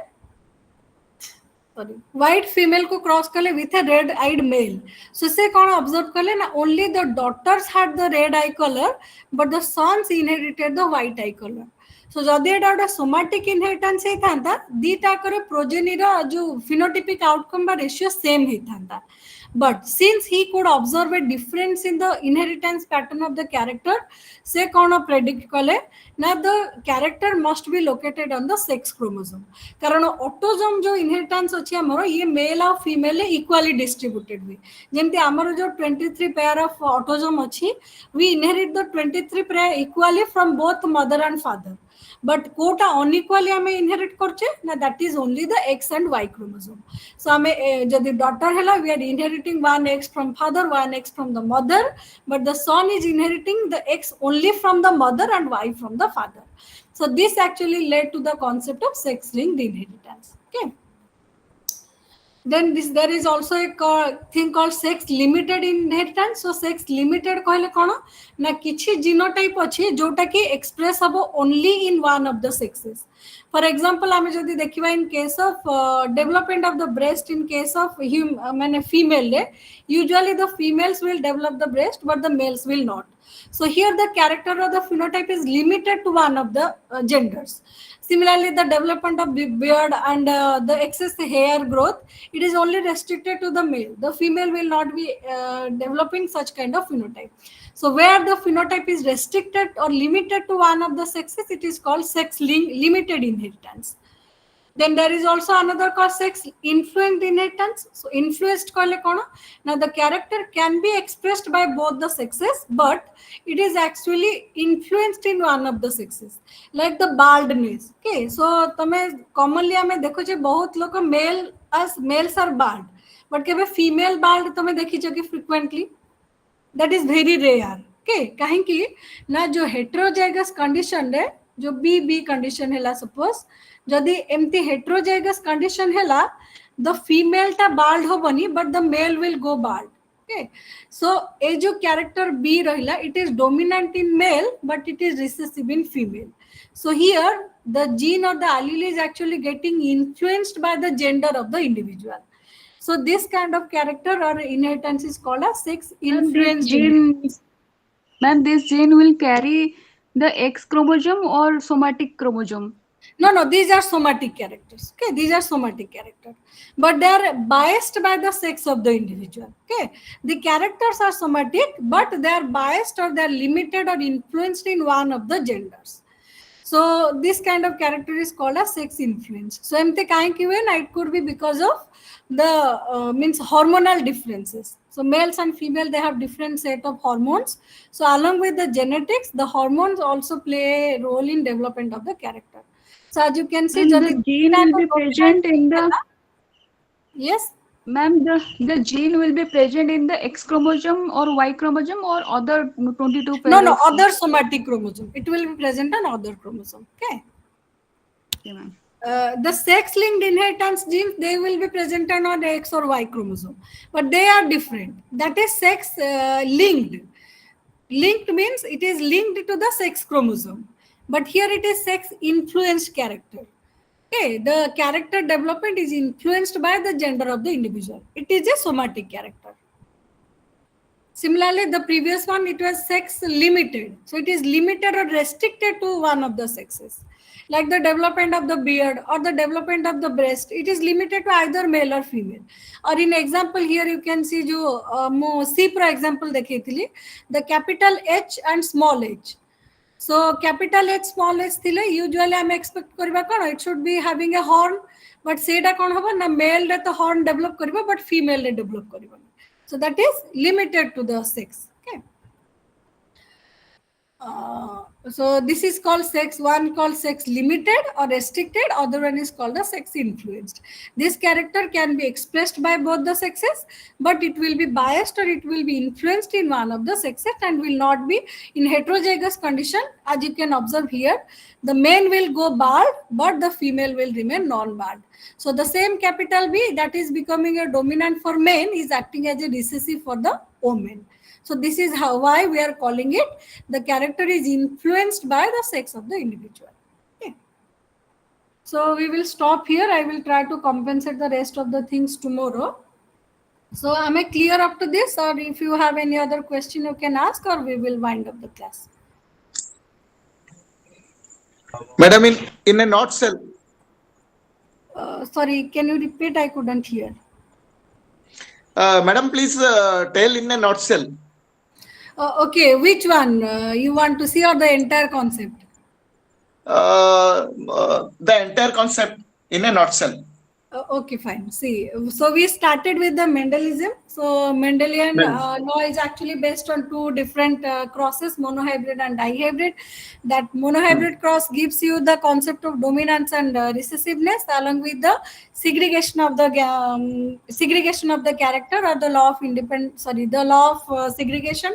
व्हाइट फीमेल को क्रॉस कले with a red eyed male so से कौन ऑब्जर्व कले ना only the daughters had the red eye colour but the sons inherited the white eye colour so जदि एटा गोटे सोमाटिक इनहेरिटेंस हे थांता दीटा करे प्रोजेनी रो जो फिनोटाइपिक आउटकम बा रेशियो सेम हे थांता but since he could observe a difference in the inheritance pattern of the character se kono predict kale na the character must be located on the sex chromosome karan autosome jo inheritance achi amaro ye male और female equally distributed hui jemti amaro jo 23 pair of autosome achi we inherit the 23 pair equally from both mother and father but कोटा unequally हमें inherit करछे ना that is only the x and y chromosome so हमें जदि daughter हैला we are inheriting one x from father one x from the mother but the son is inheriting the x only from the mother and y from the father so this actually led to the concept of sex linked inheritance okay Then there is also a thing called sex limited inheritance. So sex limited कहले कौन ना किछि genotype अच्छी जोटा कि express हबो only in one of the sexes. For example, आमे जदि देखिबा in case of development of the breast in case of माने female ले, usually the females will develop the breast but the males will not. So here the character or the phenotype is limited to one of the genders. Similarly, the development of beard and the excess hair growth, it is only restricted to the male. The female will not be developing such kind of phenotype. So where the phenotype is restricted or limited to one of the sexes, it is called limited inheritance. Then there is also another called sex influenced inheritance. So influenced कहले कौन? Now the character can be expressed by both the sexes, but it is actually influenced in one of the sexes, like the baldness. Okay, so तमें commonly हमें देखो जे बहुत लोग males are bald, but केवल female bald तमें देखी जो कि frequently. That is very rare. Okay, कहीं ना जो heterozygous condition रे जो B condition है suppose जदि एमती heterozygous condition है the female टा bald होबनी but the male will go bald. Okay, so ए जो character B रहिला it is dominant in male but it is recessive in female. So here the gene or the allele is actually getting influenced by the gender of the individual. So this kind of character or inheritance is called a sex influenced gene. Ma'am, this gene will carry the X chromosome or somatic chromosome? No, these are somatic characters. Okay, these are somatic characters, but they are biased by the sex of the individual. Okay, the characters are somatic, but they are biased or they are limited or influenced in one of the genders. So this kind of character is called a sex influence. So it could be because of the means hormonal differences. So males and female, they have different set of hormones. So along with the genetics, the hormones also play a role in development of the character. So as you can see, the gene will be present in the yes. Ma'am, the gene will be present in the X chromosome or Y chromosome or other 22 pairs? No, other somatic chromosome. It will be present on other chromosome. Okay. Okay, ma'am. The sex-linked inheritance genes, they will be present on the X or Y chromosome, but they are different. That is sex-linked. Linked means it is linked to the sex chromosome, but here it is sex-influenced character. Okay, the character development is influenced by the gender of the individual. It is a somatic character. Similarly, the previous one, it was sex limited. So it is limited or restricted to one of the sexes. Like the development of the beard or the development of the breast, it is limited to either male or female. Or in example here you can see जो C pro example देखी थी the capital H and small h. So capital H small h थिले usually हम expect करिबा कोन it should be having a horn, but सेटा कोन हबो ना male रे तो horn develop करिबा but female रे develop करिबा. So that is limited to the sex. Okay. So this is called sex. One called sex limited or restricted. Other one is called the sex influenced. This character can be expressed by both the sexes, but it will be biased or it will be influenced in one of the sexes and will not be in heterozygous condition. As you can observe here, the male will go bald, but the female will remain non-bald. So the same capital B that is becoming a dominant for men is acting as a recessive for the women. So this is why we are calling it the character is influenced by the sex of the individual. Okay. So we will stop here. I will try to compensate the rest of the things tomorrow. So am I clear up to this, or if you have any other question you can ask, or we will wind up the class. Madam, in a nutshell. Sorry, can you repeat? I couldn't hear. Madam, please tell in a nutshell. Okay, which one you want to see, or the entire concept? The entire concept in a nutshell. Okay, fine. See, so we started with the Mendelianism. So Mendelian law is actually based on two different crosses, monohybrid and dihybrid. That monohybrid cross gives you the concept of dominance and recessiveness, along with the segregation of the character, or the law of the law of segregation.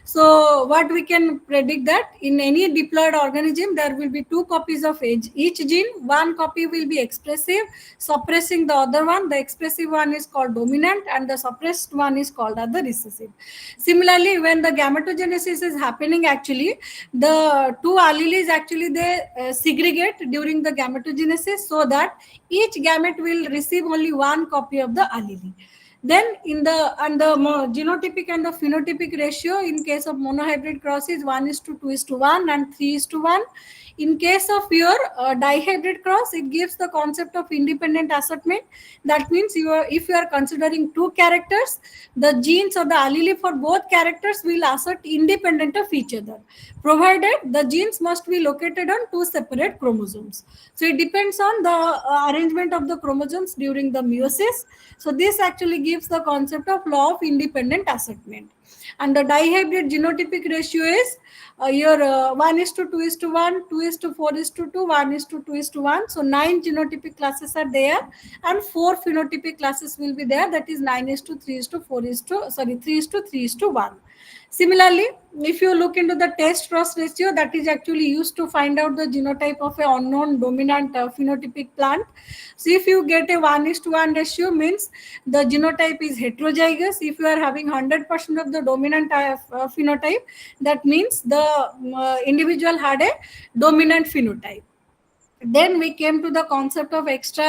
So what we can predict that in any diploid organism, there will be two copies of each gene. One copy will be expressive, support suppressing the other one. The expressive one is called dominant and the suppressed one is called as the recessive. Similarly, when the gametogenesis is happening, actually the two alleles actually they segregate during the gametogenesis, so that each gamete will receive only one copy of the allele. Then in the genotypic and the phenotypic ratio in case of monohybrid cross is 1:2:1 and 3:1. In case of your dihybrid cross, it gives the concept of independent assortment. That means if you are considering two characters, the genes or the allele for both characters will assert independent of each other, provided the genes must be located on two separate chromosomes. So it depends on the arrangement of the chromosomes during the meiosis. So this actually gives the concept of law of independent assortment. And the dihybrid genotypic ratio is your 1:2:1, 2:4:2, 1:2:1. So 9 genotypic classes are there and 4 phenotypic classes will be there. That is 3:1. Similarly, if you look into the test cross ratio, that is actually used to find out the genotype of an unknown dominant phenotypic plant. So if you get a 1:1 ratio, means the genotype is heterozygous. If you are having 100% of the dominant phenotype, that means the individual had a dominant phenotype. Then we came to the concept of extra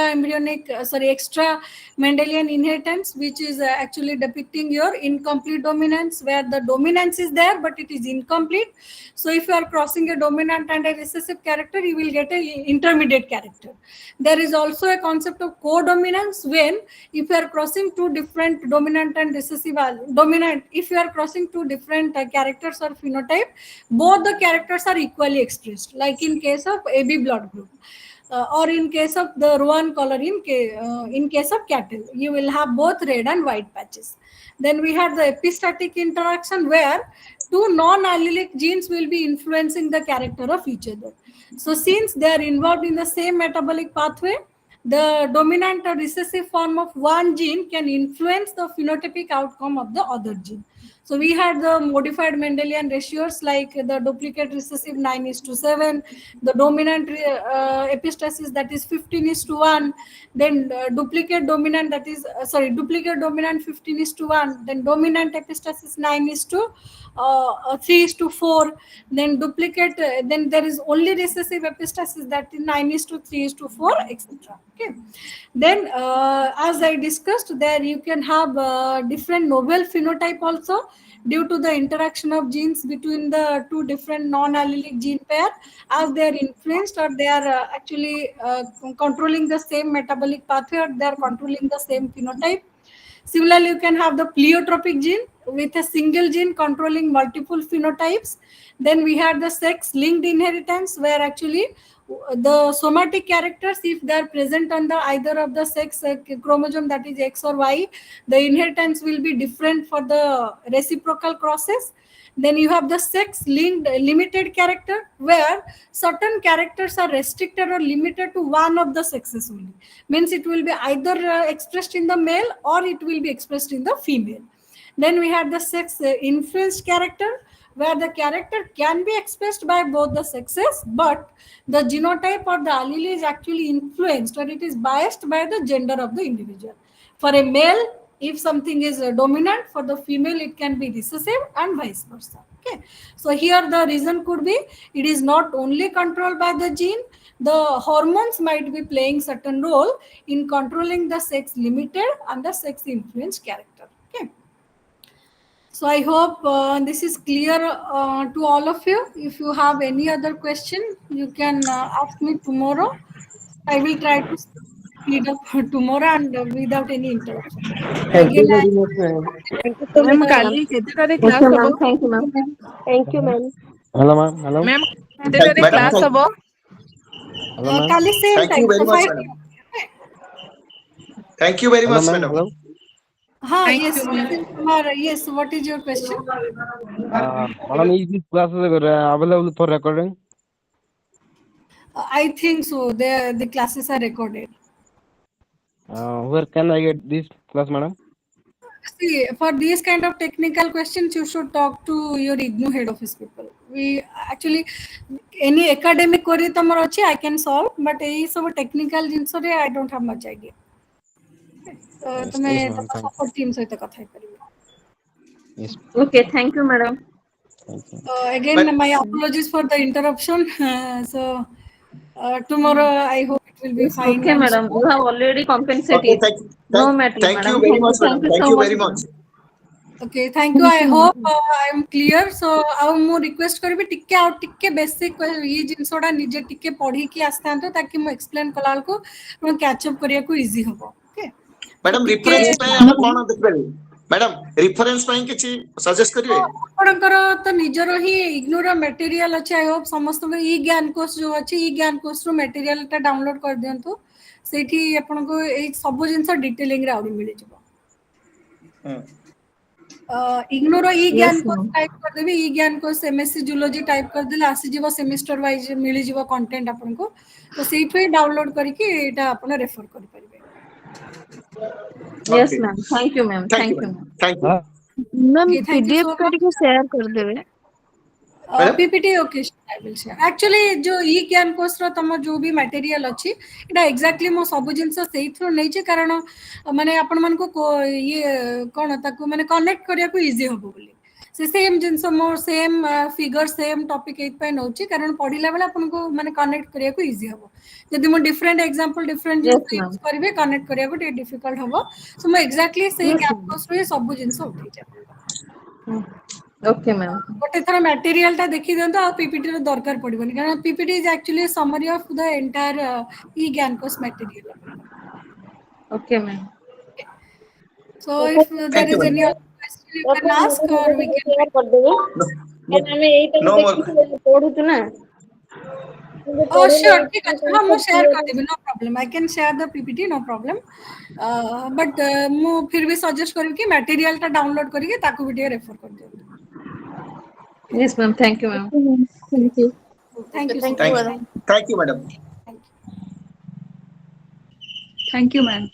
Mendelian inheritance, which is actually depicting your incomplete dominance, where the dominance is there but it is incomplete. So if you are crossing a dominant and a recessive character, you will get an intermediate character. There is also a concept of co-dominance, when if you are crossing two different dominant and recessive dominant, if you are crossing two different characters or phenotype, both the characters are equally expressed, like in case of AB blood group. Or in case of the Rowan color, in case of cattle, you will have both red and white patches. Then we have the epistatic interaction, where two non-allelic genes will be influencing the character of each other. So since they are involved in the same metabolic pathway, the dominant or recessive form of one gene can influence the phenotypic outcome of the other gene. So we had the modified Mendelian ratios, like the duplicate recessive 9:7, the dominant epistasis, that is 15:1, then duplicate dominant, that is duplicate dominant 15:1, then dominant epistasis 3:4, then duplicate, then there is only recessive epistasis, that is 9:3:4, etc. Okay. Then as I discussed, there you can have different novel phenotype also, due to the interaction of genes between the two different non-allelic gene pair, as they are influenced or they are actually controlling the same metabolic pathway, or they are controlling the same phenotype. Similarly, you can have the pleiotropic gene with a single gene controlling multiple phenotypes. Then we have the sex-linked inheritance, where actually the somatic characters, if they are present on the either of the sex chromosome, that is X or Y, the inheritance will be different for the reciprocal crosses. Then you have the sex-linked limited character, where certain characters are restricted or limited to one of the sexes only. Means it will be either expressed in the male or it will be expressed in the female. Then we have the sex influenced character, where the character can be expressed by both the sexes, but the genotype or the allele is actually influenced or it is biased by the gender of the individual. For a male, if something is dominant, for the female it can be recessive and vice versa. Okay. So here the reason could be, it is not only controlled by the gene, the hormones might be playing certain role in controlling the sex limited and the sex influenced character. Okay. So I hope this is clear to all of you. If you have any other question, you can ask me tomorrow. I will try to speed up tomorrow and without any interruption. Thank you Again, very much, ma'am. Thank you so ma'am much, ma'am. କାଲି କେତେଟାରେ Thank class you, ହବ? ma'am. Thank you, ma'am. Thank you, ma'am. Hello, ma'am. Hello. Ma'am କେତେଟାରେ Madam, class ହବ? Hello, ma'am. Kali same thank you time, very so much, 5 madam. p.m. Thank you very Hello, much, ma'am. madam. Hello. Yes, Nitin Kumar, yes. What is your question? Madam, is this class available for recording? I think so. The classes are recorded. Where can I get this class, madam? See, for these kind of technical questions, you should talk to your IGNOU head office people. We actually, any academic query tomorrow I can solve, but ये सब technical जिनसो रे I don't have much idea. ତମେ Yes, ma'am. ତମ Thank support team ସହିତ କଥା ହେଇପାରିବ। you. Yes, Okay, thank you, madam. thank you. Again, But- my apologies for the interruption. So tomorrow I hope it will be It's fine okay, and madam. You smooth. have already Okay, compensated. No matter, thank you madam. very much, madam. Thank you Thank so you much, very much. madam. Okay, thank you. I hope I am clear. So ଆଉ ମୁଁ request କରିବି ଟିକେ ଆଉ ଟିକେ basic ଇଏ ଜିନିଷଟା ନିଜେ ଟିକେ ପଢିକି ଆସିଥାନ୍ତୁ ତାକି ମୁଁ ଏକ୍ସପ୍ଲେନ୍ କଲା ବେଳକୁ ଆପଣ କ୍ୟାଚ୍ ଅପ୍ କରିବାକୁ ଇଜି ହବ। ଓକେ ମ୍ୟାଡାମ ଟିକେ ରିଫରେନ୍ସ ପାଇଁ ଆମେ କଣ ଦେଖିପାରିବୁ? ମ୍ୟାଡାମ ରିଫରେନ୍ସ ପାଇଁ କିଛି ସଜେଷ୍ଟ କରିବେ? ଆପଣଙ୍କର ତ ନିଜର ହିଁ ଇଗ୍ନୋର ମେଟେରିଆଲ ଅଛି। ଆଇ ହୋପ ସମସ୍ତଙ୍କର ଇ ଜ୍ଞାନ କୋର୍ସ ଯୋଉ ଅଛି ଇ ଜ୍ଞାନ କୋର୍ସରୁ ମେଟେରିଆଲଟା ଡାଉନଲୋଡ କରିଦିଅନ୍ତୁ। ସେଇଠି ଆପଣଙ୍କୁ ଏଇ ସବୁ ଜିନିଷ ଡିଟେଲିଂରେ ଆହୁରି ମିଳିଯିବ। ଇଗ୍ନୋର ଇ ଜ୍ଞାନ Yes, କୋର୍ସ ma'am. ଟାଇପ କରିଦେବି ଇ ଜ୍ଞାନ କୋର୍ସ ଏମଏସସି ଜୁଲୋଜି ଟାଇପ କରିଦେଲେ ଆସିଯିବ ସେମିଷ୍ଟର ୱାଇଜ ମିଳିଯିବ କଣ୍ଟେଣ୍ଟ ଆପଣଙ୍କୁ। ତ ସେଇଠୁ ହିଁ ଡାଉନଲୋଡ କରିକି ଏଇଟା ଆପଣ ରେଫର କରିପାରିବେ। Yes, Okay. ma'am. Thank you, ma'am. Thank you, Thank you, madam. ma'am. Thank you. Ma'am Okay, thank you PDF so का much. ଟିକେ शेयर कर देवे। Madam? PPT okay I will share. Actually जो ई Gyan course रो तम जो भी material अछि एटा exactly मो सब जिंस सेइथरो नै छै कारण माने आपण मन को ये कोन ताको माने कनेक्ट करिया को इजी होबो बोली से सेम जिंस मो सेम फिगर सेम टॉपिक एत पे नउची कारण पढिला बेला आपण को माने कनेक्ट करिया को इजी होबो। यदि मो डिफरेंट एग्जांपल डिफरेंट Yes, जिंस यूज ma'am. करबे कनेक्ट करिया को डिफिकल्ट होबो। सो मो एग्जैक्टली से Yes, ज्ञान ma'am. कोर्स रो सब जिंस उठै छै। Okay, ma'am. गोटे थर मटेरियल टा देखि दियंतो आ पीपीटी रो दरकार पड़िबनी कारण PPT is actually summary of the entire e Gyan course material. Okay, ma'am. So if Thank there you, is madam. any other question you can ask or we can share कर देवे No, କାରଣ ଆମେ ଏଇଟାକୁ no more. ଦେଖିକି ପଢୁଛୁ ନା oh sure ठीक है हाँ मैं शेयर कर देबी no problem I can share the PPT no problem but मु फिर भी सजेस्ट करिब कि मटेरियल टा डाउनलोड करके ताकू भी रेफर कर दियंतो। Yes, ma'am. Thank you, ma'am. Thank you Thank you so Thank much. you. Thank you, madam. Thank you. Thank you, ma'am.